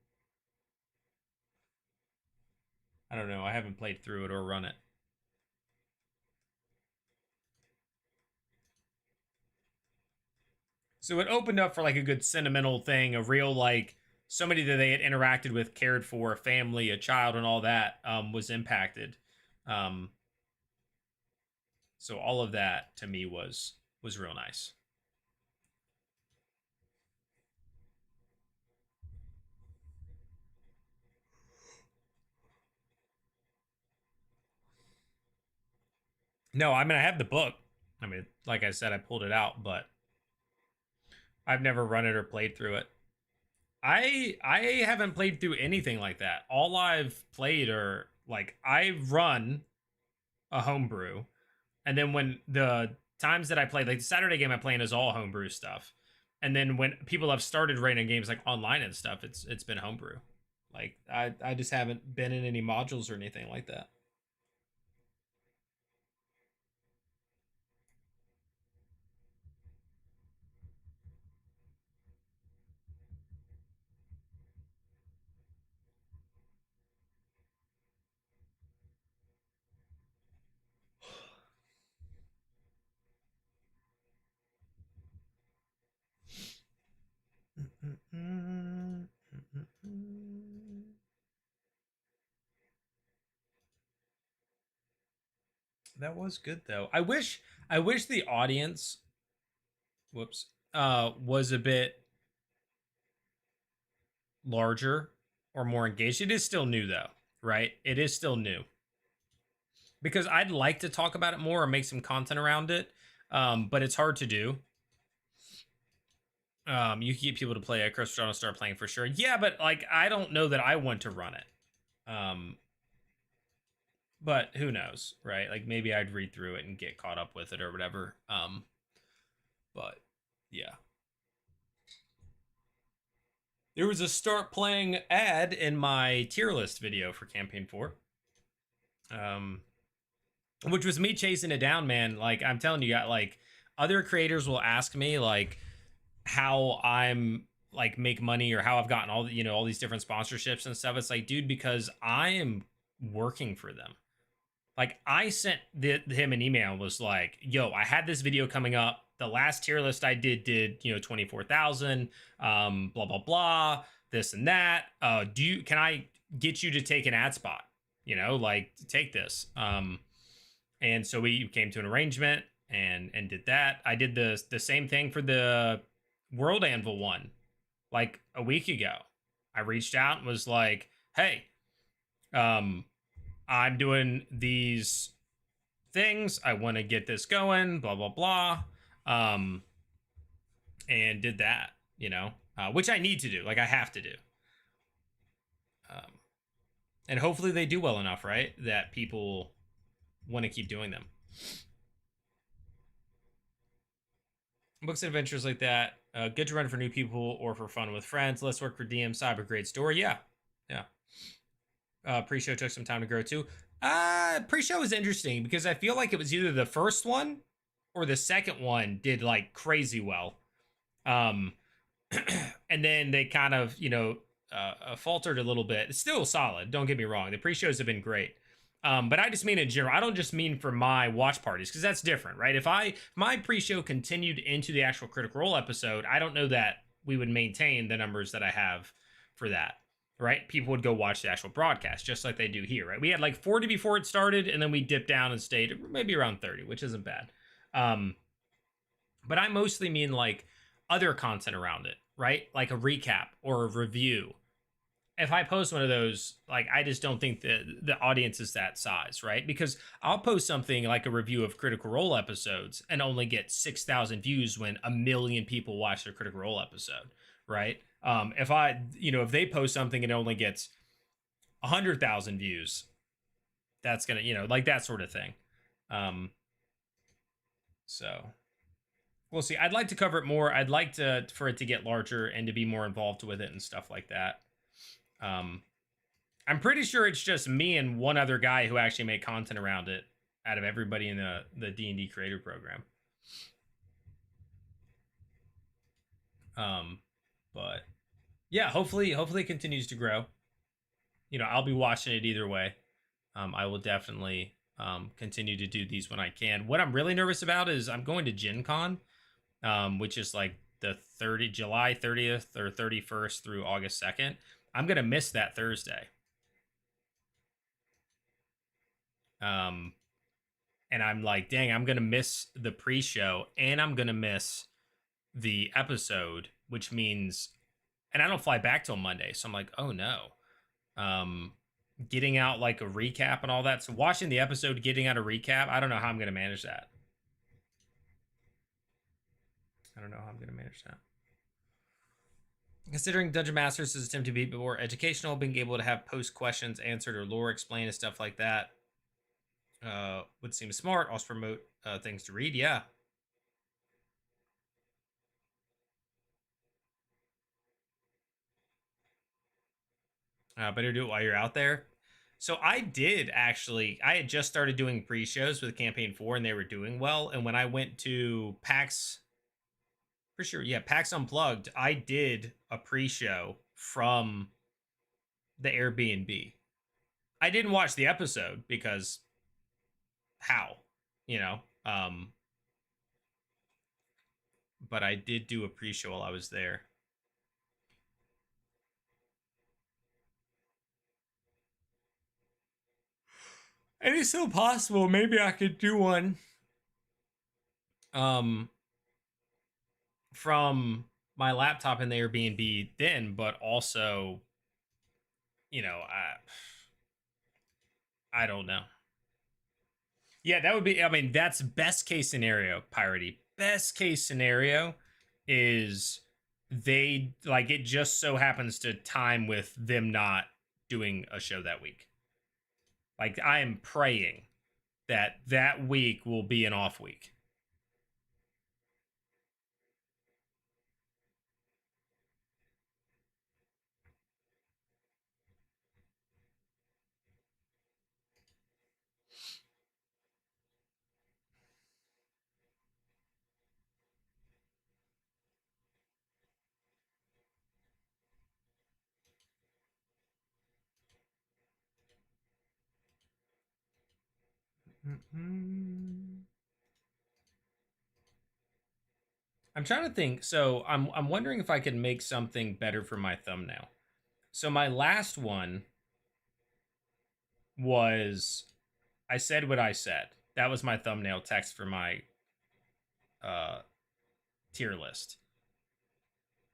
I don't know. I haven't played through it or run it. So it opened up for like a good sentimental thing, a real like somebody that they had interacted with, cared for, a family, a child, and all that was impacted. So all of that to me was real nice. No, I mean I have the book. I mean, like I said, I pulled it out, but I've never run it or played through it. I haven't played through anything like that. All I've played are like I run a homebrew, and then when the times that I played, like the Saturday game I play in is all homebrew stuff, and then when people have started running games like online and stuff, it's been homebrew. Like I just haven't been in any modules or anything like that. That was good though. I wish the audience was a bit larger or more engaged. It is still new though, right? It is still new. Because I'd like to talk about it more or make some content around it. But it's hard to do. You can get people to play it. Chris Strahd will start playing for sure. Yeah, but like I don't know that I want to run it. But who knows, right? Like maybe I'd read through it and get caught up with it or whatever. But yeah. There was a start playing ad in my tier list video for campaign 4. Which was me chasing it down, man. Like I'm telling you, like other creators will ask me like how I'm like make money or how I've gotten all the, you know, all these different sponsorships and stuff. It's like, dude, because I am working for them. Like I sent him an email and was like, yo, I had this video coming up. The last tier list I did, you know, 24,000, blah, blah, blah, this and that. Can I get you to take an ad spot? You know, like take this. And so we came to an arrangement and did that. I did the same thing for the World Anvil one, like a week ago. I reached out and was like, hey, I'm doing these things. I want to get this going, blah, blah, blah. And did that, you know, which I need to do. Like I have to do. And hopefully they do well enough, right? That people want to keep doing them. Books and adventures like that, good to run for new people or for fun with friends. Let's work for DM Cyber, great story. Yeah. Pre-show took some time to grow too. Pre-show was interesting because I feel like it was either the first one or the second one did like crazy well. And then they kind of, faltered a little bit. It's still solid. Don't get me wrong. The pre-shows have been great. But I just mean in general. I don't just mean for my watch parties, because that's different, right? If my pre-show continued into the actual Critical Role episode, I don't know that we would maintain the numbers that I have for that, right? People would go watch the actual broadcast, just like they do here, right? We had like 40 before it started, and then we dipped down and stayed maybe around 30, which isn't bad. But I mostly mean like other content around it, right? Like a recap or a review. If I post one of those, like, I just don't think that the audience is that size, right? Because I'll post something like a review of Critical Role episodes and only get 6,000 views when 1 million people watch their Critical Role episode, right? If they post something and it only gets 100,000 views, that's gonna, like that sort of thing. So we'll see. I'd like to cover it more. I'd like for it to get larger and to be more involved with it and stuff like that. I'm pretty sure it's just me and one other guy who actually make content around it out of everybody in the D&D creator program. But yeah, hopefully it continues to grow. I'll be watching it either way. I will definitely continue to do these when I can. What I'm really nervous about is I'm going to Gen Con, which is like the July 30th or 31st through August 2nd. I'm going to miss that Thursday. And I'm like, dang, I'm going to miss the pre-show and I'm going to miss the episode, which means, and I don't fly back till Monday. So I'm like, oh no. Getting out like a recap and all that. So watching the episode, getting out a recap, I don't know how I'm going to manage that. Considering Dungeon Masters is a attempt to be more educational, being able to have post questions answered or lore explained and stuff like that would seem smart. Also promote things to read. Yeah. Better do it while you're out there. So I had just started doing pre-shows with Campaign 4 and they were doing well. And when I went to PAX, for sure, yeah, PAX Unplugged, I did a pre-show from the Airbnb. I didn't watch the episode because how, but I did do a pre-show while I was there. And it's still possible. Maybe I could do one from my laptop in the Airbnb then, but also, I don't know. Yeah, that would be, that's best case scenario, Piratey. Best case scenario is it just so happens to time with them not doing a show that week. Like, I am praying that week will be an off week. I'm trying to think. So I'm wondering if I could make something better for my thumbnail. So my last one was, I said what I said. That was my thumbnail text for my tier list.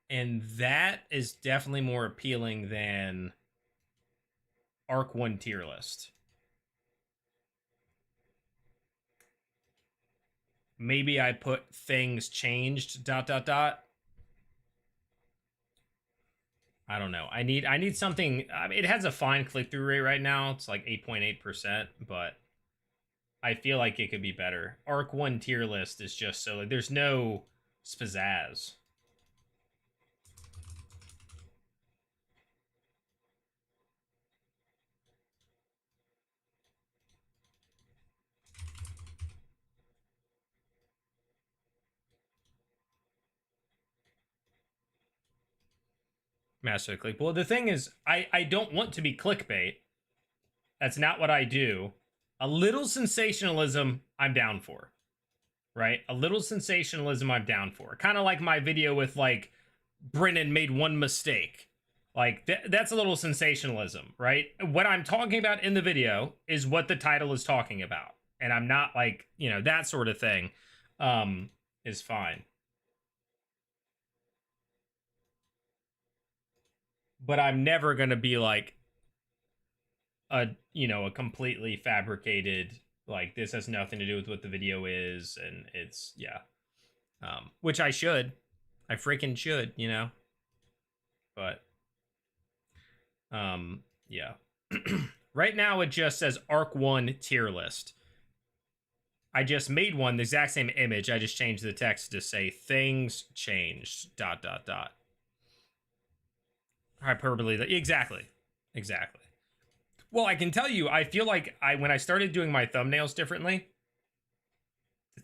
And that is definitely more appealing than Arc 1 tier list. Maybe I put things changed ... I don't know. I need something. I mean, it has a fine click-through rate right now. It's like 8.8%, but I feel like it could be better. Arc 1 tier list is just so like there's no pizzazz. Master click. Well, the thing is, I don't want to be clickbait. That's not what I do. A little sensationalism, I'm down for. Right? A little sensationalism, I'm down for. Kind of like my video with, like, Brennan made one mistake. Like, that's a little sensationalism, right? What I'm talking about in the video is what the title is talking about. And I'm not, like, you know, that sort of thing is fine. But I'm never going to be, like, a completely fabricated, like, this has nothing to do with what the video is, and it's, yeah. Which I should. I freaking should, you know? But, yeah. Right now, it just says Arc 1 tier list. I just made one, the exact same image. I just changed the text to say, things changed, ... Hyperbole, exactly. Well, I can tell you, I feel like when I started doing my thumbnails differently,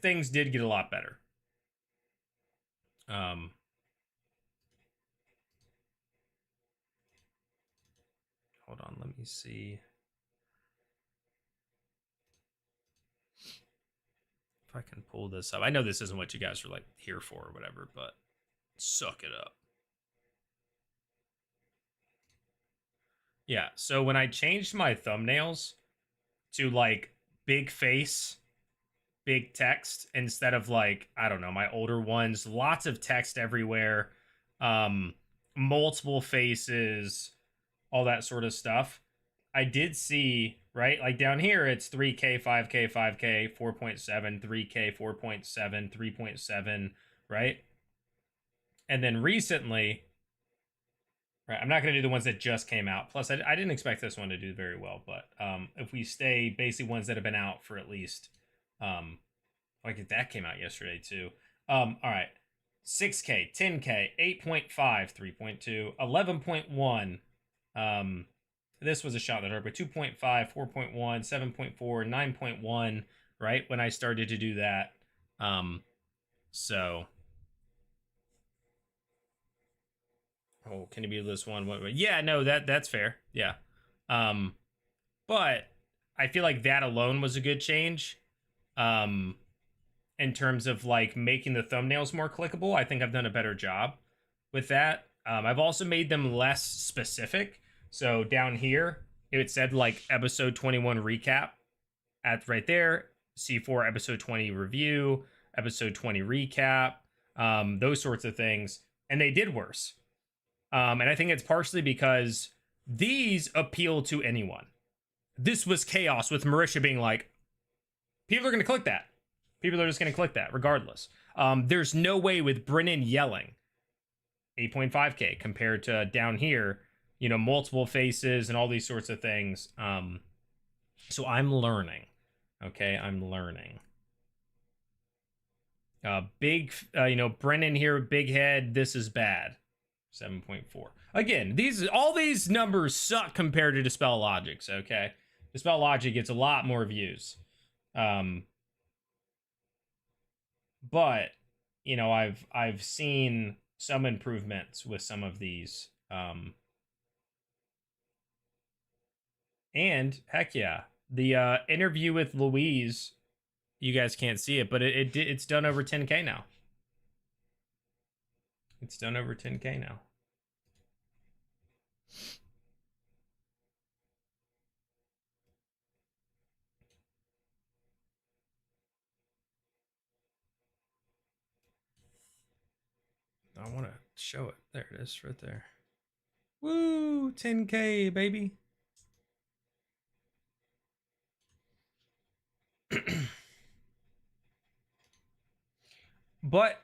things did get a lot better. Hold on, let me see. If I can pull this up. I know this isn't what you guys are, like, here for or whatever, but suck it up. Yeah, so when I changed my thumbnails to, like, big face, big text, instead of, like, I don't know, my older ones, lots of text everywhere, multiple faces, all that sort of stuff, I did see, right, like down here, it's 3K, 5K, 5K, 4.7, 3K, 4.7, 3.7, right? And then recently... Right, I'm not going to do the ones that just came out. Plus, I didn't expect this one to do very well. But if we stay basically ones that have been out for at least... like that came out yesterday, too. All right. 6K, 10K, 8.5, 3.2, 11.1. This was a shot that hurt, but 2.5, 4.1, 7.4, 9.1, right? When I started to do that. So... Oh, can it be this one? Yeah, no, that's fair. Yeah. But I feel like that alone was a good change. In terms of, like, making the thumbnails more clickable, I think I've done a better job with that. I've also made them less specific. So down here, it said, like, episode 21 recap at right there. C4 episode 20 review, episode 20 recap, those sorts of things. And they did worse. And I think it's partially because these appeal to anyone. This was chaos with Marisha being like, people are going to click that. People are just going to click that regardless. There's no way with Brennan yelling 8.5K compared to down here, you know, multiple faces and all these sorts of things. So I'm learning. Okay, I'm learning. Big, Brennan here, big head. This is bad. 7.4. Again, all these numbers suck compared to Dispel Logic's, okay? Dispel Logic gets a lot more views. But, you know, I've seen some improvements with some of these. And heck yeah, the interview with Louise, you guys can't see it, but it's done over 10K now. It's done over 10K now. I want to show it. There it is, right there. Woo, 10K, baby. But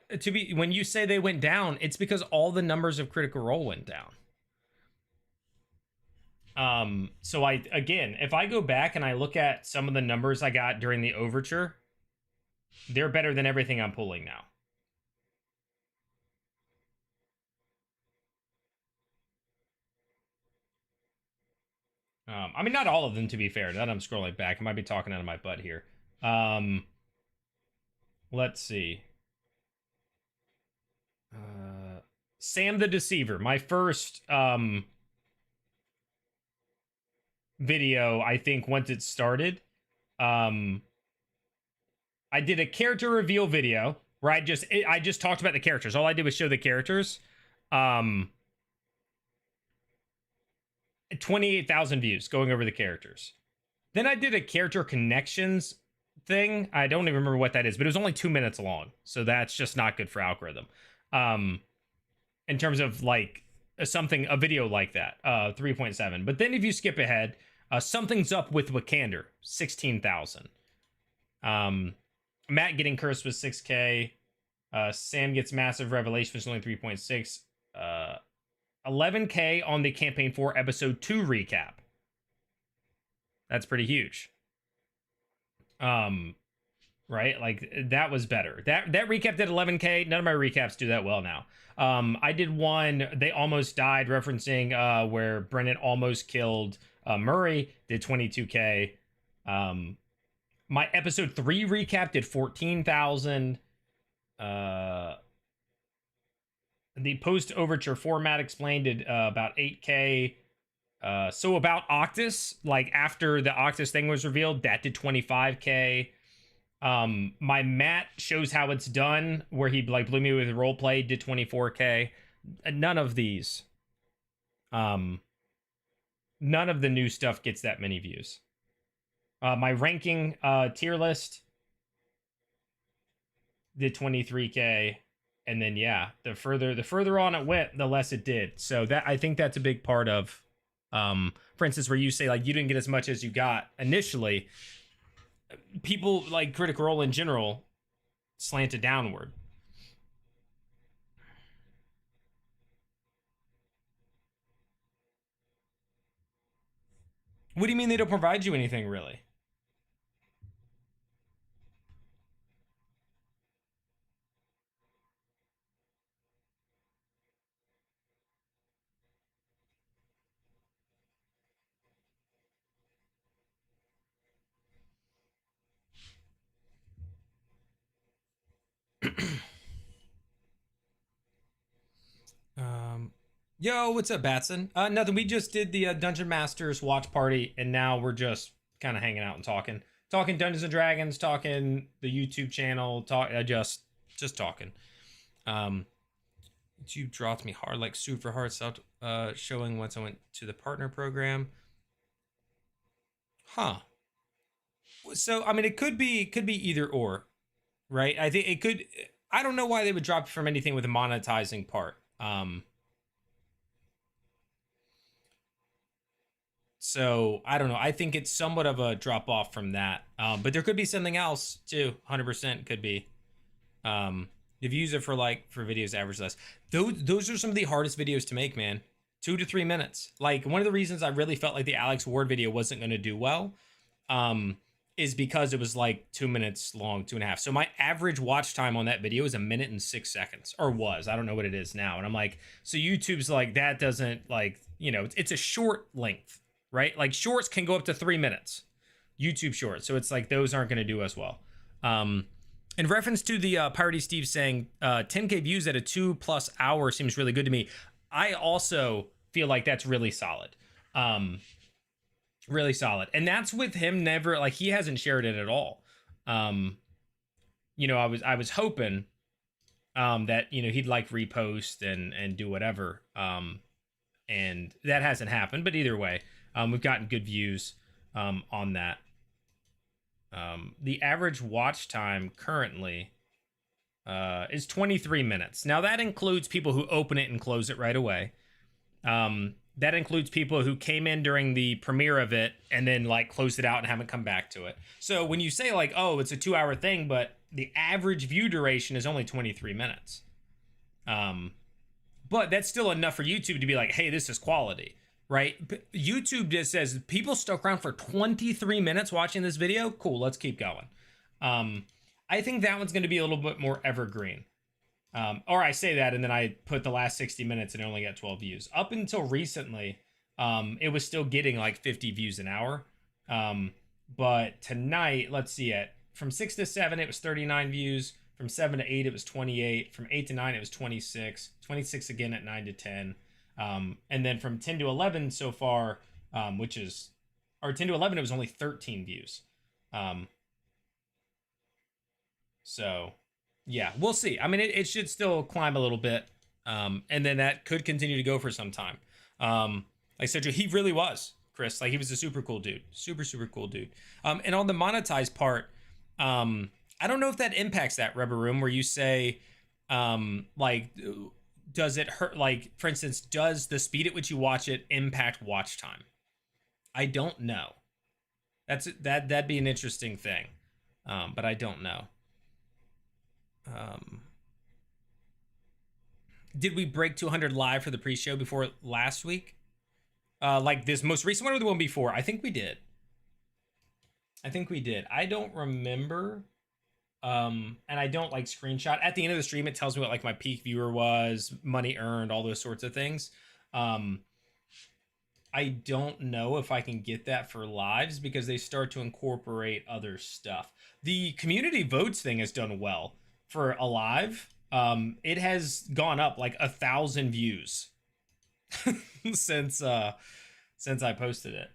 when you say they went down, it's because all the numbers of Critical Role went down. So again, if I go back and I look at some of the numbers I got during the overture, they're better than everything I'm pulling now. I mean, not all of them, to be fair. Now that I'm scrolling back, I might be talking out of my butt here. Let's see. Sam the Deceiver, my first video, I think, once it started. I did a character reveal video where I just talked about the characters. All I did was show the characters. 28,000 views going over the characters. Then I did a character connections thing. I don't even remember what that is, but it was only 2 minutes long. So that's just not good for algorithm. In terms of like a video like that, 3.7. But then if you skip ahead, Something's Up with Wakander, 16,000. Matt Getting Cursed was 6K. Sam Gets Massive Revelation was only 3.6. 11K on the Campaign 4 Episode 2 recap. That's pretty huge. Right? Like, that was better. That recap did 11K. None of my recaps do that well now. I did one, They Almost Died, referencing where Brennan almost killed Murray, did 22K. My Episode 3 recap did 14,000. The post-overture format explained did about 8K. So about Octus, like after the Octus thing was revealed, that did 25K. My Matt shows how it's done, where he like blew me with roleplay, did 24K. None of these. None of the new stuff gets that many views. My ranking tier list did 23K. And then yeah, the further on it went, the less it did. So that, I think that's a big part of, for instance, where you say like you didn't get as much as you got initially. People like Critical Role in general slanted downward. What do you mean they don't provide you anything really? Yo, what's up, Batson? Nothing. We just did the Dungeon Masters watch party, and now we're just kind of hanging out and talking Dungeons and Dragons, talking the YouTube channel, just talking. YouTube dropped me hard, like super hard. Stopped showing once I went to the partner program. Huh. So I mean, it could be either or, right? I think it could. I don't know why they would drop from anything with a monetizing part. So I don't know. I think it's somewhat of a drop off from that. But there could be something else too. 100% could be. If you use it for videos average less. Those are some of the hardest videos to make, man. 2 to 3 minutes. Like one of the reasons I really felt like the Alex Ward video wasn't going to do well, is because it was like 2 minutes long, 2.5. So my average watch time on that video is 1 minute and 6 seconds, or was. I don't know what it is now. And I'm like, so YouTube's like, that doesn't like, you know, it's a short length, right? Like shorts can go up to 3 minutes, YouTube shorts. So it's like, those aren't going to do as well. In reference to the Piratey Steve saying 10K views at a 2+ hour seems really good to me. I also feel like that's really solid. Really solid. And that's with him never, like, he hasn't shared it at all. You know, I was hoping that, you know, he'd like repost and do whatever. And that hasn't happened, but either way, we've gotten good views on that. The average watch time currently is 23 minutes. Now that includes people who open it and close it right away. That includes people who came in during the premiere of it and then like closed it out and haven't come back to it. So when you say like, oh, it's a 2-hour thing, but the average view duration is only 23 minutes. But that's still enough for YouTube to be like, hey, this is quality. right? YouTube just says people stuck around for 23 minutes watching this video. Cool, let's keep going. I think that one's going to be a little bit more evergreen. Or I say that and then I put the last 60 minutes and it only got 12 views. Up until recently, it was still getting like 50 views an hour. But tonight, let's see it. From 6 to 7, it was 39 views. From 7 to 8, it was 28. From 8 to 9, it was 26. 26 again at 9 to 10. And then from 10 to 11 so far, 10 to 11, it was only 13 views. So, yeah, we'll see. I mean, it should still climb a little bit. And then that could continue to go for some time. Like I said, he really was, Chris. Like, he was a super cool dude. Super, super cool dude. And on the monetized part, I don't know if that impacts that Rubber Room where you say, like, does it hurt? Like, for instance, does the speed at which you watch it impact watch time? I don't know. That'd be an interesting thing. But I don't know. Did we break 200 live for the pre-show before last week? Like this most recent one or the one before? I think we did. I don't remember. And I don't like screenshot. At the end of the stream, it tells me what like my peak viewer was, money earned, all those sorts of things. I don't know if I can get that for lives because they start to incorporate other stuff. The community votes thing has done well for a live. It has gone up like 1,000 views since I posted it.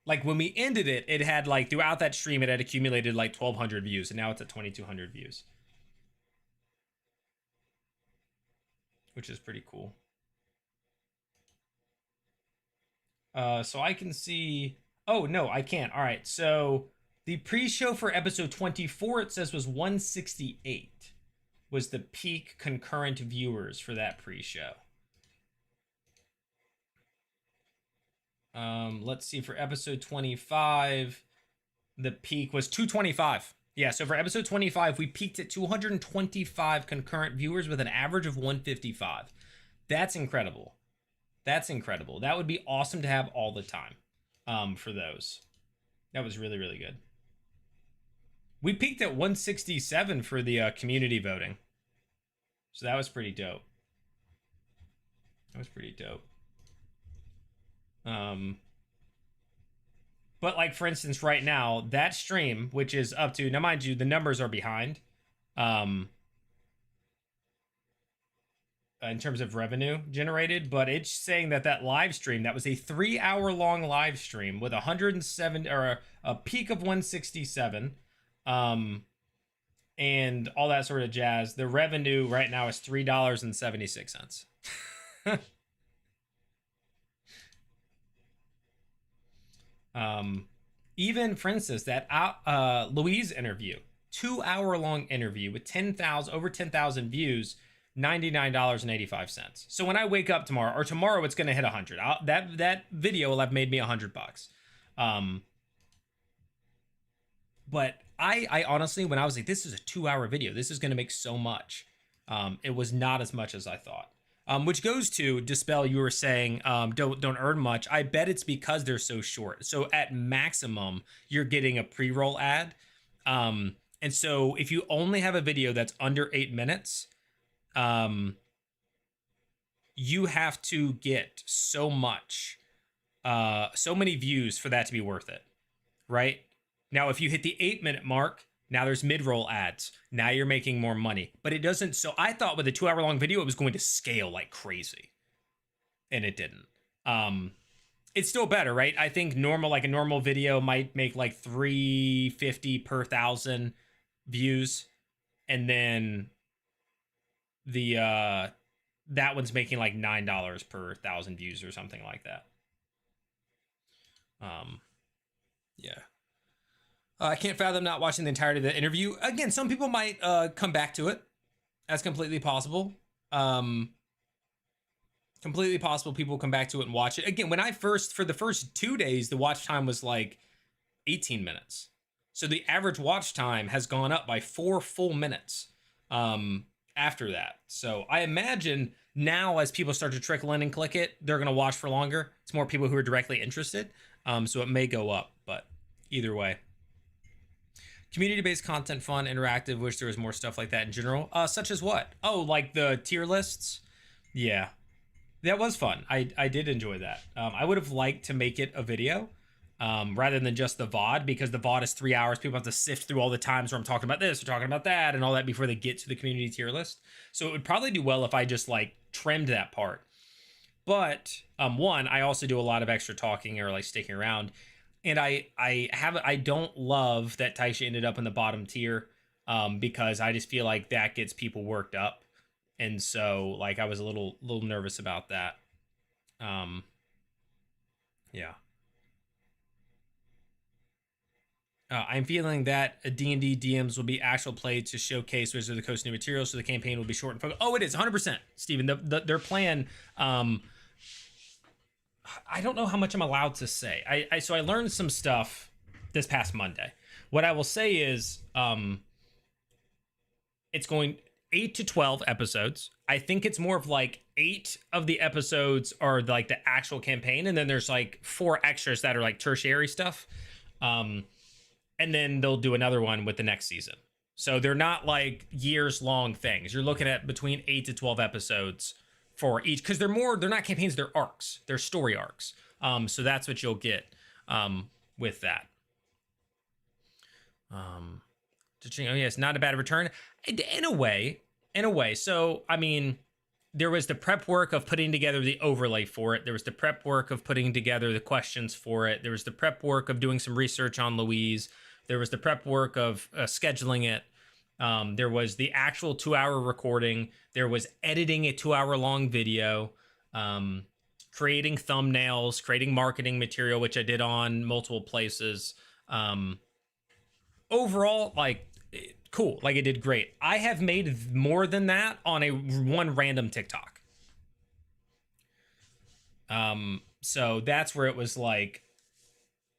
Like when we ended it, it had like throughout that stream, it had accumulated like 1,200 views, and now it's at 2,200 views, which is pretty cool. So I can see. Oh no, I can't. All right, so the pre-show for episode 24, it says was 168 was the peak concurrent viewers for that pre-show. Let's see, for episode 25, the peak was 225. Yeah, so for episode 25, we peaked at 225 concurrent viewers with an average of 155. That's incredible. That's incredible. That would be awesome to have all the time for those. That was really, really good. We peaked at 167 for the community voting. So that was pretty dope. That was pretty dope. But like for instance, right now, that stream, which is up to, now mind you, the numbers are behind in terms of revenue generated, but it's saying that that live stream, that was a 3-hour long live stream with 107 or a peak of 167 and all that sort of jazz. The revenue right now is $3.76. Even for instance, that Louise interview, 2-hour long interview with over 10,000 views, $99.85. So when I wake up tomorrow, or tomorrow it's going to hit 100. That video will have made me $100. But I honestly, when I was like, this is a 2-hour video, this is going to make so much. It was not as much as I thought. Which goes to Dispel, you were saying don't earn much. I bet it's because they're so short. So at maximum, you're getting a pre-roll ad. And so if you only have a video that's under 8 minutes, you have to get so many views for that to be worth it, right? Now, if you hit the 8-minute mark, now there's mid-roll ads. Now you're making more money. But it doesn't. So I thought with a 2-hour long video, it was going to scale like crazy. And it didn't. It's still better, right? I think a normal video might make like $3.50 per 1,000 views. And then that one's making like $9 per 1,000 views or something like that. Yeah. I can't fathom not watching the entirety of the interview. Again, some people might come back to it. That's completely possible. Completely possible people come back to it and watch it. Again, for the first 2 days, the watch time was like 18 minutes. So the average watch time has gone up by 4 full minutes after that. So I imagine Now, as people start to trickle in and click it, they're going to watch for longer. It's more people who are directly interested. So it may go up, but either way. Community-based content, fun, interactive. Wish there was more stuff like that in general. Such as what? Oh, like the tier lists? Yeah. That was fun. I did enjoy that. I would have liked to make it a video rather than just the VOD, because the VOD is 3 hours. People have to sift through all the times where I'm talking about this or talking about that and all that before they get to the community tier list. So it would probably do well if I just like trimmed that part. But one, I also do a lot of extra talking or like sticking around. And I don't love that Taisha ended up in the bottom tier because I just feel like that gets people worked up. And so like I was a little nervous about that. Yeah. I'm feeling that D&D DMs will be actual play to showcase Wizards of the Coast new material, so the campaign will be short and focused. Oh, it is 100%, Steven. Their plan. I don't know how much I'm allowed to say. So I learned some stuff this past Monday. What I will say is, it's going 8 to 12 episodes. I think it's more of like 8 of the episodes are like the actual campaign, and then there's like 4 extras that are like tertiary stuff. And then they'll do another one with the next season. So they're not like years long things. You're looking at between 8 to 12 episodes for each, because they're not campaigns, they're arcs. They're story arcs. So that's what you'll get with that. Oh yes, not a bad return. In a way. So, I mean, there was the prep work of putting together the overlay for it. There was the prep work of putting together the questions for it. There was the prep work of doing some research on Louise. There was the prep work of scheduling it. There was the actual 2-hour recording. There was editing a 2-hour-long video, creating thumbnails, creating marketing material, which I did on multiple places. Overall, like, cool. Like, it did great. I have made more than that on one random TikTok. So that's where it was like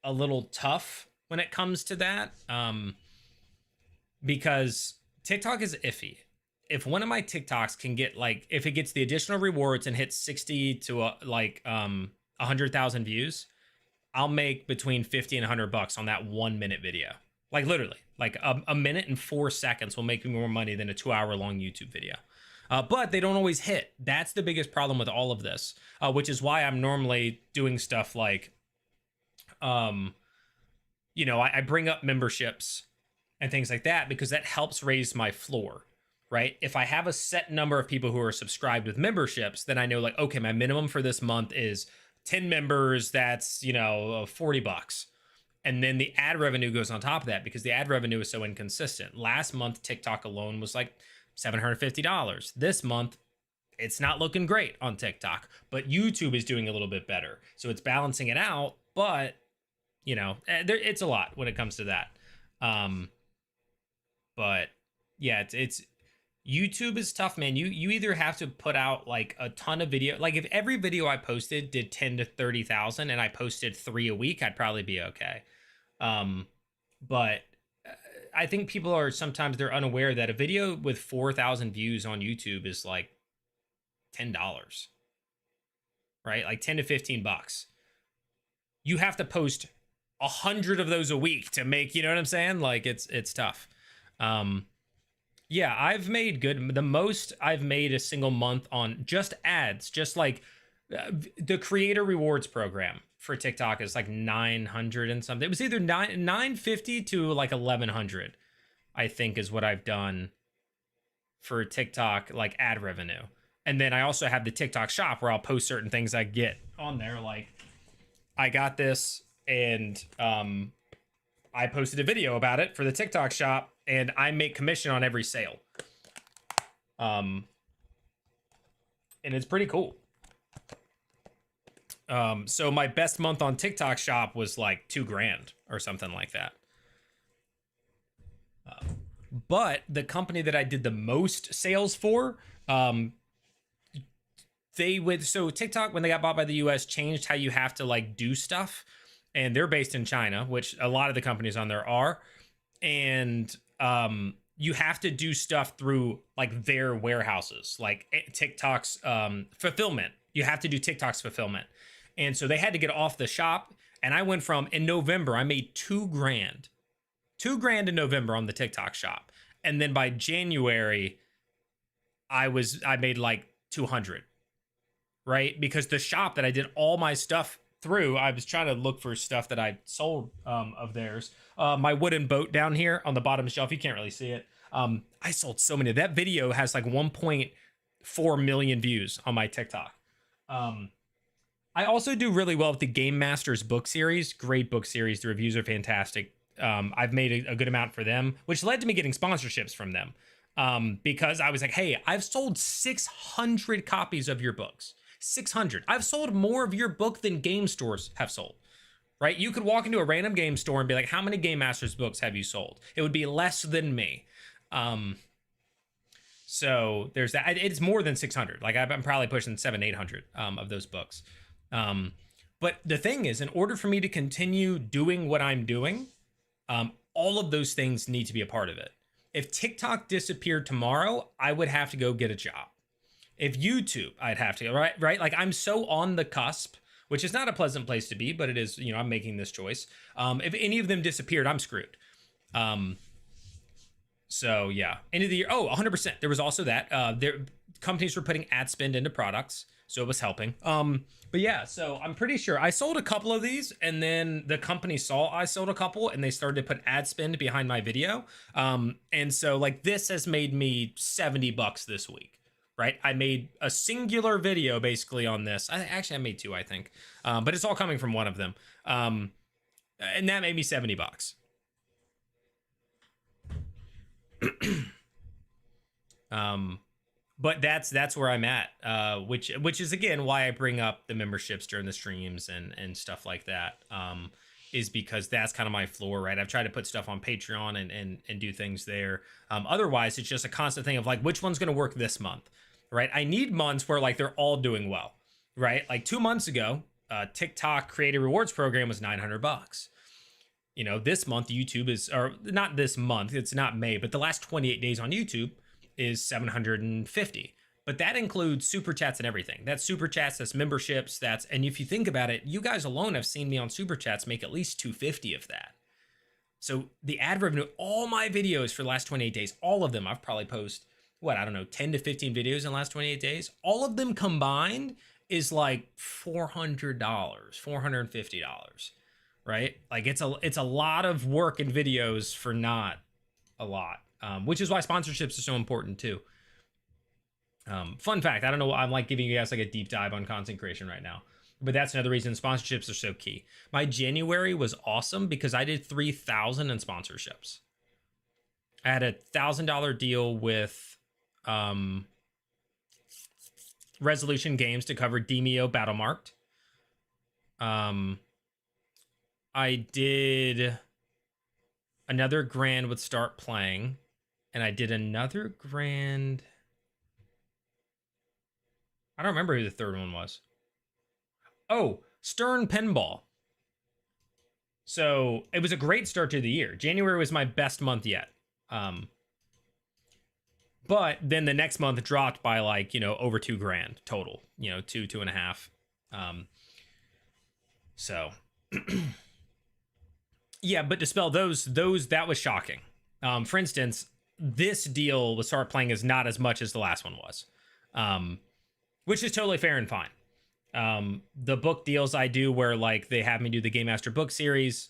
a little tough when it comes to that, because TikTok is iffy. If one of my TikToks can get like, if it gets the additional rewards and hits 60 to 100,000 views, I'll make between 50 and $100 on that 1 minute video. Like literally, like a minute and 4 seconds will make me more money than a 2-hour long YouTube video. But they don't always hit. That's the biggest problem with all of this, which is why I'm normally doing stuff like, I bring up memberships and things like that because that helps raise my floor, right? If I have a set number of people who are subscribed with memberships, then I know like, okay, my minimum for this month is 10 members. That's, $40. And then the ad revenue goes on top of that because the ad revenue is so inconsistent. Last month, TikTok alone was like $750. This month, it's not looking great on TikTok, but YouTube is doing a little bit better. So it's balancing it out, but it's a lot when it comes to that. But yeah, it's YouTube is tough, man. You either have to put out like a ton of video. Like if every video I posted did 10 to 30,000 and I posted 3 a week, I'd probably be okay. But I think people are sometimes they're unaware that a video with 4,000 views on YouTube is like $10, right? Like 10 to 15 bucks. You have to post 100 of those a week to make, you know what I'm saying? Like it's tough. Yeah, I've made good. The most I've made a single month on just ads, just like the creator rewards program for TikTok is like 900 and something. It was either 950 to like 1100, I think is what I've done for TikTok, like ad revenue. And then I also have the TikTok shop where I'll post certain things I get on there. Like I got this and I posted a video about it for the TikTok shop and I make commission on every sale. And it's pretty cool. So my best month on TikTok shop was like $2,000 or something like that. But the company that I did the most sales for, so TikTok, when they got bought by the US, changed how you have to like do stuff. And they're based in China, which a lot of the companies on there are. And you have to do stuff through like their warehouses, like TikTok's fulfillment. You have to do TikTok's fulfillment. And so they had to get off the shop. And I went from, in November, I made $2,000. $2,000 in November on the TikTok shop. And then by January, I made like 200, right? Because the shop that I did all my stuff through, I was trying to look for stuff that I sold of theirs. My wooden boat down here on the bottom shelf, you can't really see it. I sold so many. That video has like 1.4 million views on my TikTok. I also do really well with the Game Masters book series. Great book series. The reviews are fantastic. I've made a good amount for them, which led to me getting sponsorships from them. Because I was like, hey, I've sold 600 copies of your books. 600. I've sold more of your book than game stores have sold, right? You could walk into a random game store and be like, how many Game Masters books have you sold? It would be less than me. So there's that. It's more than 600. Like I'm probably pushing 700, 800 of those books. But the thing is, in order for me to continue doing what I'm doing, all of those things need to be a part of it. If TikTok disappeared tomorrow, I would have to go get a job. If YouTube, I'd have to, right? Like I'm so on the cusp, which is not a pleasant place to be, but it is, I'm making this choice. If any of them disappeared, I'm screwed. So yeah, end of the year. Oh, 100%. There was also that, companies were putting ad spend into products. So it was helping. But yeah, so I'm pretty sure I sold a couple of these, and then the company saw I sold a couple and they started to put ad spend behind my video. And so like this has made me $70 this week, right? I made a singular video basically on this. I made two, I think. But it's all coming from one of them. And that made me $70. But that's where I'm at, which is again why I bring up the memberships during the streams and stuff like that, is because that's kind of my floor, right? I've tried to put stuff on Patreon and do things there. Otherwise, it's just a constant thing of like, which one's going to work this month, right? I need months where like they're all doing well, right? Like 2 months ago, TikTok Creator Rewards program was $900. This month YouTube is, or not this month, it's not May, but the last 28 days on YouTube is 750, but that includes super chats and everything. That's super chats, that's memberships, and if you think about it, you guys alone have seen me on super chats make at least 250 of that. So the ad revenue, all my videos for the last 28 days, all of them, I've probably posted, 10 to 15 videos in the last 28 days. All of them combined is like $400, $450, right? Like it's a lot of work in videos for not a lot. Which is why sponsorships are so important too. Fun fact, I don't know, I'm like giving you guys like a deep dive on content creation right now, but that's another reason sponsorships are so key. My January was awesome because I did 3,000 in sponsorships. I had a $1,000 deal with Resolution Games to cover Demeo Battlemarked. I did another grand with Start Playing. And I did another grand. I don't remember who the third one was. Oh, Stern Pinball. So it was a great start to the year. January was my best month yet. But then the next month dropped by like, over $2,000 total, 2.5. So yeah, but to spell those, that was shocking. For instance, this deal with Start Playing is not as much as the last one was, which is totally fair and fine. The book deals I do where like they have me do the Game Master book series,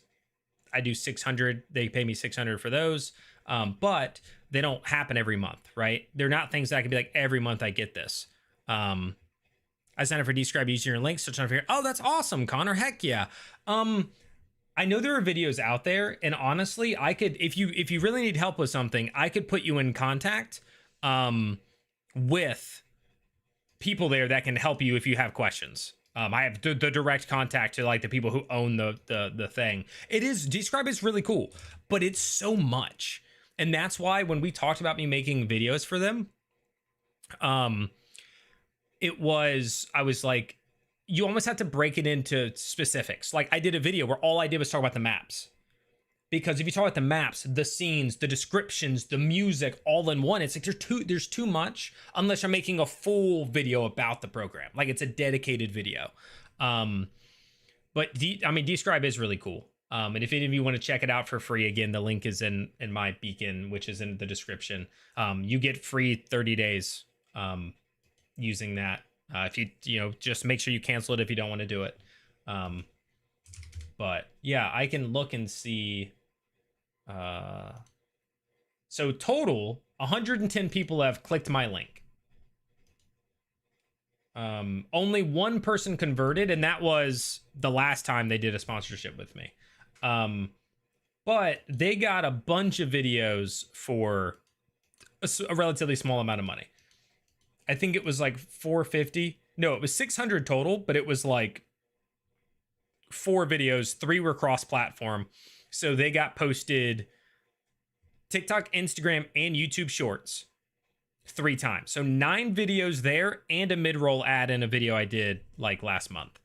I do 600. They pay me 600 for those, but they don't happen every month, right? They're not things that I can be like every month I get this. I signed up for Describe using your links, so trying to figure. Oh, that's awesome, Connor. Heck yeah. I know there are videos out there, and honestly, I could, if you really need help with something, I could put you in contact with people there that can help you if you have questions. I have the direct contact to like the people who own the thing. Describe is really cool, but it's so much, and that's why when we talked about me making videos for them, I was like, you almost have to break it into specifics. Like I did a video where all I did was talk about the maps because if you talk about the maps, the scenes, the descriptions, the music all in one, it's like there's too much unless you're making a full video about the program. Like it's a dedicated video. But Describe is really cool. And if any of you want to check it out for free, again, the link is in my beacon, which is in the description. You get free 30 days using that. If you just make sure you cancel it if you don't want to do it. But yeah, I can look and see. So total 110 people have clicked my link. Only one person converted, and that was the last time they did a sponsorship with me. But they got a bunch of videos for a relatively small amount of money. I think it was like 450. No, it was 600 total, but it was like 4 videos, 3 were cross-platform. So they got posted TikTok, Instagram, and YouTube Shorts 3 times. So 9 videos there and a mid-roll ad in a video I did like last month.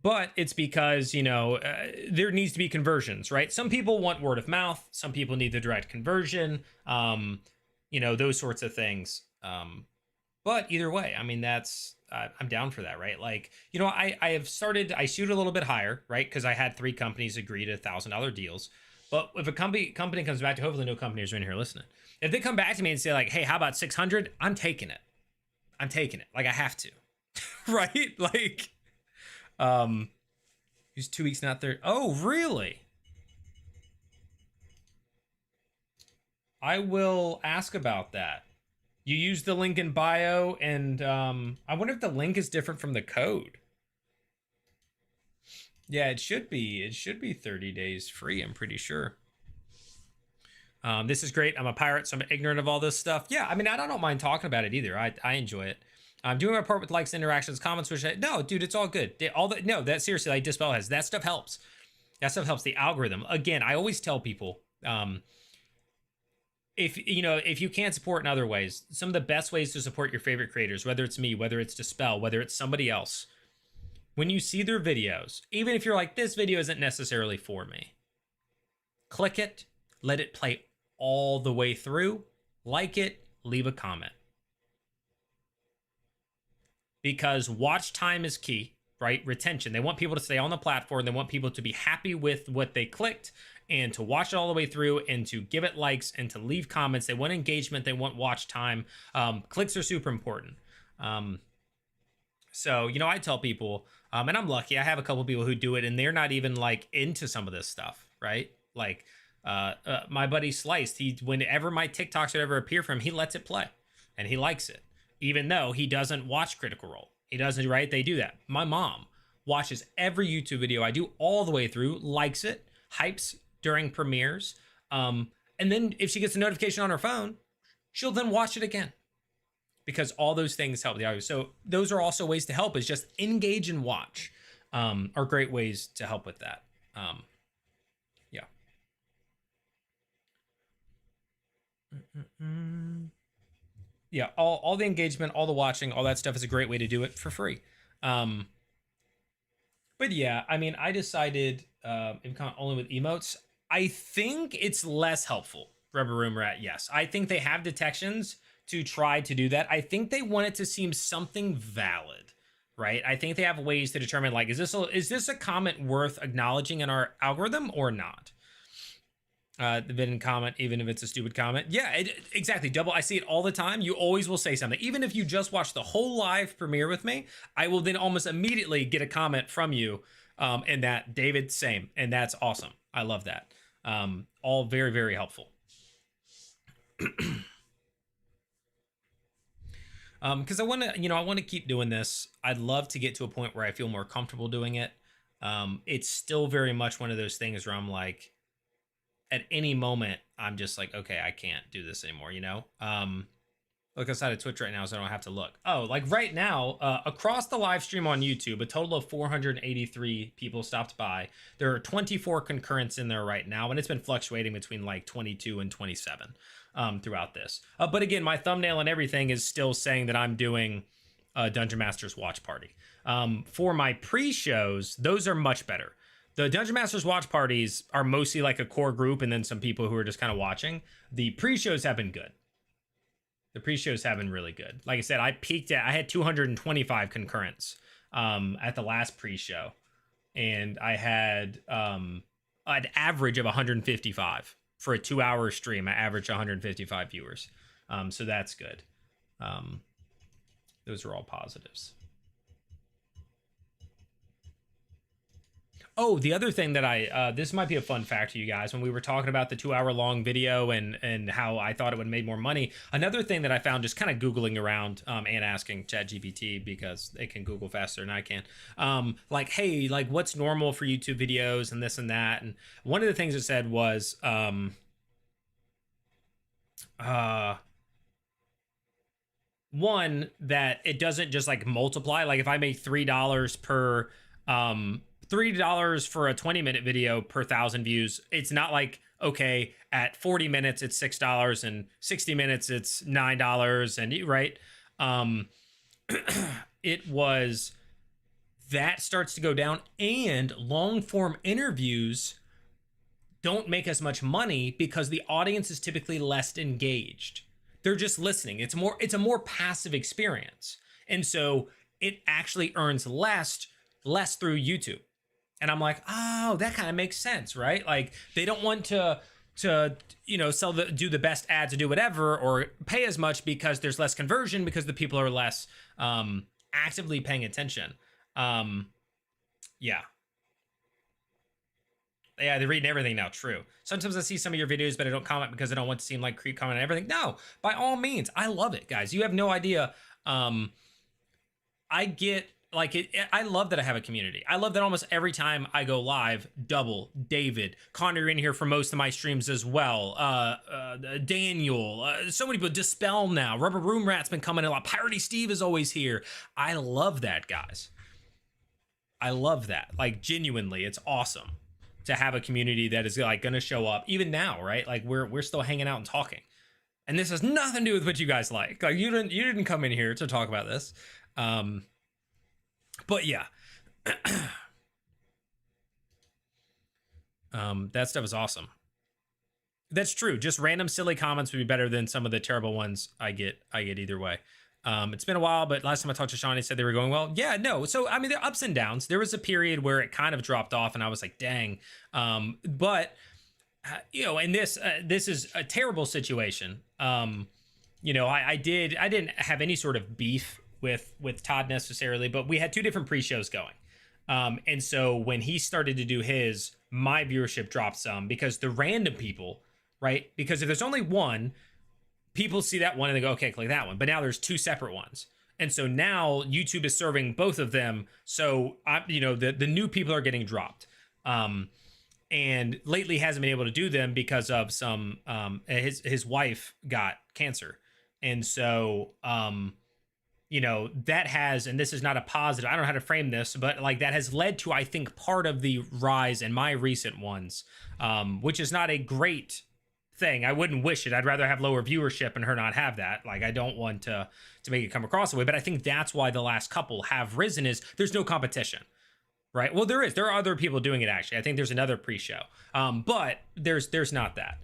But it's because, there needs to be conversions, right? Some people want word of mouth. Some people need the direct conversion, those sorts of things. But either way, I mean, I'm down for that, right? Like, I shoot a little bit higher, right? Because I had 3 companies agree to $1,000 deals. But if a company comes back to, hopefully no companies are in here listening. If they come back to me and say like, hey, how about 600? I'm taking it. Like I have to, right? Like, he's 2 weeks, not 30. Oh, really? I will ask about that. You use the link in bio, and I wonder if the link is different from the code. Yeah, it should be. It should be 30 days free, I'm pretty sure. This is great. I'm a pirate, so I'm ignorant of all this stuff. Yeah, I mean, I don't mind talking about it either. I enjoy it. I'm doing my part with likes, interactions, comments, no, dude, it's all good. Seriously, like Dispel has, that stuff helps. That stuff helps the algorithm. Again, I always tell people, if you can't support in other ways, some of the best ways to support your favorite creators, whether it's me, whether it's Dispel, whether it's somebody else, when you see their videos, even if you're like, this video isn't necessarily for me, click it, let it play all the way through, like it, leave a comment. Because watch time is key, right? Retention. They want people to stay on the platform. They want people to be happy with what they clicked and to watch it all the way through and to give it likes and to leave comments. They want engagement. They want watch time. Clicks are super important. So, I tell people, and I'm lucky, I have a couple people who do it and they're not even like into some of this stuff, right? Like my buddy Sliced, whenever my TikToks would ever appear from him, he lets it play and he likes it. Even though he doesn't watch Critical Role. He doesn't, right? They do that. My mom watches every YouTube video I do all the way through, likes it, hypes during premieres. And then if she gets a notification on her phone, she'll then watch it again. Because all those things help the audio. So those are also ways to help, is just engage and watch are great ways to help with that. Yeah. Yeah, all the engagement, all the watching, all that stuff is a great way to do it for free. But yeah, I mean, I decided only with emotes. I think it's less helpful. Rubber Room Rat, yes. I think they have detections to try to do that. I think they want it to seem something valid, right? I think they have ways to determine, like, is this a comment worth acknowledging in our algorithm or not? The hidden comment, even if it's a stupid comment. Yeah, exactly. I see it all the time. You always will say something. Even if you just watch the whole live premiere with me, I will then almost immediately get a comment from you. And that, David, same. And that's awesome. I love that. All very, very helpful. Because I want to keep doing this. I'd love to get to a point where I feel more comfortable doing it. It's still very much one of those things where I'm like, at any moment, I'm just like, okay, I can't do this anymore, Look outside of Twitch right now so I don't have to look. Oh, like right now, across the live stream on YouTube, a total of 483 people stopped by. There are 24 concurrents in there right now, and it's been fluctuating between like 22 and 27 throughout this. But again, my thumbnail and everything is still saying that I'm doing Dungeon Master's Watch Party. For my pre-shows, those are much better. The Dungeon Masters watch parties are mostly like a core group and then some people who are just kind of watching. The pre-shows have been good. The pre-shows have been really good. Like I said, I had 225 concurrents at the last pre-show. And I had an average of 155 for a 2-hour stream. I averaged 155 viewers. So that's good. Those are all positives. Oh, the other thing that this might be a fun fact to you guys, when we were talking about the 2-hour-long video and how I thought it would have made more money, another thing that I found just kind of Googling around and asking ChatGPT, because they can Google faster than I can, like, hey, like, what's normal for YouTube videos and this and that? And one of the things it said was, one, that it doesn't just like multiply. Like if I make $3 per $3 for a 20-minute video per 1,000 views, it's not like, okay, at 40 minutes it's $6 and 60 minutes it's $9, and right, it was, that starts to go down, and long form interviews don't make as much money because the audience is typically less engaged. They're just listening. It's a more passive experience. And so it actually earns less through YouTube. And I'm like, oh, that kind of makes sense, right? Like they don't want to you know, do the best ads or do whatever or pay as much because there's less conversion, because the people are less actively paying attention. Yeah, they're reading everything now. True. Sometimes I see some of your videos, but I don't comment because I don't want to seem like creep comment and everything. No, by all means, I love it, guys. You have no idea. I get like it. I love that I have a community. I love that almost every time I go live, Double, David, Connor in here for most of my streams as well. Daniel, so many people. Dispel now. Rubber Room Rat's been coming a lot. Piratey Steve is always here. I love that, guys. I love that. Like genuinely, it's awesome to have a community that is like going to show up even now, right? Like we're still hanging out and talking, and this has nothing to do with what you guys like. Like you didn't come in here to talk about this. But yeah, that stuff is awesome. That's true. Just random silly comments would be better than some of the terrible ones I get either way. It's been a while, but last time I talked to Sean, he said they were going well. Yeah, no. So, I mean, there are ups and downs. There was a period where it kind of dropped off and I was like, dang. But, you know, and this is a terrible situation. You know, I didn't have any sort of beef with Todd necessarily, but we had two different pre-shows going. And so when he started to do his, my viewership dropped some because the random people, right? Because if there's only one, people see that one and they go, okay, click that one. But now there's two separate ones. And so now YouTube is serving both of them. So, you know, the new people are getting dropped. And lately hasn't been able to do them because of some, his wife got cancer. And so, you know, that has, and this is not a positive, I don't know how to frame this, but like that has led to, I think, part of the rise in my recent ones, which is not a great thing. I wouldn't wish it. I'd rather have lower viewership and her not have that. Like, I don't want to make it come across the way, but I think that's why the last couple have risen, is there's no competition, right? Well, there are other people doing it, actually. I think there's another pre-show, but there's not that.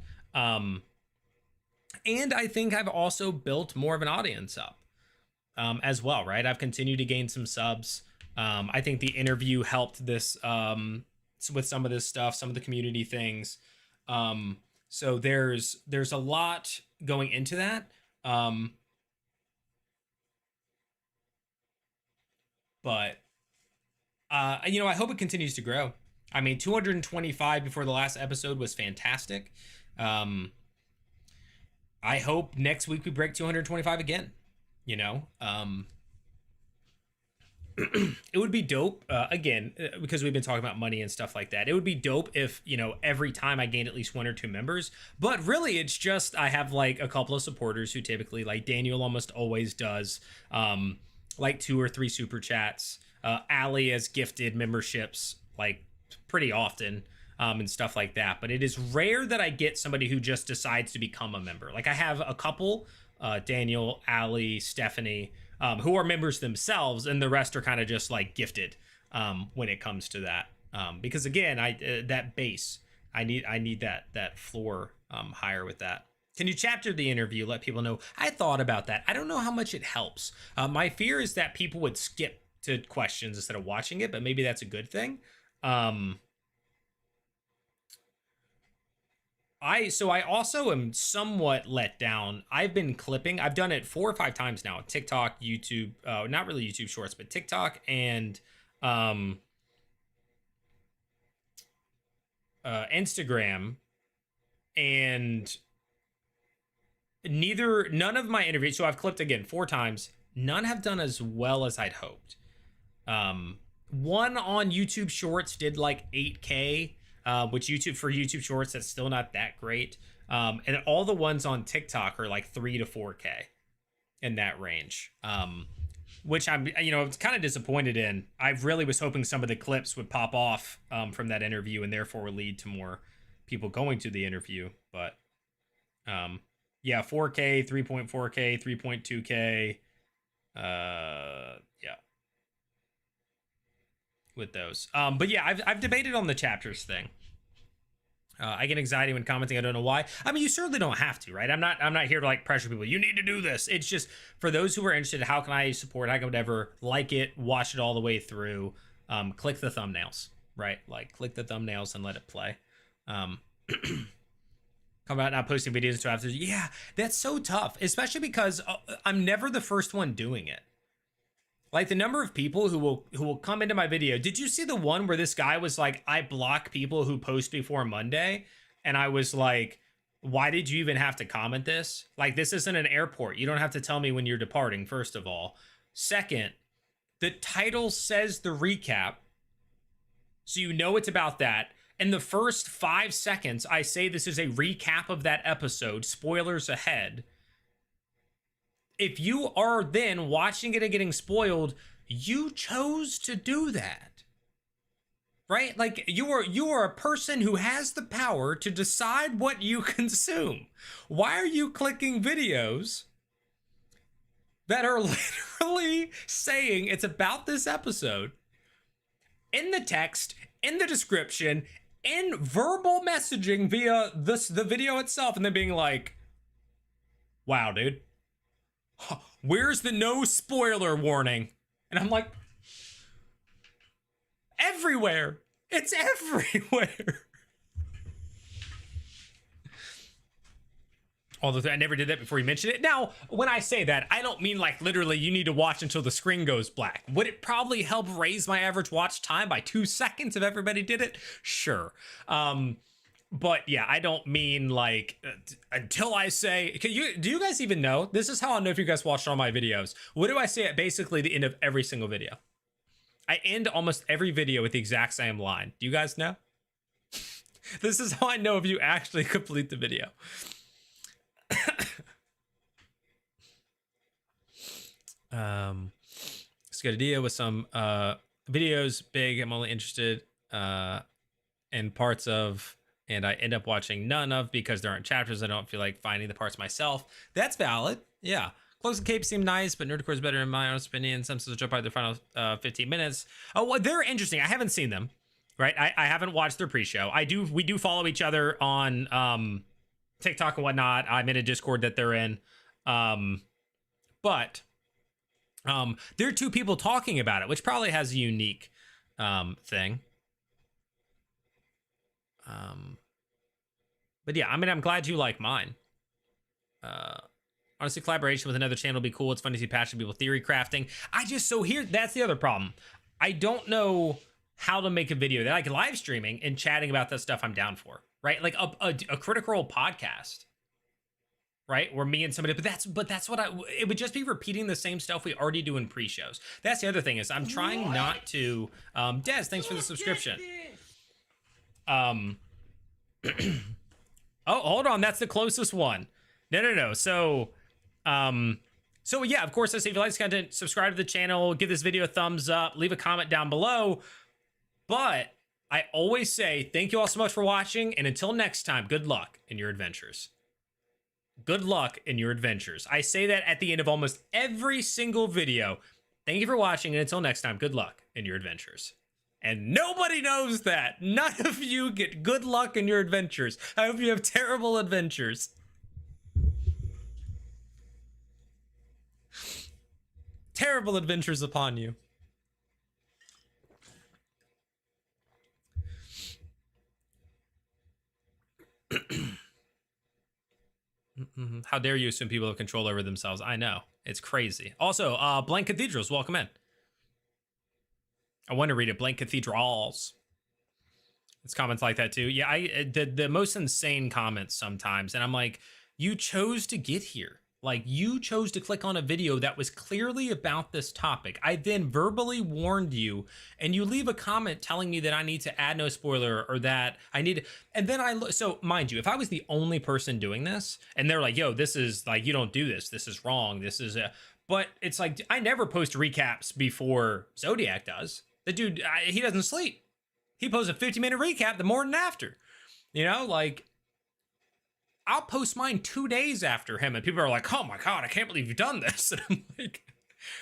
And I think I've also built more of an audience up as well, right? I've continued to gain some subs. I think the interview helped this with some of this stuff, some of the community things. So there's a lot going into that. But you know, I hope it continues to grow. I mean, 225 before the last episode was fantastic. I hope next week we break 225 again. You know, it would be dope, again, because we've been talking about money and stuff like that. It would be dope if, you know, every time I gained at least 1 or 2 members. But really, it's just I have like a couple of supporters who typically, like Daniel almost always does, like 2 or 3 super chats. Allie has gifted memberships like pretty often, and stuff like that. But it is rare that I get somebody who just decides to become a member. Like I have a couple, Daniel, Allie, Stephanie, who are members themselves, and the rest are kind of just like gifted when it comes to that. Because again, that base, I need that floor higher with that. Can you chapter the interview? Let people know. I thought about that. I don't know how much it helps. My fear is that people would skip to questions instead of watching it, but maybe that's a good thing. I also am somewhat let down. I've been clipping. I've done it 4 or 5 times now. TikTok, YouTube, not really YouTube Shorts, but TikTok and Instagram, and none of my interviews. So I've clipped again 4 times. None have done as well as I'd hoped. One on YouTube Shorts did like 8K. Which for YouTube Shorts, that's still not that great. And all the ones on TikTok are like 3 to 4K in that range. Which I'm kind of disappointed in. I really was hoping some of the clips would pop off from that interview and therefore lead to more people going to the interview. But yeah, 4K, 3.4K, 3.2K. Yeah. With those. But yeah, I've debated on the chapters thing. I get anxiety when commenting. I don't know why. I mean, you certainly don't have to, right? I'm not here to like pressure people. You need to do this. It's just for those who are interested. How can I support? How can whatever, like it, watch it all the way through. Click the thumbnails, right? Like click the thumbnails and let it play. Come out not posting videos until after. Yeah, that's so tough, especially because I'm never the first one doing it. Like the number of people who will come into my video. Did you see the one where this guy was like, I block people who post before Monday? And I was like, why did you even have to comment this? Like, this isn't an airport. You don't have to tell me when you're departing, first of all. Second, the title says the recap. So you know it's about that. In the first 5 seconds, I say this is a recap of that episode. Spoilers ahead. If you are then watching it and getting spoiled, you chose to do that, right? Like you are a person who has the power to decide what you consume. Why are you clicking videos that are literally saying it's about this episode in the text, in the description, in verbal messaging via the video itself, and then being like, wow, dude. Where's the no spoiler warning? And I'm like, everywhere. It's everywhere. Although I never did that before you mentioned it. Now, when I say that, I don't mean like literally you need to watch until the screen goes black. Would it probably help raise my average watch time by 2 seconds if everybody did it? Sure. But yeah, I don't mean like until I say, do you guys even know? This is how I know if you guys watched all my videos. What do I say at basically the end of every single video? I end almost every video with the exact same line. Do you guys know? This is how I know if you actually complete the video. Let's get a deal with some videos. Big. I'm only interested in parts of, and I end up watching none of because there aren't chapters. I don't feel like finding the parts myself. That's valid. Yeah. Close and Cape seem nice, but Nerdcore is better in my honest opinion. Some will jump out their final 15 minutes. Oh, well, they're interesting. I haven't seen them, right? I haven't watched their pre-show. We do follow each other on TikTok and whatnot. I'm in a Discord that they're in. But there are 2 people talking about it, which probably has a unique thing. But yeah, I mean, I'm glad you like mine. Honestly, collaboration with another channel would be cool. It's fun to see passionate people theory crafting. That's the other problem. I don't know how to make a video that like live streaming and chatting about that stuff I'm down for, right? Like a Critical Role podcast, right? Where me and somebody, but that's what it would just be repeating the same stuff we already do in pre-shows. That's the other thing is I'm trying not to, Des, thanks for the subscription. Oh, hold on. That's the closest one. No. So yeah, of course, I say if you like this content, subscribe to the channel, give this video a thumbs up, leave a comment down below. But I always say thank you all so much for watching. And until next time, good luck in your adventures. Good luck in your adventures. I say that at the end of almost every single video. Thank you for watching. And until next time, good luck in your adventures. And nobody knows that. None of you get good luck in your adventures. I hope you have terrible adventures. Terrible adventures upon you. How dare you assume people have control over themselves? I know. It's crazy. Also, Blank Cathedrals, welcome in. I want to read it. Blank Cathedrals. It's comments like that too. Yeah, the most insane comments sometimes. And I'm like, you chose to get here. Like, you chose to click on a video that was clearly about this topic. I then verbally warned you, and you leave a comment telling me that I need to add no spoiler or that I need to, and then so mind you, if I was the only person doing this, and they're like, yo, this is like, you don't do this. This is wrong. This is but it's like, I never post recaps before Zodiac does. The dude, he doesn't sleep. He posts a 50-minute recap the morning after, you know, like, I'll post mine 2 days after him, and people are like, "Oh my god, I can't believe you've done this!" And I'm like,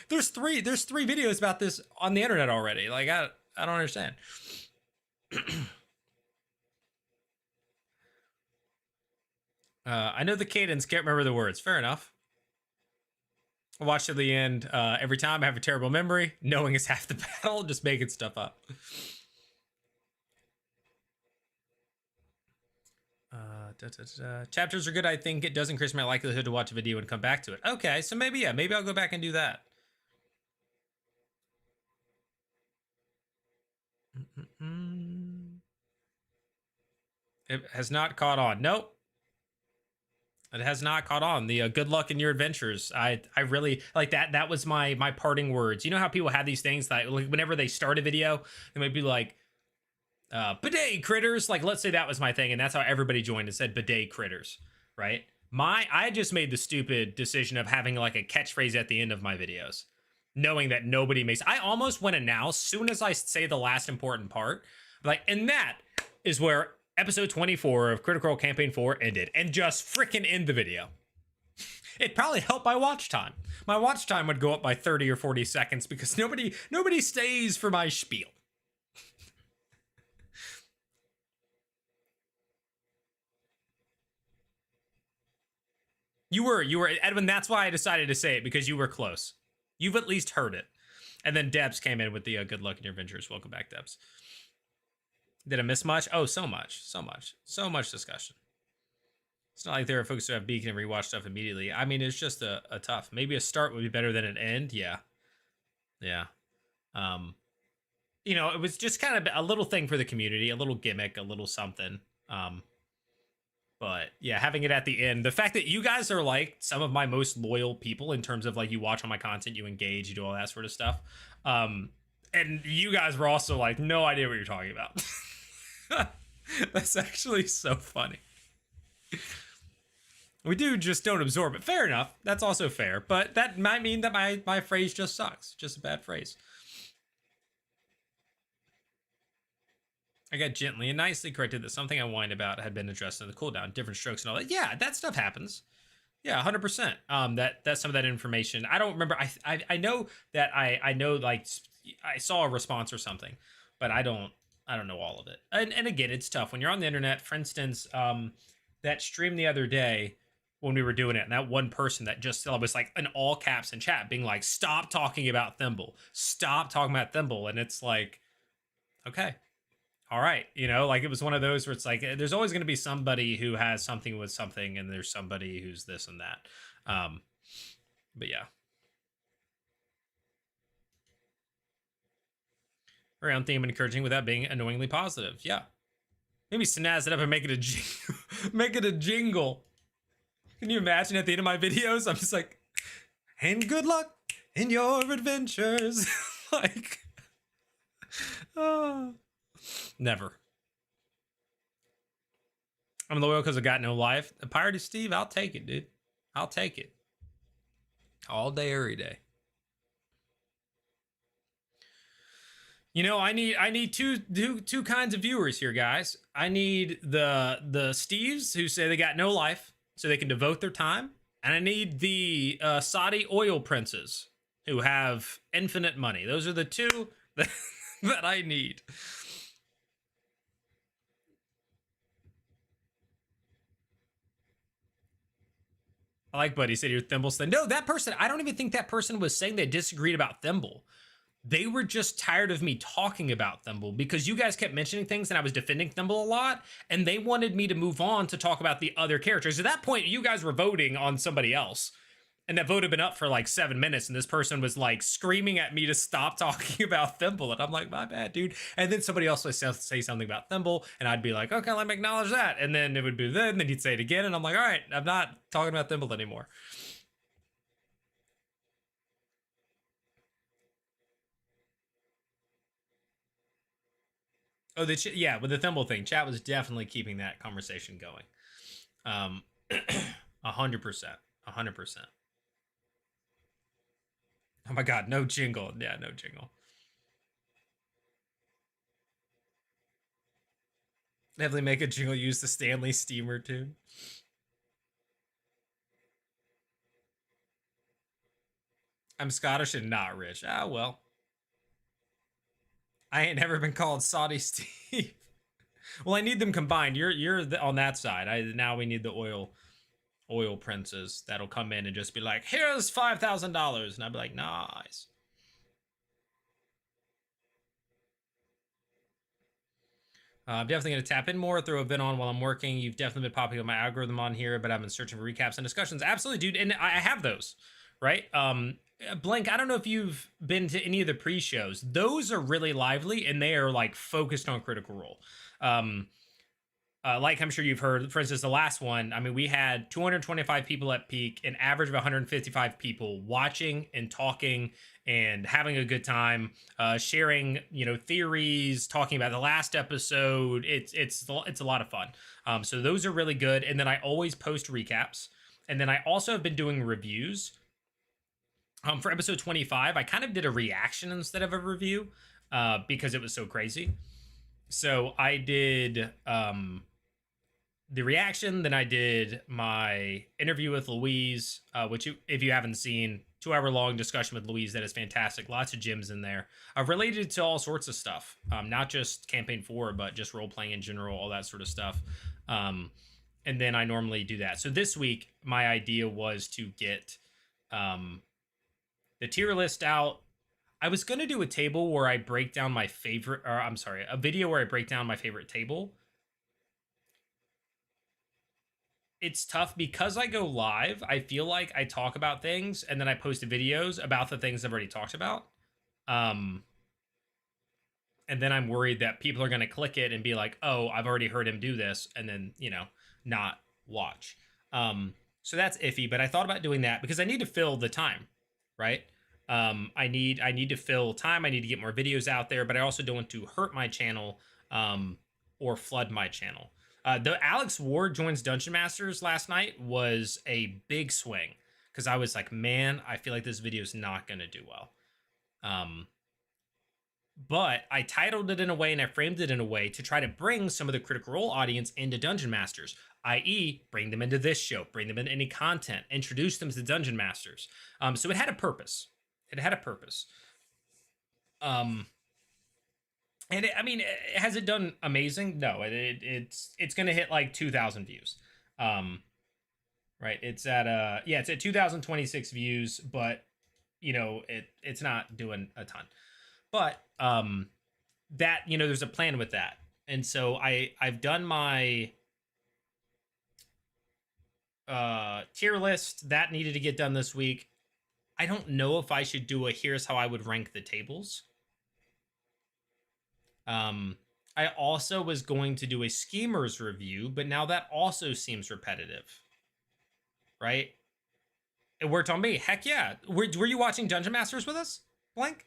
"There's three videos about this on the internet already. Like, I don't understand." I know the cadence, can't remember the words. Fair enough. I watch to the end every time. I have a terrible memory. Knowing is half the battle. Just making stuff up. Chapters are good. I think it does increase my likelihood to watch a video and come back to it. Okay, so maybe, yeah, maybe I'll go back and do that. It has not caught on. Nope. It has not caught on. The good luck in your adventures. I really like that. That was my parting words. You know how people have these things that, like, whenever they start a video, they might be like, bidet critters. Like, let's say that was my thing, and that's how everybody joined and said bidet critters, right? I just made the stupid decision of having like a catchphrase at the end of my videos, knowing that nobody makes. I almost want to now, soon as I say the last important part, like, and that is where episode 24 of Critical Role Campaign 4 ended, and just freaking end the video. It probably helped my watch time. My watch time would go up by 30 or 40 seconds because nobody stays for my spiel. You were, Edwin, that's why I decided to say it, because you were close. You've at least heard it. And then Debs came in with the good luck in your ventures. Welcome back, Debs. Did I miss much? Oh, so much discussion. It's not like they're focused to have Beacon and rewatch stuff immediately. I mean, it's just a tough. Maybe a start would be better than an end. Yeah. You know, it was just kind of a little thing for the community, a little gimmick, a little something. But yeah, having it at the end, the fact that you guys are like some of my most loyal people in terms of like, you watch all my content, you engage, you do all that sort of stuff. And you guys were also like, no idea what you're talking about. That's actually so funny. We just don't absorb it. Fair enough. That's also fair. But that might mean that my phrase just sucks. Just a bad phrase. I got gently and nicely corrected that something I whined about had been addressed in the cooldown, different strokes and all that. Yeah, that stuff happens. Yeah, 100%. That's some of that information. I don't remember. I know that I know, like, I saw a response or something, but I don't know all of it. And again, it's tough when you're on the internet. For instance, that stream the other day when we were doing it, and that one person that just was like in all caps in chat being like, stop talking about Thimble. Stop talking about Thimble. And it's like, okay. All right, you know, like, it was one of those where it's like, there's always going to be somebody who has something with something, and there's somebody who's this and that. But yeah. Very on theme and encouraging without being annoyingly positive. Yeah. Maybe snazz it up and make it a jingle. Make it a jingle. Can you imagine at the end of my videos, I'm just like, and good luck in your adventures. Like, oh. Never. I'm loyal because I got no life. The Pirate is Steve, I'll take it, dude. I'll take it. All day, every day. You know, I need two kinds of viewers here, guys. I need the Steves who say they got no life, so they can devote their time. And I need the Saudi oil princes who have infinite money. Those are the two that I need. I like Buddy said your Thimble's thing. No, that person, I don't even think that person was saying they disagreed about Thimble. They were just tired of me talking about Thimble because you guys kept mentioning things and I was defending Thimble a lot, and they wanted me to move on to talk about the other characters. At that point, you guys were voting on somebody else, and that vote had been up for like 7 minutes, and this person was like screaming at me to stop talking about Thimble, and I'm like, my bad, dude. And then somebody else would say something about Thimble, and I'd be like, okay, let me acknowledge that, and then it would be then he'd say it again, and I'm like, all right, I'm not talking about Thimble anymore. Oh, yeah, with the Thimble thing, chat was definitely keeping that conversation going. 100%. Oh my God, no jingle. Yeah, no jingle. Definitely make a jingle use the Stanley Steamer tune. I'm Scottish and not rich. Ah, well. I ain't never been called Saudi Steve. Well, I need them combined. You're on that side. Now we need the oil princes that'll come in and just be like, here's $5,000, and I'll be like, nice. I'm definitely going to tap in more, throw a bit on while I'm working. You've definitely been popping up my algorithm on here, but I've been searching for recaps and discussions. Absolutely, dude, and I have those, right? Blank, I don't know if you've been to any of the pre-shows. Those are really lively, and they are like focused on Critical Role. Like I'm sure you've heard, for instance, the last one, I mean, we had 225 people at peak, an average of 155 people watching and talking and having a good time, sharing, theories, talking about the last episode. It's a lot of fun. So those are really good. And then I always post recaps. And then I also have been doing reviews. For episode 25, I kind of did a reaction instead of a review because it was so crazy. So I did the reaction, then I did my interview with Louise, which if you haven't seen, 2-hour-long discussion with Louise that is fantastic. Lots of gems in there related to all sorts of stuff, not just Campaign 4, but just role-playing in general, all that sort of stuff. And then I normally do that. So this week, my idea was to get the tier list out. I was going to do a table where I break down my favorite, or I'm sorry, a video where I break down my favorite table. It's tough because I go live. I feel like I talk about things and then I post videos about the things I've already talked about. And then I'm worried that people are going to click it and be like, oh, I've already heard him do this. And then, not watch. So that's iffy, but I thought about doing that because I need to fill the time, right? I need to fill time. I need to get more videos out there, but I also don't want to hurt my channel or flood my channel. The Alex Ward joins Dungeon Masters last night was a big swing because I was like, man, I feel like this video is not going to do well. But I titled it in a way and I framed it in a way to try to bring some of the Critical Role audience into Dungeon Masters, i.e. bring them into this show, bring them into any content, introduce them to Dungeon Masters. So it had a purpose. It had a purpose. And has it done amazing? No, it's going to hit like 2,000 views. Right. It's at, it's at 2,026 views, but it's not doing a ton, but, that, there's a plan with that. And so I've done my, tier list that needed to get done this week. I don't know if I should do a here's how I would rank the tables. I also was going to do a Schemers review, but now that also seems repetitive, right? It worked on me. Heck yeah. Were you watching Dungeon Masters with us, Blank?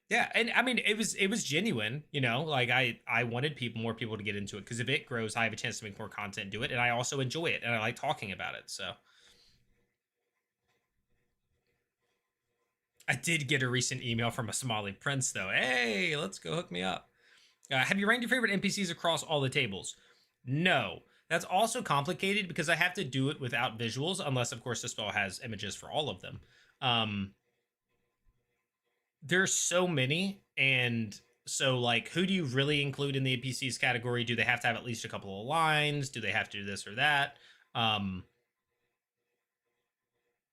Yeah, and I mean, it was genuine, like I wanted more people to get into it because if it grows, I have a chance to make more content, do it, and I also enjoy it, and I like talking about it, so. I did get a recent email from a Somali prince, though. Hey, let's go hook me up. Have you ranked your favorite NPCs across all the tables? No. That's also complicated because I have to do it without visuals, unless, of course, the spell has images for all of them. There's so many, and So like, who do you really include in the NPCs category? Do they have to have at least a couple of lines? Do they have to do this or that? And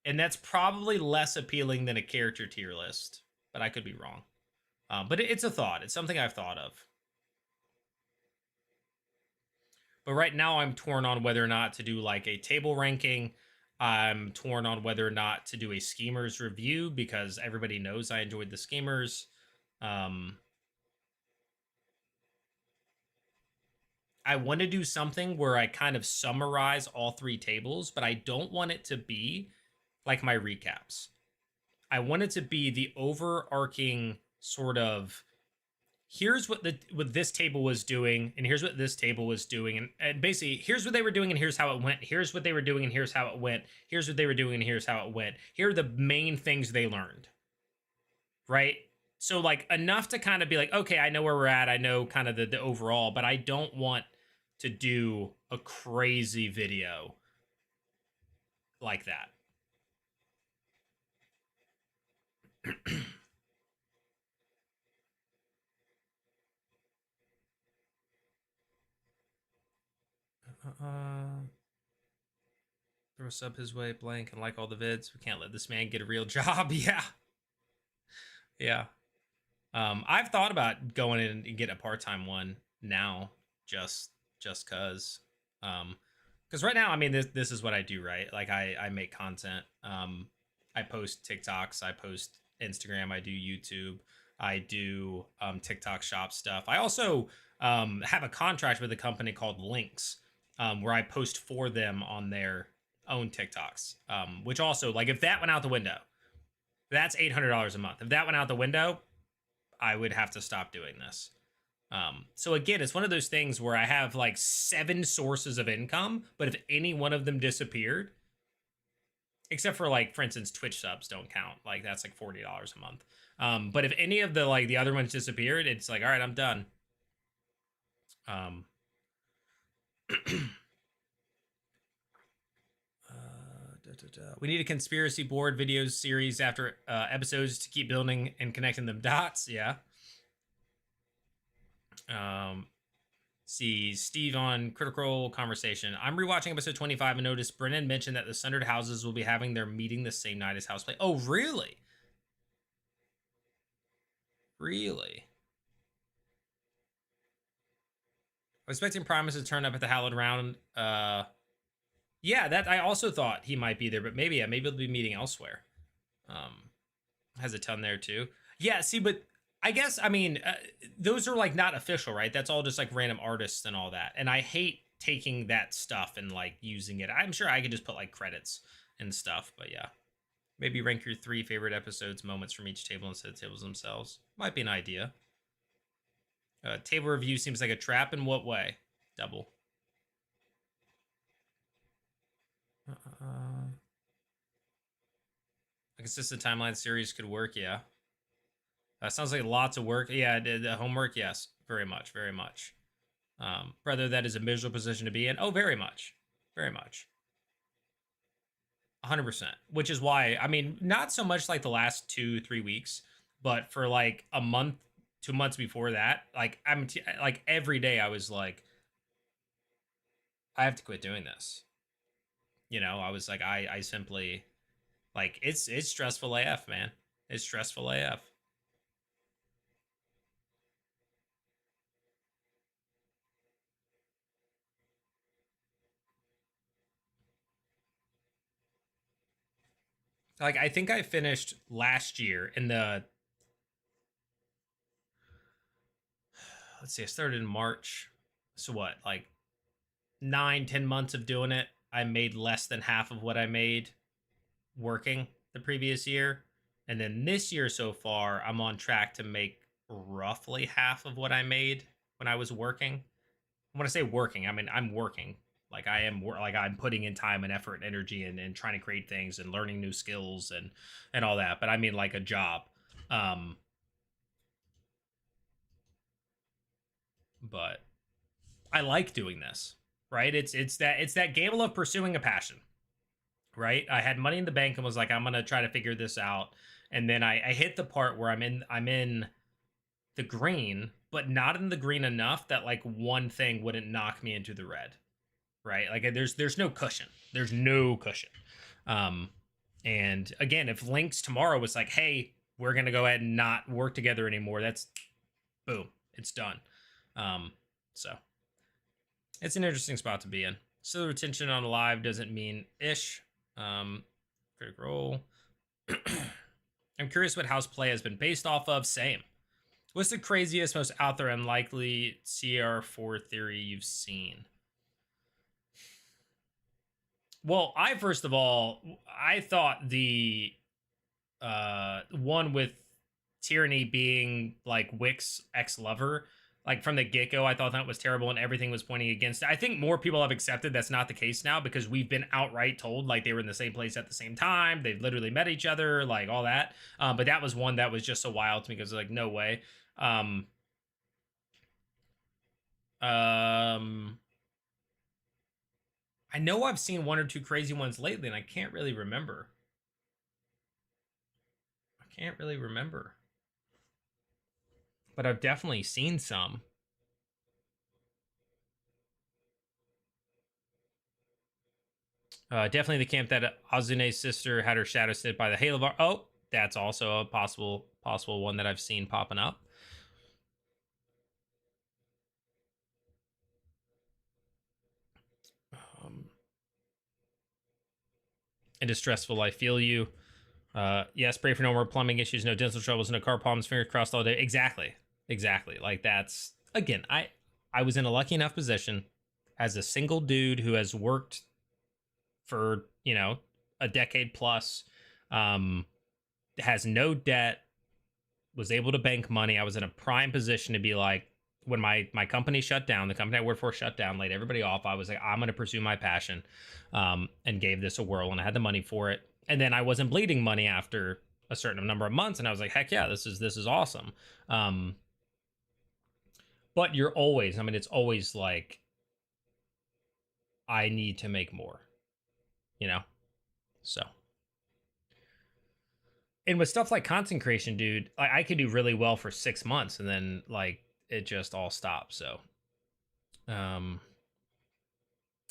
that's probably less appealing than a character tier list, but I could be wrong. But it's a thought. It's something I've thought of. But right now I'm torn on whether or not to do like a table ranking. I'm torn on whether or not to do a Schemers review because everybody knows I enjoyed the Schemers. I want to do something where I kind of summarize all 3 tables, but I don't want it to be like my recaps. I want it to be the overarching sort of, here's what this table was doing, and here's what this table was doing, and basically here's what they were doing and here's how it went. Here's what they were doing and here's how it went. Here's what they were doing and here's how it went. Here are the main things they learned. Right? So like enough to kind of be like, okay, I know where we're at. I know kind of the overall, but I don't want to do a crazy video like that. Throw a sub his way, blank, and like all the vids. We can't let this man get a real job. Yeah. Yeah. I've thought about going in and getting a part-time one now, just cause. Because right now, I mean, this is what I do, right? Like I make content. I post TikToks, I post Instagram, I do YouTube, I do TikTok shop stuff. I also have a contract with a company called Lynx, where I post for them on their own TikToks, which also, like, if that went out the window, that's $800 a month. If that went out the window, I would have to stop doing this. So again, it's one of those things where I have like 7 sources of income, but if any one of them disappeared, except for like, for instance, Twitch subs don't count. Like that's like $40 a month. But if any of the like the other ones disappeared, it's like, all right, I'm done. We need a conspiracy board videos series after episodes to keep building and connecting them dots. Yeah. See Steve on Critical Conversation. I'm rewatching episode 25 and noticed Brennan mentioned that the Sundered Houses will be having their meeting the same night as Houseplay. Oh, really? Really? I was expecting Primus to turn up at the Hallowed Round. Yeah, that I also thought he might be there, but maybe maybe they'll be meeting elsewhere. Has a ton there too. Yeah, see, but I guess, I mean, those are like not official, right? That's all just like random artists and all that. And I hate taking that stuff and like using it. I'm sure I could just put like credits and stuff, but yeah. Maybe rank your 3 favorite episodes, moments from each table instead of tables themselves. Might be an idea. Table review seems like a trap. In what way? Double. A consistent timeline series could work, yeah. Sounds like lots of work. Yeah, the homework, yes. Very much, very much. Brother, that is a miserable position to be in. Oh, very much. Very much. 100%. Which is why, I mean, not so much like the last 2-3 weeks, but for like a month, 2 months before that, like like every day I was like, I have to quit doing this. You know, I was like, I simply, like, it's stressful AF, man. It's stressful AF. Like, I think I finished last year in the, let's see, I started in March. So what, like 9-10 months of doing it, I made less than half of what I made working the previous year. And then this year so far, I'm on track to make roughly half of what I made when I was working. When I say working, I mean, I'm working. Like I am, like I'm putting in time and effort and energy and trying to create things and learning new skills and all that. But I mean like a job. But I like doing this, right? It's that gamble of pursuing a passion, right? I had money in the bank and was like, I'm gonna try to figure this out. And then I hit the part where I'm in the green, but not in the green enough that like one thing wouldn't knock me into the red, right? Like there's no cushion. There's no cushion. And again, if Lynx tomorrow was like, hey, we're gonna go ahead and not work together anymore, that's boom, it's done. So it's an interesting spot to be in. So the retention on alive doesn't mean ish. Critical role. I'm curious what house play has been based off of. Same. What's the craziest, most out there, unlikely CR4 theory you've seen? Well, I thought the one with Tyranny being like Wick's ex-lover, like from the get-go, I thought that was terrible and everything was pointing against it. I think more people have accepted that's not the case now because we've been outright told like they were in the same place at the same time. They've literally met each other, like all that. But that was one that was just so wild to me because like, no way. I know I've seen one or two crazy ones lately and I can't really remember. But I've definitely seen some. Definitely the camp that Azune's sister had her shadow sit by the Halavar. Oh, that's also a possible one that I've seen popping up. In distressful, I feel you. Yes, pray for no more plumbing issues, no dental troubles, no car problems, fingers crossed all day. Exactly. Like that's, again, I was in a lucky enough position as a single dude who has worked for, you know, a decade plus, has no debt, was able to bank money. I was in a prime position to be like, when my company shut down, the company I worked for shut down, laid everybody off. I was like, I'm going to pursue my passion, and gave this a whirl, and I had the money for it. And then I wasn't bleeding money after a certain number of months, and I was like, heck yeah, this is awesome. But you're always, I mean, it's always like, I need to make more, you know? So. And with stuff like content creation, dude, I could do really well for 6 months, and then like it just all stops. So,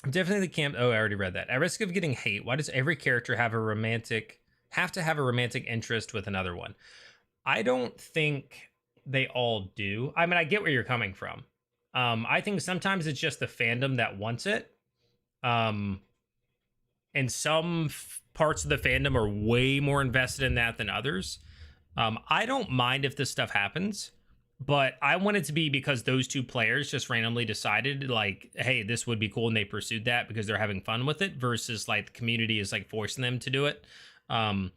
definitely the camp. Oh, I already read that. At risk of getting hate, why does every character have to have a romantic interest with another one? I don't think they all do. I mean, I get where you're coming from. I think sometimes it's just the fandom that wants it. And some parts of the fandom are way more invested in that than others. I don't mind if this stuff happens, but I want it to be because those two players just randomly decided like, hey, this would be cool, and they pursued that because they're having fun with it, versus like the community is like forcing them to do it. And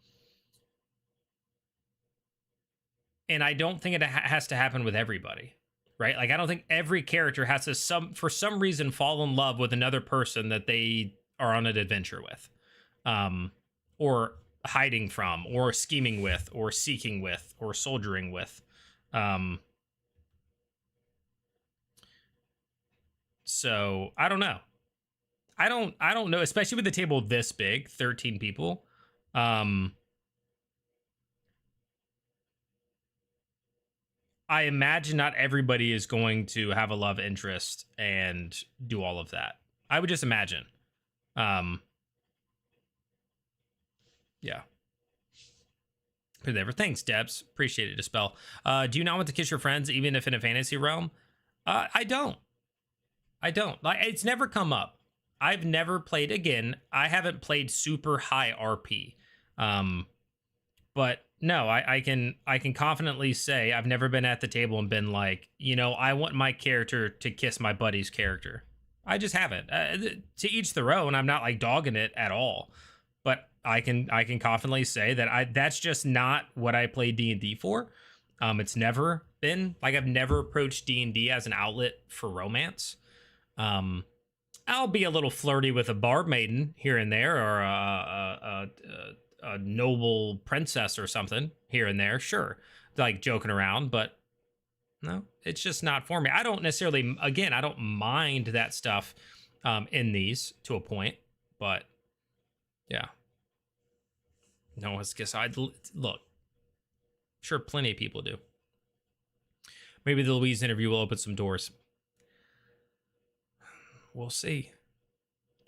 I don't think it has to happen with everybody, right? Like, I don't think every character has to for some reason fall in love with another person that they are on an adventure with, or hiding from, or scheming with, or seeking with, or soldiering with. So I don't know. I don't know, especially with the table this big, 13 people. I imagine not everybody is going to have a love interest and do all of that. I would just imagine. Yeah. Whatever. Thanks, Debs. Appreciate it, Dispel. Do you not want to kiss your friends, even if in a fantasy realm? I don't. Like, it's never come up. I've never played, again, I haven't played super high RP. But no, I can confidently say I've never been at the table and been like, you know, I want my character to kiss my buddy's character. I just haven't. To each their own. I'm not like dogging it at all. But I can confidently say that that's just not what I play D&D for. It's never been like, I've never approached D&D as an outlet for romance. I'll be a little flirty with a barb maiden here and there, or a noble princess or something here and there, sure, like joking around, but no, it's just not for me. I don't necessarily, again, I don't mind that stuff in these to a point, but yeah. No, I guess I'd look. Sure, plenty of people do. Maybe the Louise interview will open some doors. We'll see.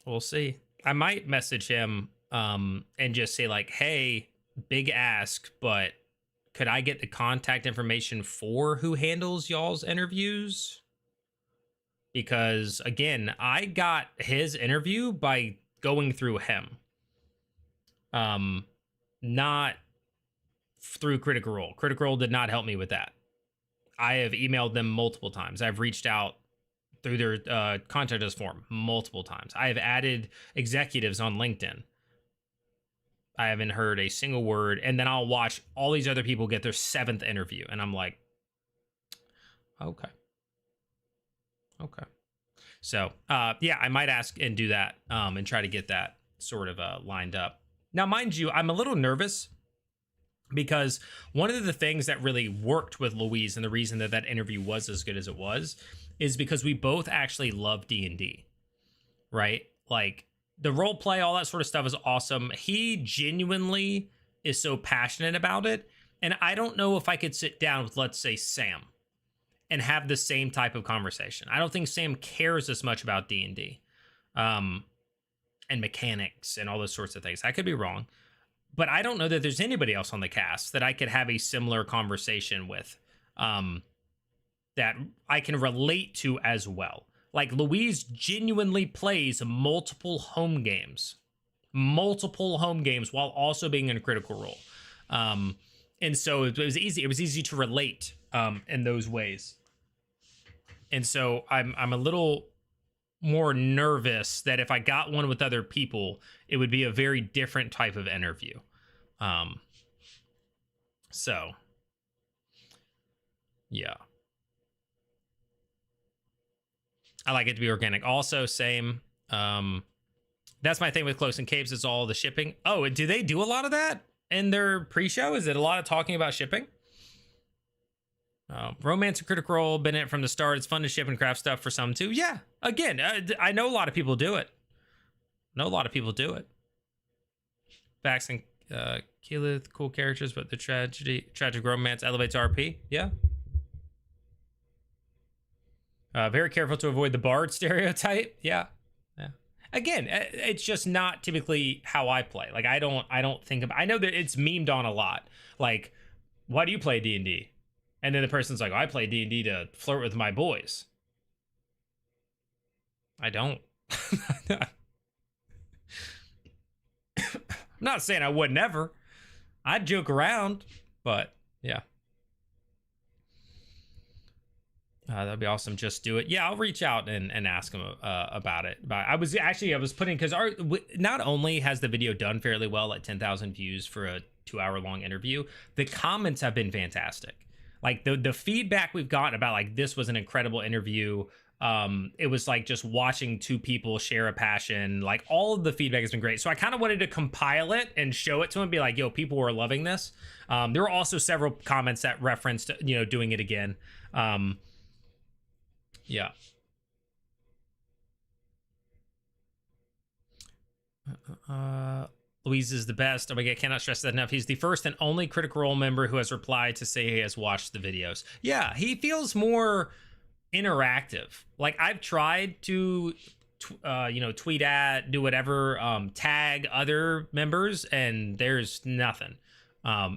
We'll see. I might message him and just say like, hey, big ask, but could I get the contact information for who handles y'all's interviews? Because again, I got his interview by going through him. Not through Critical Role. Critical Role did not help me with that. I have emailed them multiple times. I've reached out through their contact us form multiple times. I have added executives on LinkedIn. I haven't heard a single word. And then I'll watch all these other people get their 7th interview. And I'm like, okay. Okay. So, yeah, I might ask and do that and try to get that sort of lined up. Now, mind you, I'm a little nervous because one of the things that really worked with Louise and the reason that that interview was as good as it was is because we both actually love D&D, right? Like the role play, all that sort of stuff is awesome. He genuinely is so passionate about it. And I don't know if I could sit down with, let's say, Sam and have the same type of conversation. I don't think Sam cares as much about D&D and mechanics and all those sorts of things. I could be wrong, but I don't know that there's anybody else on the cast that I could have a similar conversation with that I can relate to as well. Like Louise genuinely plays multiple home games while also being in a Critical Role. And so it was easy. It was easy to relate in those ways. And so I'm a little more nervous that if I got one with other people, it would be a very different type of interview. So yeah. I like it to be organic. Also, same. That's my thing with Close and Caves is all the shipping. Oh, do they do a lot of that in their pre-show? Is it a lot of talking about shipping? Romance and Critical Role, been in it from the start. It's fun to ship and craft stuff for some too. Yeah, again, I know a lot of people do it. Vax and Keyleth, cool characters, but the tragic romance elevates RP. Yeah. Very careful to avoid the bard stereotype. Yeah. Yeah. Again, it's just not typically how I play. Like I don't think about. I know that it's memed on a lot. Like, why do you play D&D? And then the person's like, I play D&D to flirt with my boys. I don't. I'm not saying I would never. I'd joke around, but yeah. That'd be awesome. Just do it. Yeah, I'll reach out and ask him about it. I was putting, because not only has the video done fairly well at 10,000 views for a 2-hour long interview, the comments have been fantastic. Like the feedback we've gotten about like this was an incredible interview. It was like just watching two people share a passion. Like all of the feedback has been great. So I kind of wanted to compile it and show it to him, be like, yo, people were loving this. There were also several comments that referenced, doing it again. Yeah. Louise is the best. Oh my God, I cannot stress that enough. He's the first and only Critical Role member who has replied to say he has watched the videos. Yeah, he feels more interactive. Like I've tried to, tweet at, do whatever, tag other members, and there's nothing,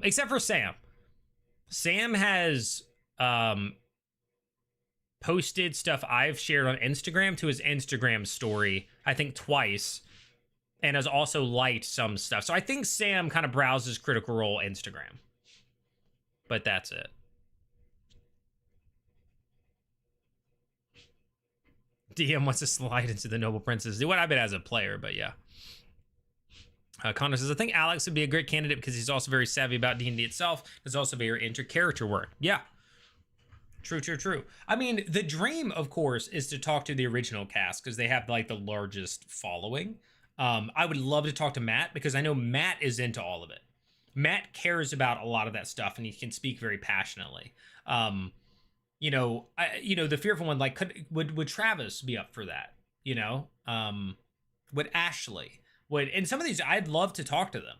except for Sam. Sam has posted stuff I've shared on Instagram to his Instagram story, I think twice, and has also liked some stuff. So I think Sam kind of browses Critical Role Instagram. But that's it. DM wants to slide into the Noble Princes. Do what I've been as a player, but yeah. Connor says, I think Alex would be a great candidate because he's also very savvy about D&D itself. He's also very into character work. Yeah. True. I mean, the dream, of course, is to talk to the original cast because they have like the largest following. I would love to talk to Matt because I know Matt is into all of it. Matt cares about a lot of that stuff and he can speak very passionately. The Fearful One, like, would Travis be up for that? Would Ashley? And some of these, I'd love to talk to them.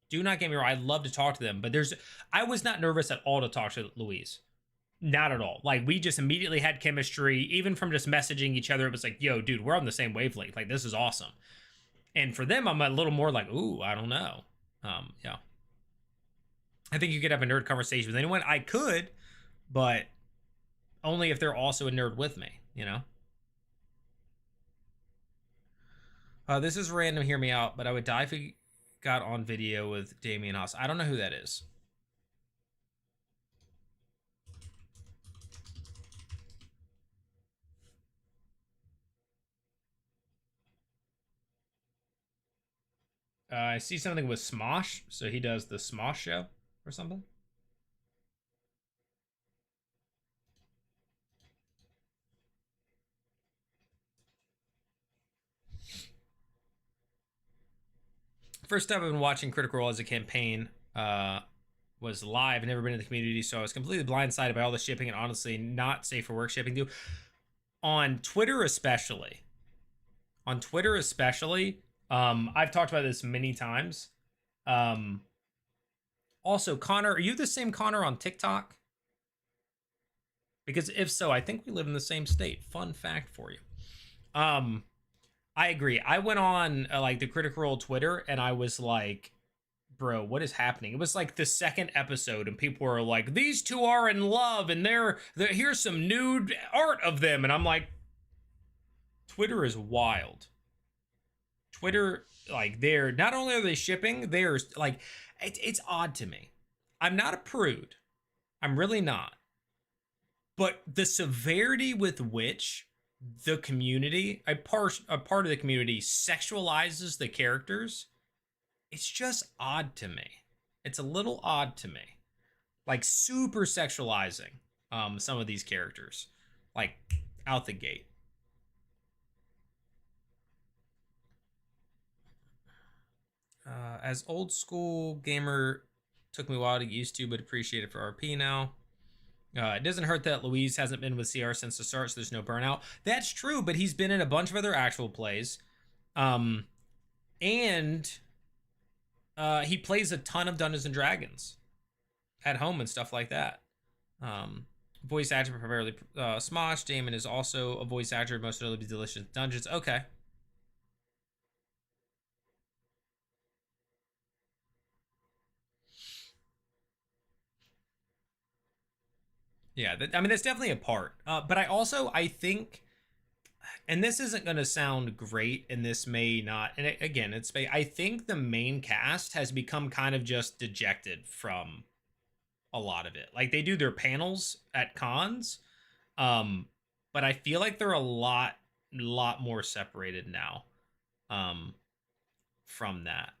Do not get me wrong, I'd love to talk to them, but I was not nervous at all to talk to Louise. not at all. Like, we just immediately had chemistry. Even from just messaging each other, it was like, yo, dude, we're on the same wavelength. Like, this is awesome. And for them, I'm a little more like, ooh, I don't know. Yeah. I think you could have a nerd conversation with anyone. I could, but only if they're also a nerd with me, you know? This is random, hear me out, but I would die if we got on video with Damian Haas. I don't know who that is. I see something with Smosh, so he does the Smosh show or something. First time I've been watching Critical Role as a campaign was live. I've never been in the community, so I was completely blindsided by all the shipping and honestly not safe for work shipping too. On Twitter especially. I've talked about this many times. Also, Connor, are you the same Connor on TikTok? Because if so, I think we live in the same state. Fun fact for you. I agree. I went on like the Critical Role Twitter and I was like, bro, what is happening? It was like the second episode and people were like, these two are in love and they're here's some nude art of them. And I'm like, Twitter is wild. Twitter, like, they're not only are they shipping, they're like, it's odd to me. I'm not a prude. I'm really not. But the severity with which the community, a part of the community, sexualizes the characters, it's just odd to me. It's a little odd to me. Like, super sexualizing some of these characters, like, out the gate. As old school gamer, took me a while to get used to, but appreciate it for RP now. It doesn't hurt that Luis hasn't been with CR since the start, so there's no burnout. That's true, but he's been in a bunch of other actual plays. And he plays a ton of Dungeons and Dragons at home and stuff like that. Voice actor primarily Smosh. Damon is also a voice actor, most notably Delicious Dungeons. Okay. Yeah, I mean, that's definitely a part. But I think, and this isn't going to sound great, and this may not, and again, I think the main cast has become kind of just dejected from a lot of it. Like, they do their panels at cons, but I feel like they're a lot more separated now from that.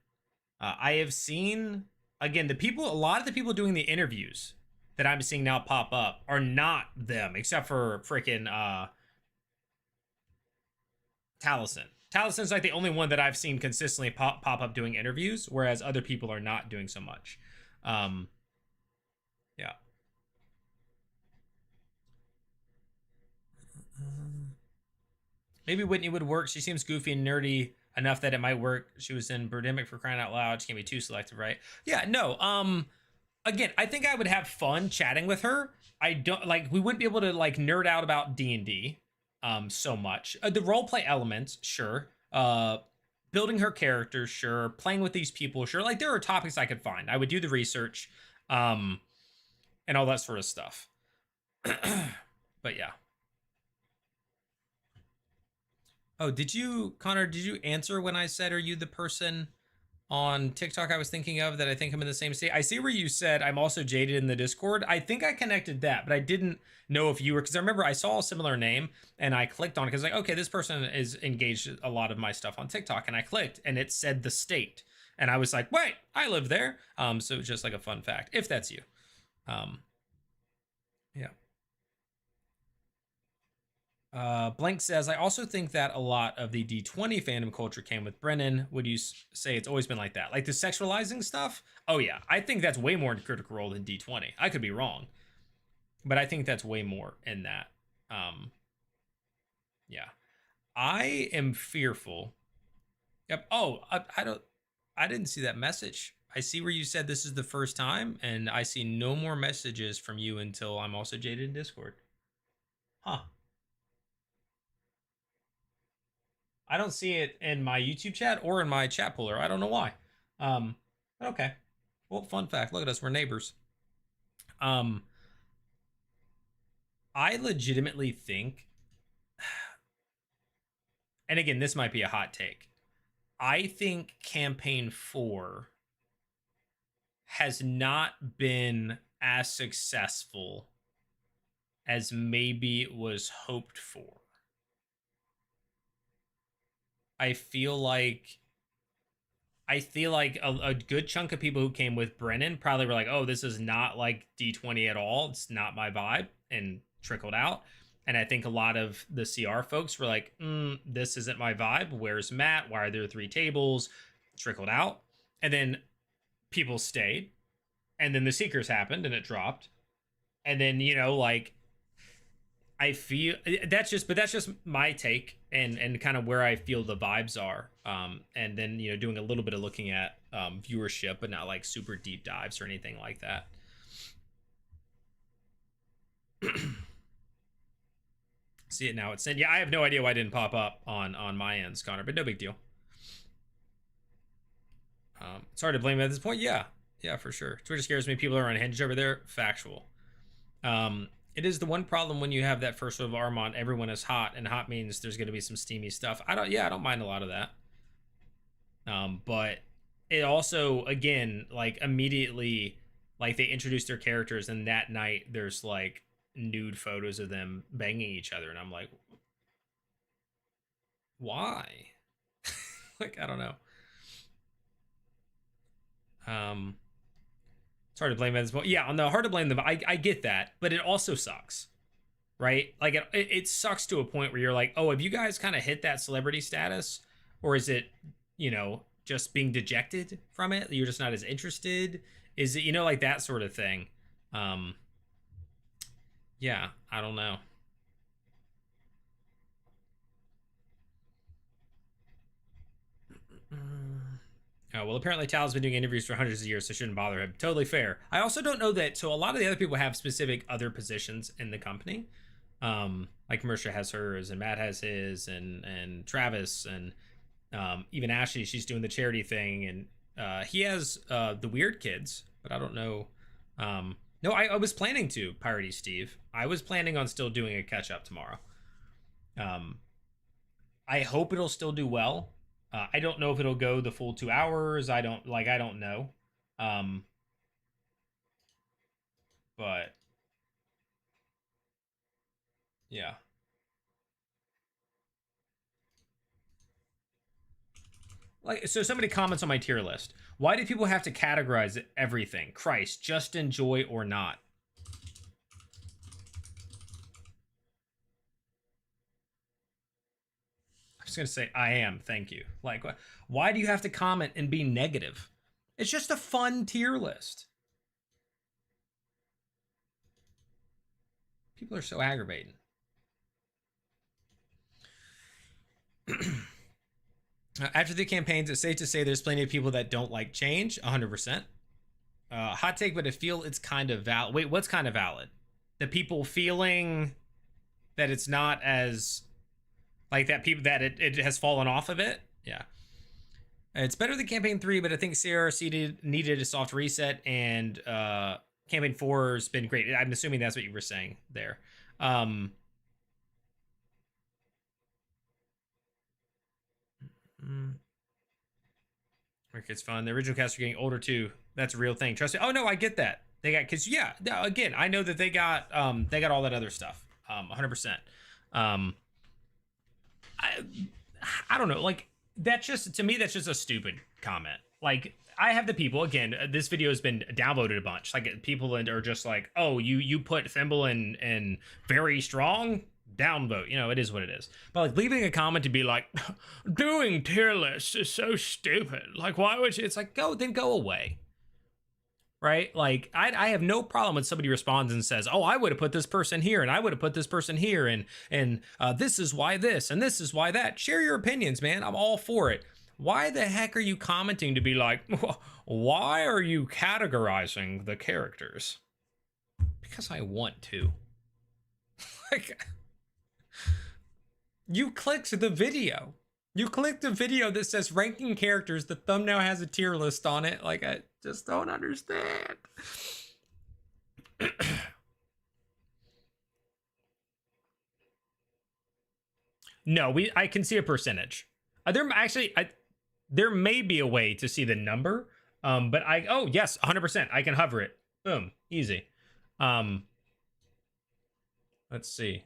I have seen, again, a lot of the people doing the interviews that I'm seeing now pop up are not them, except for freaking Taliesin. Talison's like the only one that I've seen consistently pop up doing interviews, whereas other people are not doing so much. Yeah. Maybe Whitney would work. She seems goofy and nerdy enough that it might work. She was in Birdemic, for crying out loud. She can't be too selective, right? Yeah, no. Again, I think I would have fun chatting with her. I don't like, we wouldn't be able to like nerd out about D&D so much. The roleplay elements, sure. Building her character, sure. Playing with these people, sure. Like, there are topics I could find. I would do the research and all that sort of stuff. But yeah. Oh, Connor, did you answer when I said, are you the person on TikTok I was thinking of that I think I'm in the same state? I see where you said I'm also jaded in the Discord. I think I connected that, but I didn't know if you were, because I remember I saw a similar name and I clicked on it because like, okay, this person is engaged a lot of my stuff on TikTok, and I clicked and it said the state. And I was like, wait, I live there. So it's just like a fun fact, if that's you. Yeah. Blank says, I also think that a lot of the D20 fandom culture came with Brennan. Would you say it's always been like that? Like the sexualizing stuff? Oh yeah, I think that's way more in Critical Role than D20. I could be wrong, but I think that's way more in that. Yeah. I am fearful. Yep. Oh, I didn't see that message. I see where you said this is the first time, and I see no more messages from you until I'm also jaded in Discord. Huh. I don't see it in my YouTube chat or in my chat puller. I don't know why. But okay. Well, fun fact. Look at us. We're neighbors. I legitimately think, and again, this might be a hot take. I think campaign 4 has not been as successful as maybe it was hoped for. I feel like a good chunk of people who came with Brennan probably were like, oh, this is not like D20 at all. It's not my vibe, and trickled out. And I think a lot of the CR folks were like, this isn't my vibe. Where's Matt? Why are there 3 tables? Trickled out. And then people stayed. And then the Seekers happened and it dropped. And then, you know, like, I feel that's just my take and kind of where I feel the vibes are. And then, you know, doing a little bit of looking at viewership, but not like super deep dives or anything like that. See it now. It's sent. Yeah, I have no idea why it didn't pop up on my ends, Connor, but no big deal. It's hard to blame at this point. Yeah, for sure. Twitter scares me. People are unhinged over there. Factual. It is the one problem when you have that first sort of Armont, everyone is hot, and hot means there's going to be some steamy stuff. I don't mind a lot of that. But it also, again, like immediately, like they introduced their characters, and that night there's like nude photos of them banging each other, and I'm like, why? Like, I don't know. It's hard to blame them as well. Yeah, on the hard to blame them, I get that, but it also sucks, right? Like it sucks to a point where you're like, oh, have you guys kind of hit that celebrity status, or is it, you know, just being dejected from it? You're just not as interested. Is it, you know, like that sort of thing? Yeah, I don't know. Well, apparently Tal's been doing interviews for hundreds of years, so shouldn't bother him. Totally fair. I also don't know that, so a lot of the other people have specific other positions in the company. Like Marisha has hers, and Matt has his, and Travis, and even Ashley, she's doing the charity thing, and he has the Weird Kids, but I don't know. No, I was planning to, Piratey Steve. I was planning on still doing a catch-up tomorrow. I hope it'll still do well. I don't know if it'll go the full 2 hours. I don't know. But yeah. Like, so somebody comments on my tier list. Why do people have to categorize everything? Christ, just enjoy or not. I'm just gonna say I am, thank you. Like, why do you have to comment and be negative? It's just a fun tier list. People are so aggravating. After the campaigns, it's safe to say there's plenty of people that don't like change. 100%. Hot take, but I feel it's kind of valid. Wait, what's kind of valid? The people feeling that it's not as like that, people that it has fallen off of it. Yeah. It's better than campaign 3, but I think CRC needed a soft reset, and campaign 4 has been great. I'm assuming that's what you were saying there. It's fun. The original cast are getting older too. That's a real thing. Trust me. Oh no, I get that. They got, cause yeah, again, I know that they got all that other stuff. 100%. I don't know. Like, that's just, to me, that's just a stupid comment. Like, I have the people, again, this video has been downloaded a bunch. Like, people are just like, oh, you put Thimble in very strong, downvote. You know, it is what it is. But like leaving a comment to be like, doing tier lists is so stupid. Like, why would you? It's like, go away. Right? Like, I have no problem when somebody responds and says, oh, I would have put this person here, and I would have put this person here, and this is why this, and this is why that. Share your opinions, man. I'm all for it. Why the heck are you commenting to be like, why are you categorizing the characters? Because I want to. Like, you clicked the video. You clicked the video that says ranking characters. The thumbnail has a tier list on it. Like, I just don't understand. No, I can see a percentage. There may be a way to see the number. But oh yes, 100%. I can hover it. Boom, easy. Let's see.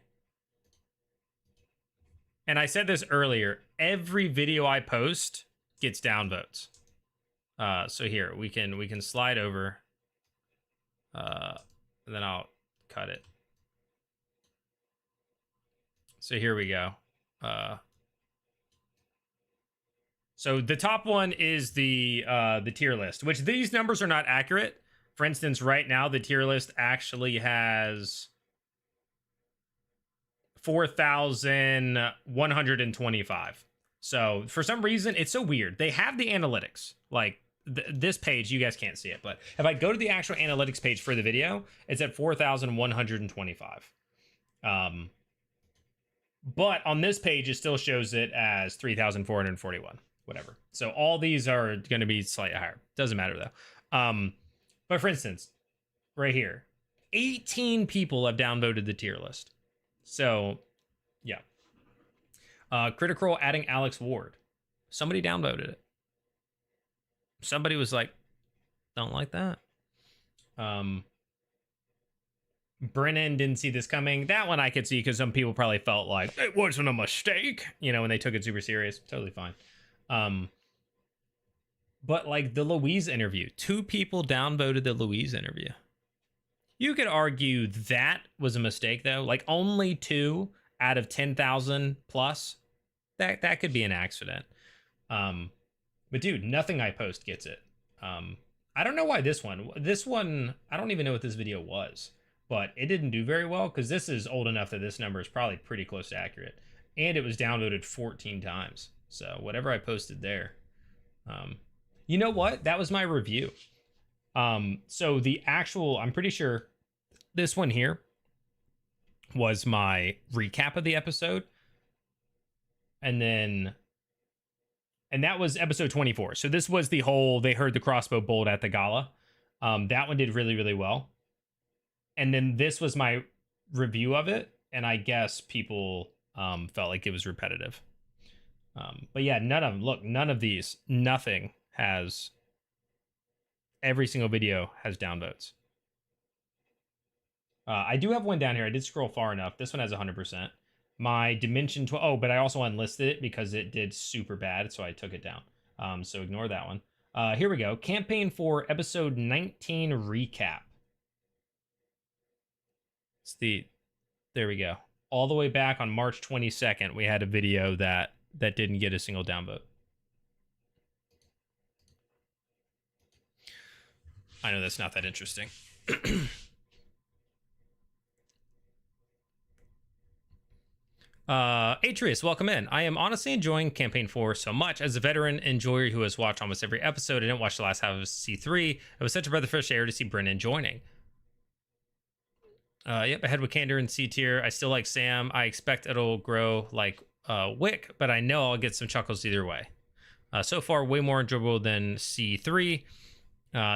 And I said this earlier. Every video I post gets downvotes. So here we can slide over. And then I'll cut it. So here we go. So the top one is the tier list, which these numbers are not accurate. For instance, right now the tier list actually has 4,125. So for some reason, it's so weird. They have the analytics, like this page, you guys can't see it, but if I go to the actual analytics page for the video, it's at 4,125. But on this page, it still shows it as 3,441, whatever. So all these are going to be slightly higher. Doesn't matter though. But for instance, right here, 18 people have downvoted the tier list. So yeah. Critical Role adding Alex Ward. Somebody downvoted it. Somebody was like, don't like that. Brennan didn't see this coming. That one I could see because some people probably felt like it wasn't a mistake, you know, when they took it super serious. Totally fine. But like the Louise interview, 2 people downvoted the Louise interview. You could argue that was a mistake though. Like only 2 out of 10,000 plus. That could be an accident. But dude, nothing I post gets it. I don't know why this one, I don't even know what this video was. But it didn't do very well because this is old enough that this number is probably pretty close to accurate. And it was downvoted 14 times. So whatever I posted there. You know what? That was my review. So the actual, I'm pretty sure this one here was my recap of the episode. And that was episode 24. So this was the whole, they heard the crossbow bolt at the gala. That one did really, really well. And then this was my review of it, and I guess people felt like it was repetitive. But yeah, none of these, nothing has, every single video has downvotes. I do have one down here. I did scroll far enough. This one has 100%. My Dimension 12, but I also unlisted it because it did super bad, so I took it down. So ignore that one. Here we go. Campaign 4, episode 19 recap. There we go. All the way back on March 22nd, we had a video that didn't get a single downvote. I know that's not that interesting. Atreus, welcome in. I am honestly enjoying Campaign 4 so much. As a veteran enjoyer who has watched almost every episode, I didn't watch the last half of C3. It was such a breath of fresh air to see Brennan joining. Yep, ahead with Candor in C tier. I still like Sam. I expect it'll grow like Wick, but I know I'll get some chuckles either way. So far, way more enjoyable than C3.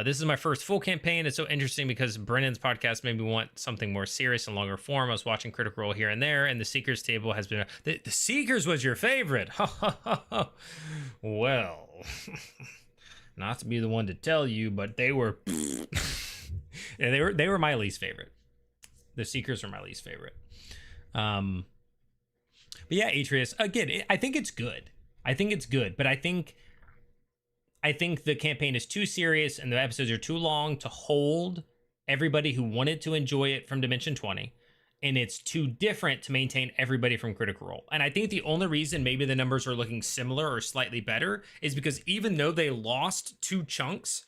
This is my first full campaign. It's so interesting because Brennan's podcast made me want something more serious and longer form. I was watching Critical Role here and there, and the Seekers table has been... The Seekers was your favorite! Well, not to be the one to tell you, but they were... yeah, they were my least favorite. The Seekers are my least favorite. But yeah, Atreus, again, I think it's good. But I think the campaign is too serious and the episodes are too long to hold everybody who wanted to enjoy it from Dimension 20. And it's too different to maintain everybody from Critical Role. And I think the only reason maybe the numbers are looking similar or slightly better is because even though they lost 2 chunks,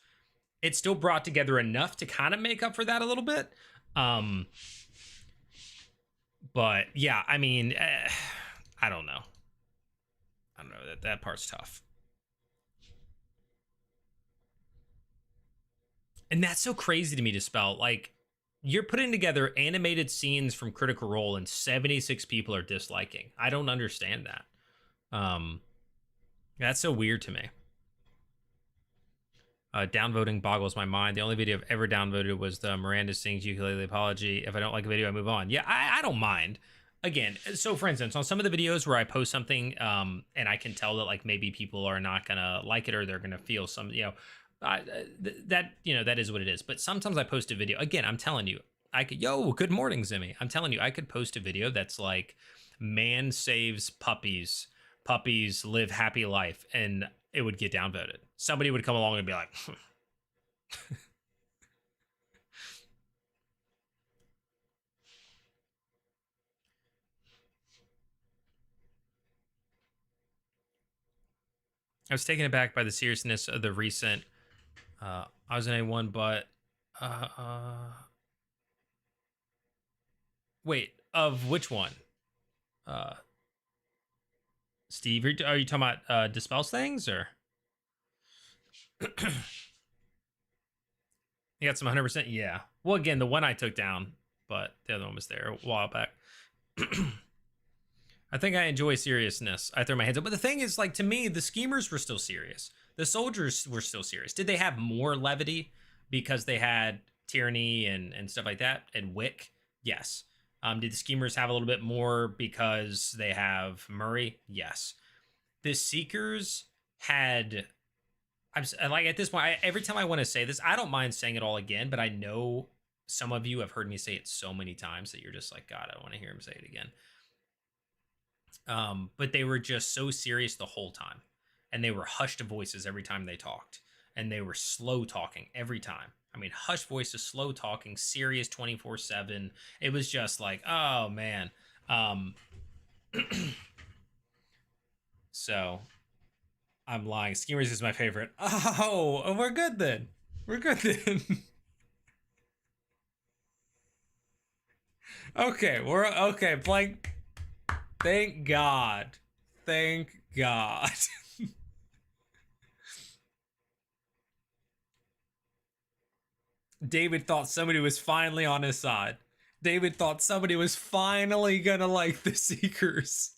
it still brought together enough to kind of make up for that a little bit. But yeah, I mean, I don't know. That part's tough. And that's so crazy to me to spell. Like, you're putting together animated scenes from Critical Role and 76 people are disliking. I don't understand that. That's so weird to me. Downvoting boggles my mind. The only video I've ever downvoted was the Miranda Sings Ukulele Apology. If I don't like a video, I move on. Yeah, I don't mind. Again, so for instance, on some of the videos where I post something and I can tell that like maybe people are not gonna like it or they're gonna feel some, that is what it is. But sometimes I post a video. Again, I'm telling you, I could, good morning, Zimmy. I'm telling you, I could post a video that's like, man saves puppies, puppies live happy life, and it would get downvoted. Somebody would come along and be like, I was taken aback by the seriousness of the recent I was in A1, but wait, of which one? Steve, are you talking about Dispels things or? You got some 100%? Yeah. Well, again, the one I took down, but the other one was there a while back. I think I enjoy seriousness. I throw my hands up. But the thing is, like, to me, the schemers were still serious. The soldiers were still serious. Did they have more levity because they had tyranny and stuff like that and Wick? Yes. Did the schemers have a little bit more because they have Murray? Yes. The seekers had... I'm like, at this point, every time I want to say this, I don't mind saying it all again, but I know some of you have heard me say it so many times that you're just like, God, I don't want to hear him say it again. But they were just so serious the whole time, and they were hushed voices every time they talked, and they were slow talking every time. I mean, hushed voices, slow talking, serious 24/7. It was just like, oh man. So I'm lying. Schemers is my favorite. Oh, we're good then. We're good then. Okay, we're okay. Blank. Thank God. Thank God. David thought somebody was finally on his side. David thought somebody was finally gonna like the Seekers.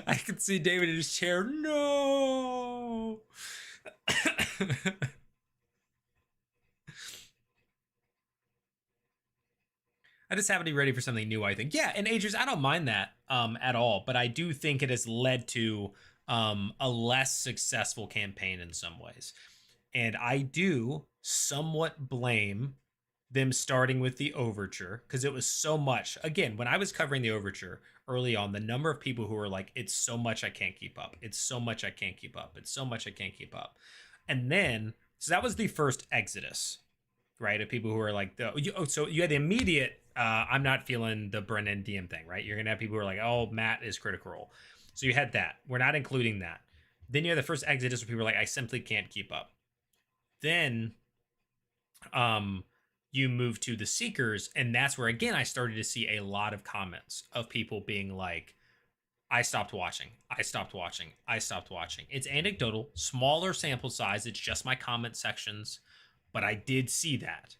I could see David in his chair. No. I just happen to be ready for something new, I think. Yeah, and Agers, I don't mind that at all, but I do think it has led to a less successful campaign in some ways. And I do somewhat blame them starting with the Overture, because it was so much. Again, when I was covering the Overture early on, the number of people who were like, it's so much I can't keep up. It's so much I can't keep up. It's so much I can't keep up. And then, so that was the first exodus, right? Of people who are like, so you had the immediate, I'm not feeling the Brennan DM thing, right? You're going to have people who are like, oh, Matt is Critical Role. So you had that. We're not including that. Then you had the first exodus where people were like, I simply can't keep up. Then you move to the Seekers, and that's where, again, I started to see a lot of comments of people being like, I stopped watching. I stopped watching. I stopped watching. It's anecdotal, smaller sample size. It's just my comment sections, but I did see that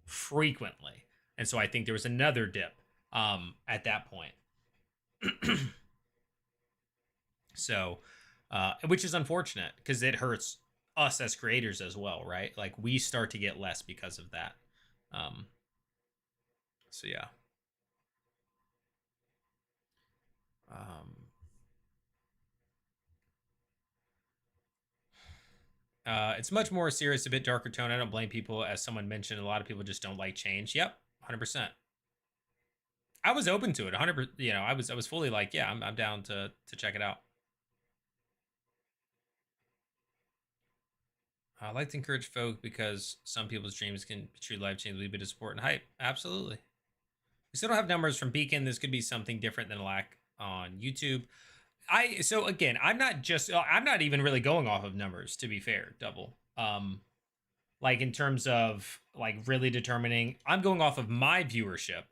frequently. And so I think there was another dip at that point. So, which is unfortunate because it hurts us as creators as well, right? Like we start to get less because of that. So yeah. It's much more serious, a bit darker tone. I don't blame people. As someone mentioned, a lot of people just don't like change. Yep, 100%. I was open to it, 100%. You know, I was fully like, yeah, I'm down to check it out. I like to encourage folk because some people's dreams can be true life change, a bit of support and hype. Absolutely. We still don't have numbers from Beacon. This could be something different than a lack on YouTube. So again, I'm not even really going off of numbers, to be fair, Double. Like in terms of like really determining, I'm going off of my viewership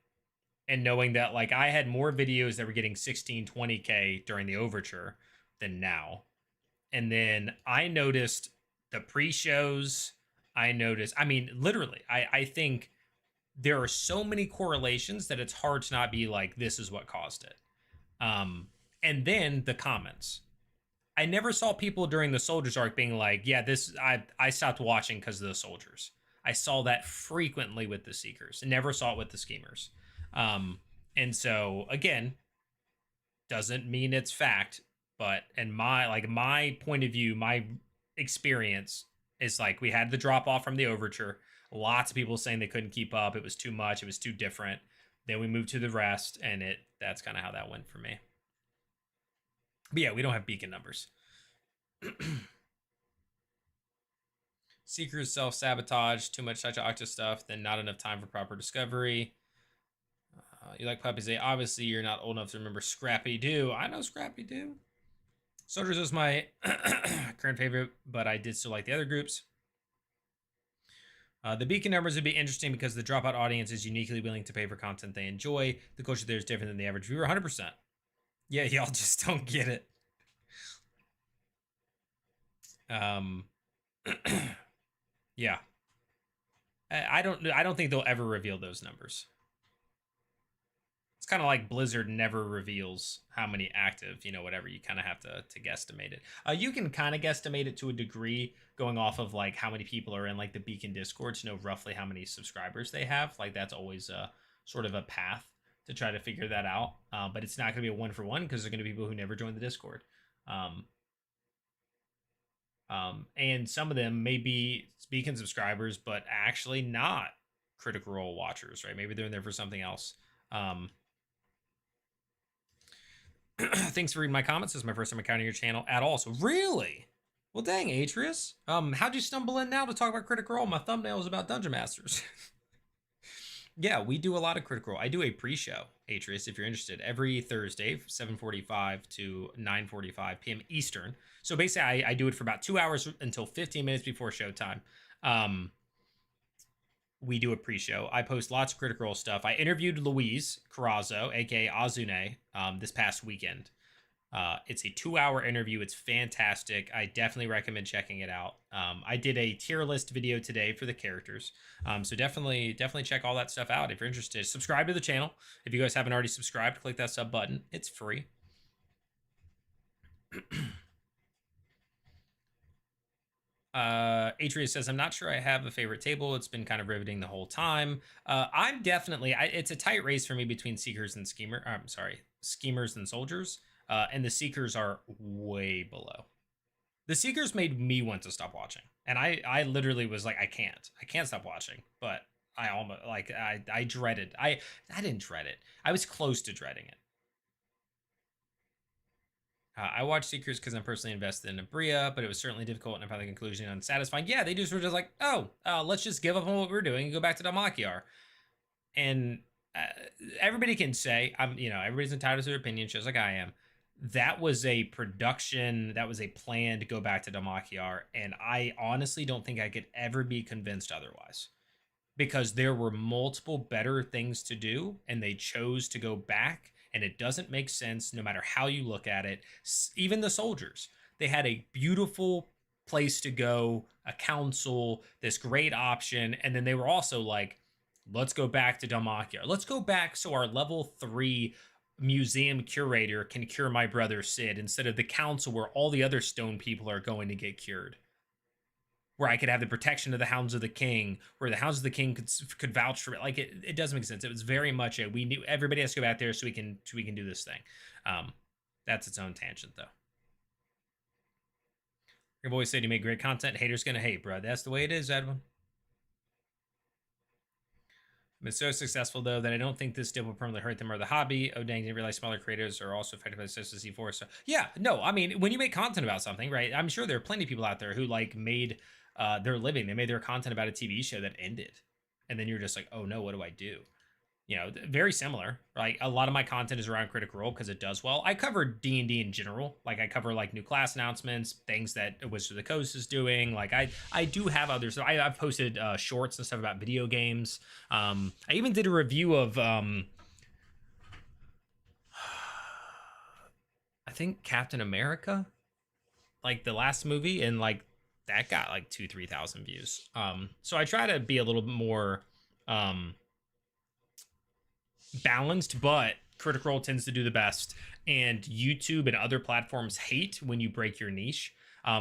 and knowing that like I had more videos that were getting 16, 20K during the Overture than now. And then I noticed the pre-shows I noticed, I mean, literally, I think there are so many correlations that it's hard to not be like, this is what caused it. And then the comments. I never saw people during the soldiers arc being like, yeah, I stopped watching because of the soldiers. I saw that frequently with the seekers. Never saw it with the schemers. And so again, doesn't mean it's fact, but in my point of view, my experience is like, we had the drop off from the overture. Lots of people saying they couldn't keep up. It was too much. It was too different. Then we moved to the rest, and that's kind of how that went for me. But yeah, we don't have beacon numbers. Seekers self-sabotage, too much Touch of Octa stuff, then not enough time for proper discovery. You like puppies? Obviously, you're not old enough to remember Scrappy Doo. I know Scrappy Doo. Soldiers was my current favorite, but I did still like the other groups. The beacon numbers would be interesting because the dropout audience is uniquely willing to pay for content they enjoy. The culture there is different than the average viewer, 100%. Yeah, y'all just don't get it. Yeah. I don't think they'll ever reveal those numbers. It's kind of like Blizzard never reveals how many active, whatever. You kind of have to guesstimate it. You can kind of guesstimate it to a degree going off of like how many people are in like the Beacon Discord to know roughly how many subscribers they have. Like that's always sort of a path to try to figure that out. But it's not going to be a one for one because there's going to be people who never join the Discord. And some of them may be Beacon subscribers, but actually not Critical Role watchers, right? Maybe they're in there for something else. Thanks for reading my comments. This is my first time encountering your channel at all. So really? Well, dang, Atreus. How'd you stumble in now to talk about Critical Role? My thumbnail is about Dungeon Masters. Yeah, we do a lot of Critical Role. I do a pre-show, Atreus, if you're interested, every Thursday, 7:45 to 9:45 p.m. Eastern. So basically, I do it for about 2 hours until 15 minutes before showtime. We do a pre-show. I post lots of Critical Role stuff. I interviewed Louise Carrazzo, aka Azune, this past weekend. It's a 2-hour interview. It's fantastic. I definitely recommend checking it out. I did a tier list video today for the characters. So definitely check all that stuff out if you're interested. Subscribe to the channel. If you guys haven't already subscribed, click that sub button. It's free. Atreus says, I'm not sure I have a favorite table. It's been kind of riveting the whole time. I'm definitely, it's a tight race for me between Seekers and Schemers and Soldiers. And the Seekers are way below. The Seekers made me want to stop watching. And I literally was like, I can't stop watching. But I almost, like, I dreaded. I didn't dread it. I was close to dreading it. I watched Seekers because I'm personally invested in Abria, but it was certainly difficult and I found the conclusion unsatisfying. Yeah, they just were just like, let's just give up on what we're doing and go back to Damakiar. And everybody can say, everybody's entitled to their opinion, just like I am. That was a production, that was a plan to go back to Damakiar, and I honestly don't think I could ever be convinced otherwise. Because there were multiple better things to do, and they chose to go back, and it doesn't make sense no matter how you look at it. Even the soldiers, they had a beautiful place to go, a council, this great option, and then they were also like, let's go back to Damakiar. Let's go back so our level 3 museum curator can cure my brother Sid instead of the council where all the other stone people are going to get cured. Where I could have the protection of the Hounds of the King, where the Hounds of the King could vouch for it. Like it doesn't make sense. It was very much we knew everybody has to go back there so we can do this thing. That's its own tangent though. Your boy said you make great content. Haters gonna hate, bro. That's the way it is, Edwin. Been so successful though that I don't think this dip will permanently hurt them or the hobby. Oh dang, didn't realize smaller creators are also affected by the C4. So yeah, no, I mean when you make content about something, right? I'm sure there are plenty of people out there who like made their living. They made their content about a TV show that ended, and then you're just like, oh no, what do I do? Very similar. Like a lot of my content is around Critical Role because it does well. I cover D&D in general. Like I cover like new class announcements, things that Wizards of the Coast is doing. Like I do have others. I've posted shorts and stuff about video games. I even did a review of I think Captain America, like the last movie, and like that got like 2,000-3,000 views. So I try to be a little bit more balanced, but Critical Role tends to do the best, and YouTube and other platforms hate when you break your niche,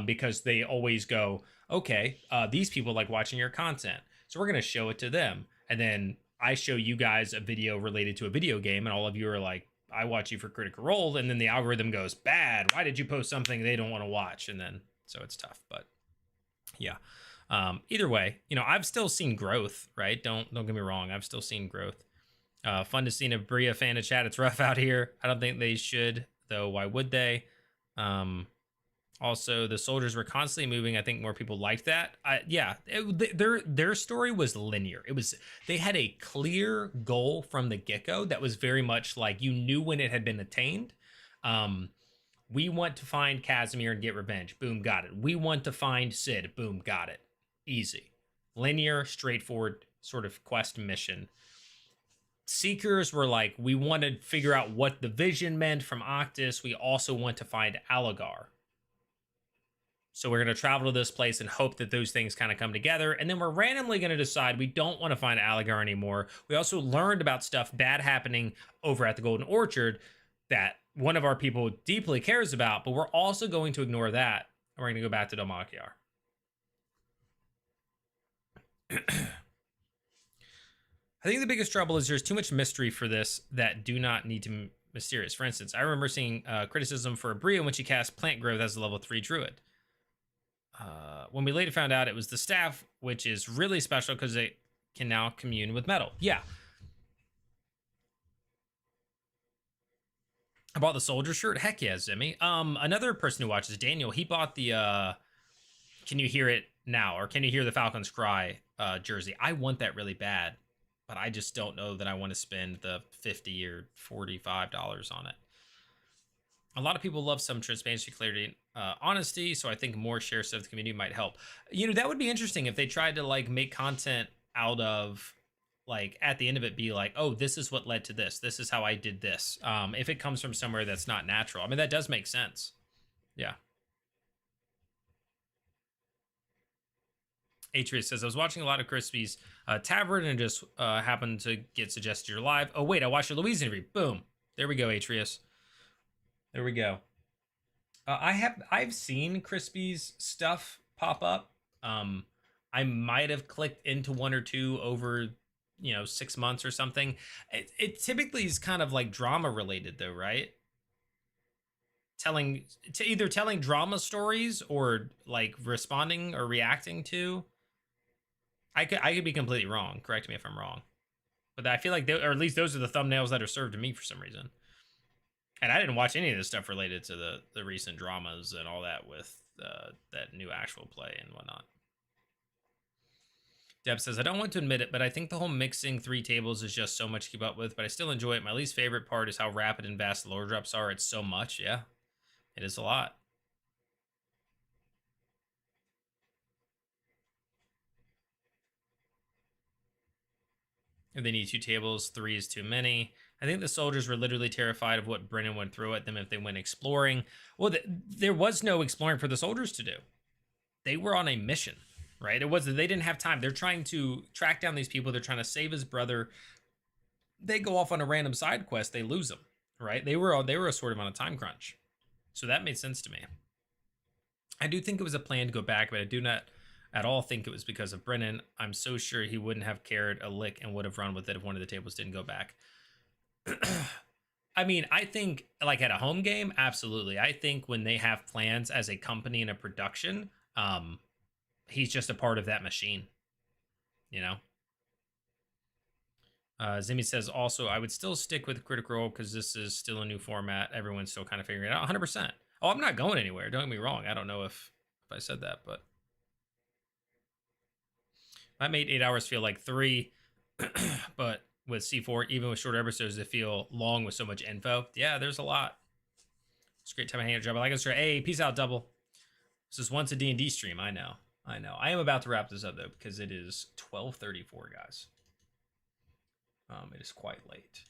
because they always go, okay, these people like watching your content, so we're going to show it to them. And then I show you guys a video related to a video game, and all of you are like, I watch you for Critical Role, and then the algorithm goes, bad, why did you post something they don't want to watch? And then, so it's tough. But yeah, either way, you know, I've still seen growth, right? Don't get me wrong, I've still seen growth. Fun to see a Bria fan in chat. It's rough out here. I don't think they should, though. Why would they? Also, the soldiers were constantly moving. I think more people liked that. Yeah, their story was linear. They had a clear goal from the get-go that was very much like you knew when it had been attained. We want to find Casimir and get revenge. Boom, got it. We want to find Sid. Boom, got it. Easy. Linear, straightforward sort of quest mission. Seekers were like, we want to figure out what the vision meant from Octus. We also want to find Aligar. So we're going to travel to this place and hope that those things kind of come together. And then we're randomly going to decide we don't want to find Aligar anymore. We also learned about stuff bad happening over at the Golden Orchard that one of our people deeply cares about, but we're also going to ignore that. And we're going to go back to Damakiar. I think the biggest trouble is there's too much mystery for this that do not need to be mysterious. For instance, I remember seeing criticism for Bria when she cast Plant Growth as a level 3 druid. When we later found out it was the staff, which is really special because it can now commune with metal. Yeah. I bought the soldier shirt. Heck yeah, Zimmy. Another person who watches, Daniel, he bought the Can You Hear It Now? Or Can You Hear the Falcon's Cry jersey. I want that really bad, but I just don't know that I want to spend the $50 or $45 on it. A lot of people love some transparency, clarity, and honesty, so I think more shares of the community might help. You know, that would be interesting if they tried to like make content out of like at the end of it be like, oh, this is what led to this. This is how I did this. If it comes from somewhere that's not natural. I mean, that does make sense. Yeah. Atreus says, I was watching a lot of Crispy's Tavern and just happened to get suggested you're live. Oh, wait, I watched your Louise interview. Boom. There we go, Atreus. There we go. I've seen Crispy's stuff pop up. I might have clicked into one or two over, 6 months or something. It typically is kind of like drama related though, right? Either telling drama stories or like responding or reacting to. I could be completely wrong. Correct me if I'm wrong. But I feel like or at least those are the thumbnails that are served to me for some reason. And I didn't watch any of this stuff related to the recent dramas and all that with that new actual play and whatnot. Deb says, I don't want to admit it, but I think the whole mixing 3 tables is just so much to keep up with, but I still enjoy it. My least favorite part is how rapid and vast the lore drops are. It's so much. Yeah, it is a lot. If they need 2 tables, 3 is too many. I think the soldiers were literally terrified of what Brennan would throw at them if they went exploring. Well, there was no exploring for the soldiers to do. They were on a mission, right? It wasn't, they didn't have time. They're trying to track down these people. They're trying to save his brother. They go off on a random side quest. They lose them, right? They were sort of on a time crunch. So that made sense to me. I do think it was a plan to go back, but I do not at all think it was because of Brennan. I'm so sure he wouldn't have cared a lick and would have run with it if one of the tables didn't go back. I mean, I think like at a home game, absolutely. I think when they have plans as a company and a production, he's just a part of that machine, Zimmy says also, I would still stick with Critical Role because this is still a new format. Everyone's still kind of figuring it out. 100%. Oh, I'm not going anywhere. Don't get me wrong. I don't know if I said that, but that made 8 hours feel like 3, but with C4, even with shorter episodes, they feel long with so much info. Yeah, there's a lot. It's a great time to hang out, job. I like us. Hey, peace out, Double. This is once a D&D stream. I know. I am about to wrap this up though because it is 12:34, guys. It is quite late.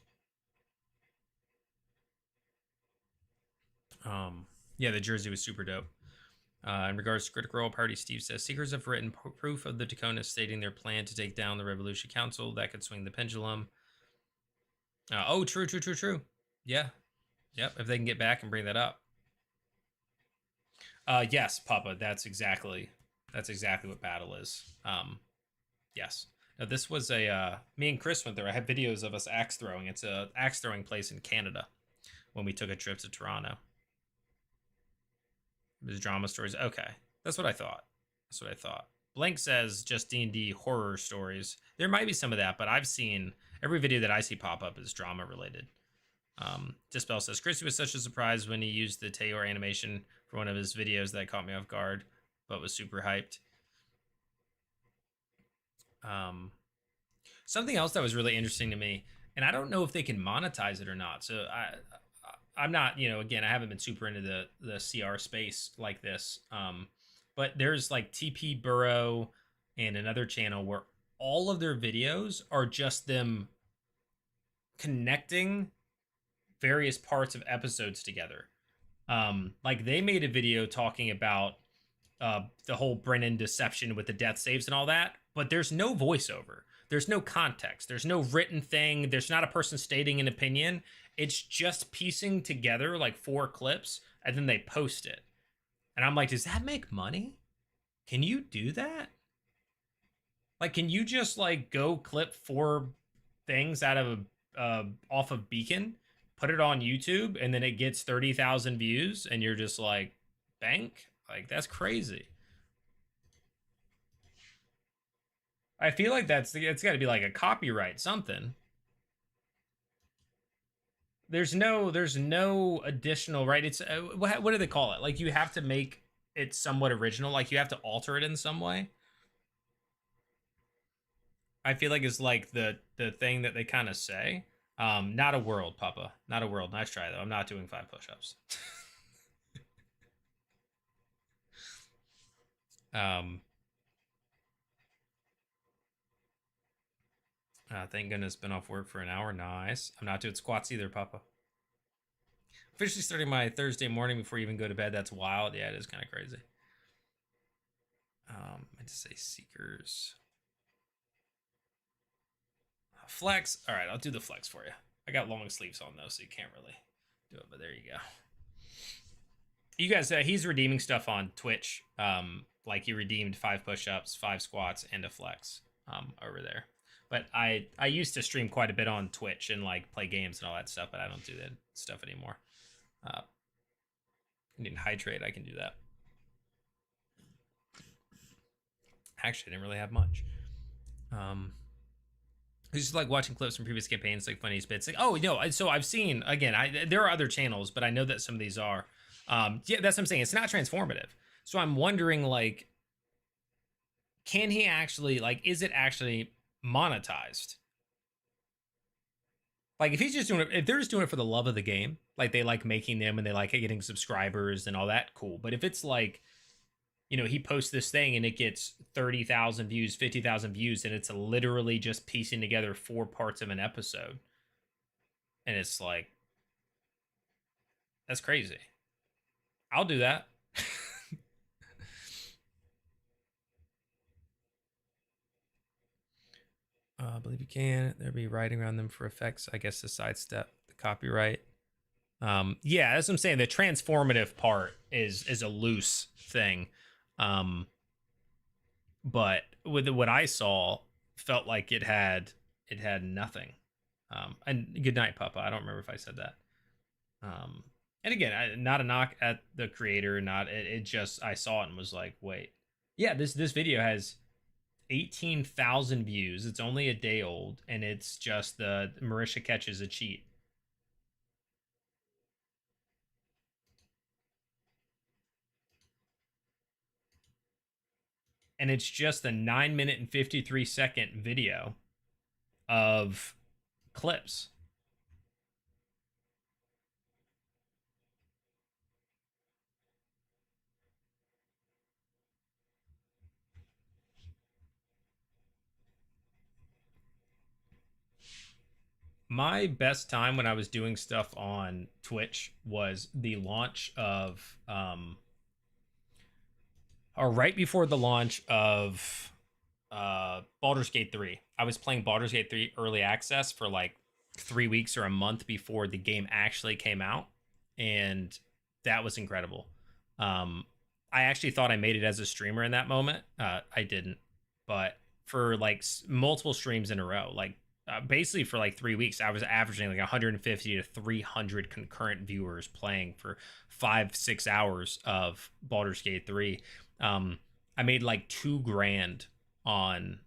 Yeah, the jersey was super dope. In regards to Critical Role Party, Steve says Seekers have written proof of the Daconas stating their plan to take down the Revolution Council. That could swing the pendulum. Oh, true. Yeah. Yep. If they can get back and bring that up. Yes, Papa. That's exactly what battle is. Yes. Now this was me and Chris went there. I have videos of us axe throwing. It's a axe throwing place in Canada when we took a trip to Toronto. There's drama stories. Okay. That's what I thought. Blank says just D&D horror stories. There might be some of that, but I've seen every video that I see pop up is drama related. Dispel says Chrissy was such a surprise when he used the Tayor animation for one of his videos that caught me off guard, but was super hyped. Something else that was really interesting to me, and I don't know if they can monetize it or not. So I'm not, again, I haven't been super into the CR space like this. But there's like TP Burrow and another channel where all of their videos are just them connecting various parts of episodes together. Like they made a video talking about the whole Brennan deception with the death saves and all that, but there's no voiceover. There's no context. There's no written thing. There's not a person stating an opinion. It's just piecing together like 4 clips and then they post it. And I'm like, does that make money? Can you do that? Like, can you just like go clip 4 things out of off of Beacon, put it on YouTube, and then it gets 30,000 views, and you're just like, bank? Like, that's crazy. I feel like it's got to be like a copyright something. There's no additional, right? It's what do they call it? Like you have to make it somewhat original. Like you have to alter it in some way. I feel like it's like the thing that they kind of say. Not a world, Papa. Not a world. Nice try though. I'm not doing 5 push-ups. Thank goodness been off work for an hour. Nice. I'm not doing squats either, Papa. Officially starting my Thursday morning before you even go to bed. That's wild. Yeah, it is kind of crazy. I meant to say Seekers. Flex. All right, I'll do the flex for you. I got long sleeves on though, so you can't really do it, but there you go. You guys, he's redeeming stuff on Twitch. Like he redeemed 5 push-ups, 5 squats, and a flex over there. But I used to stream quite a bit on Twitch and like play games and all that stuff, but I don't do that stuff anymore. I need to hydrate. I can do that. Actually, I didn't really have much. It's just like watching clips from previous campaigns, like funny bits. Like, oh no, so I've seen again. There are other channels, but I know that some of these are. Yeah, that's what I'm saying. It's not transformative. So I'm wondering, like, can he actually, like, is it actually monetized? Like, if he's just doing it, if they're just doing it for the love of the game, like they like making them and they like getting subscribers and all that, cool. But if it's like, he posts this thing and it gets 30,000 views, 50,000 views, and it's literally just piecing together 4 parts of an episode, and it's like, that's crazy. I'll do that. I believe you can. There'll be writing around them for effects. I guess to sidestep the copyright. Yeah, that's what I'm saying. The transformative part is a loose thing. But with what I saw, felt like it had nothing. And good night, Papa. I don't remember if I said that. And again, not a knock at the creator, it just, I saw it and was like, wait. Yeah, this video has 18,000 views. It's only a day old, and it's just the Marisha catches a cheat. And it's just a 9-minute and 53-second video of clips. My best time when I was doing stuff on Twitch was the launch of or right before the launch of Baldur's Gate 3. I was playing Baldur's Gate 3 early access for like 3 weeks or a month before the game actually came out, and that was incredible. I actually thought I made it as a streamer in that moment. I didn't, but for like multiple streams in a row, like basically for like 3 weeks, I was averaging like 150 to 300 concurrent viewers playing for 5-6 hours of Baldur's Gate 3. I made like $2,000 on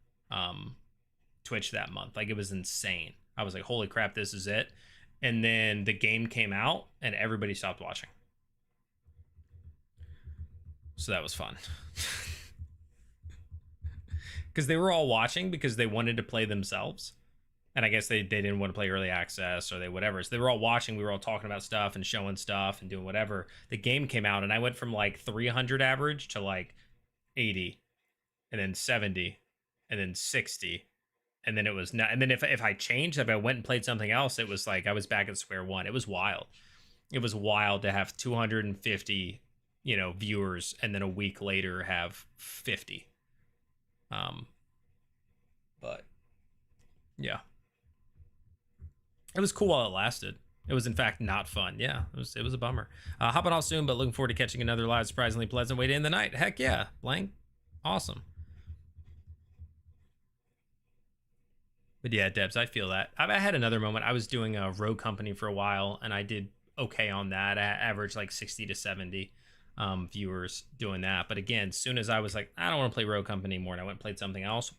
Twitch that month. Like, it was insane. I was like, holy crap, this is it. And then the game came out and everybody stopped watching. So that was fun. Because they were all watching because they wanted to play themselves. And I guess they didn't want to play early access or they whatever. So they were all watching. We were all talking about stuff and showing stuff and doing whatever. The game came out and I went from like 300 average to like 80 and then 70 and then 60. And then it was not. And then if I changed, if I went and played something else, it was like I was back at square one. It was wild. It was wild to have 250, viewers, and then a week later have 50. But yeah, it was cool while it lasted. It was in fact not fun. Yeah, it was a bummer. Hopping off soon, but looking forward to catching another live, surprisingly pleasant way to end the night. Heck yeah, Blank, awesome. But yeah, Debs, I feel that. I had another moment. I was doing a Rogue Company for a while, and I did okay on that. I averaged like 60 to 70 viewers doing that. But again, as soon as I was like, I don't want to play Rogue Company anymore, and I went and played something else,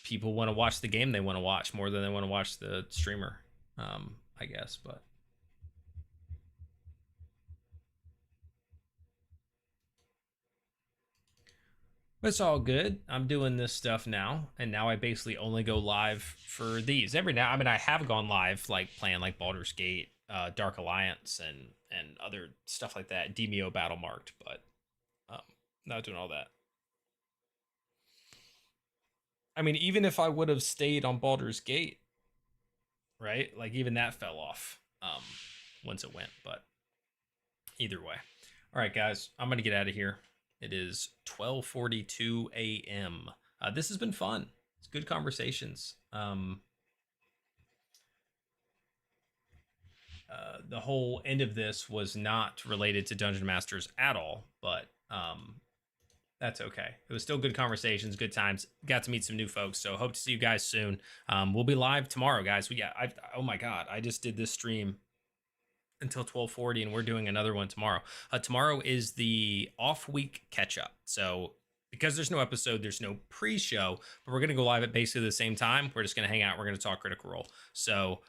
people want to watch the game they want to watch more than they want to watch the streamer, I guess. But it's all good. I'm doing this stuff now, and now I basically only go live for these. Every now, I mean, I have gone live like playing like Baldur's Gate, Dark Alliance, and other stuff like that, Demio Battle Marked, but not doing all that. I mean, even if I would have stayed on Baldur's Gate, right? Like, even that fell off once it went, but either way. All right, guys, I'm going to get out of here. It is 12:42 a.m. This has been fun. It's good conversations. The whole end of this was not related to Dungeon Masters at all, but that's okay. It was still good conversations, good times. Got to meet some new folks, so hope to see you guys soon. We'll be live tomorrow, guys. Oh my God, I just did this stream until 12:40, and we're doing another one tomorrow. Tomorrow is the off-week catch-up. So because there's no episode, there's no pre-show, but we're going to go live at basically the same time. We're just going to hang out. We're going to talk Critical Role. So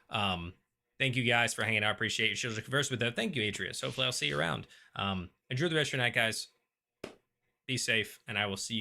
thank you guys for hanging out. Appreciate your shows to converse with them. Thank you, Atreus. Hopefully I'll see you around. Enjoy the rest of your night, guys. Be safe, and I will see you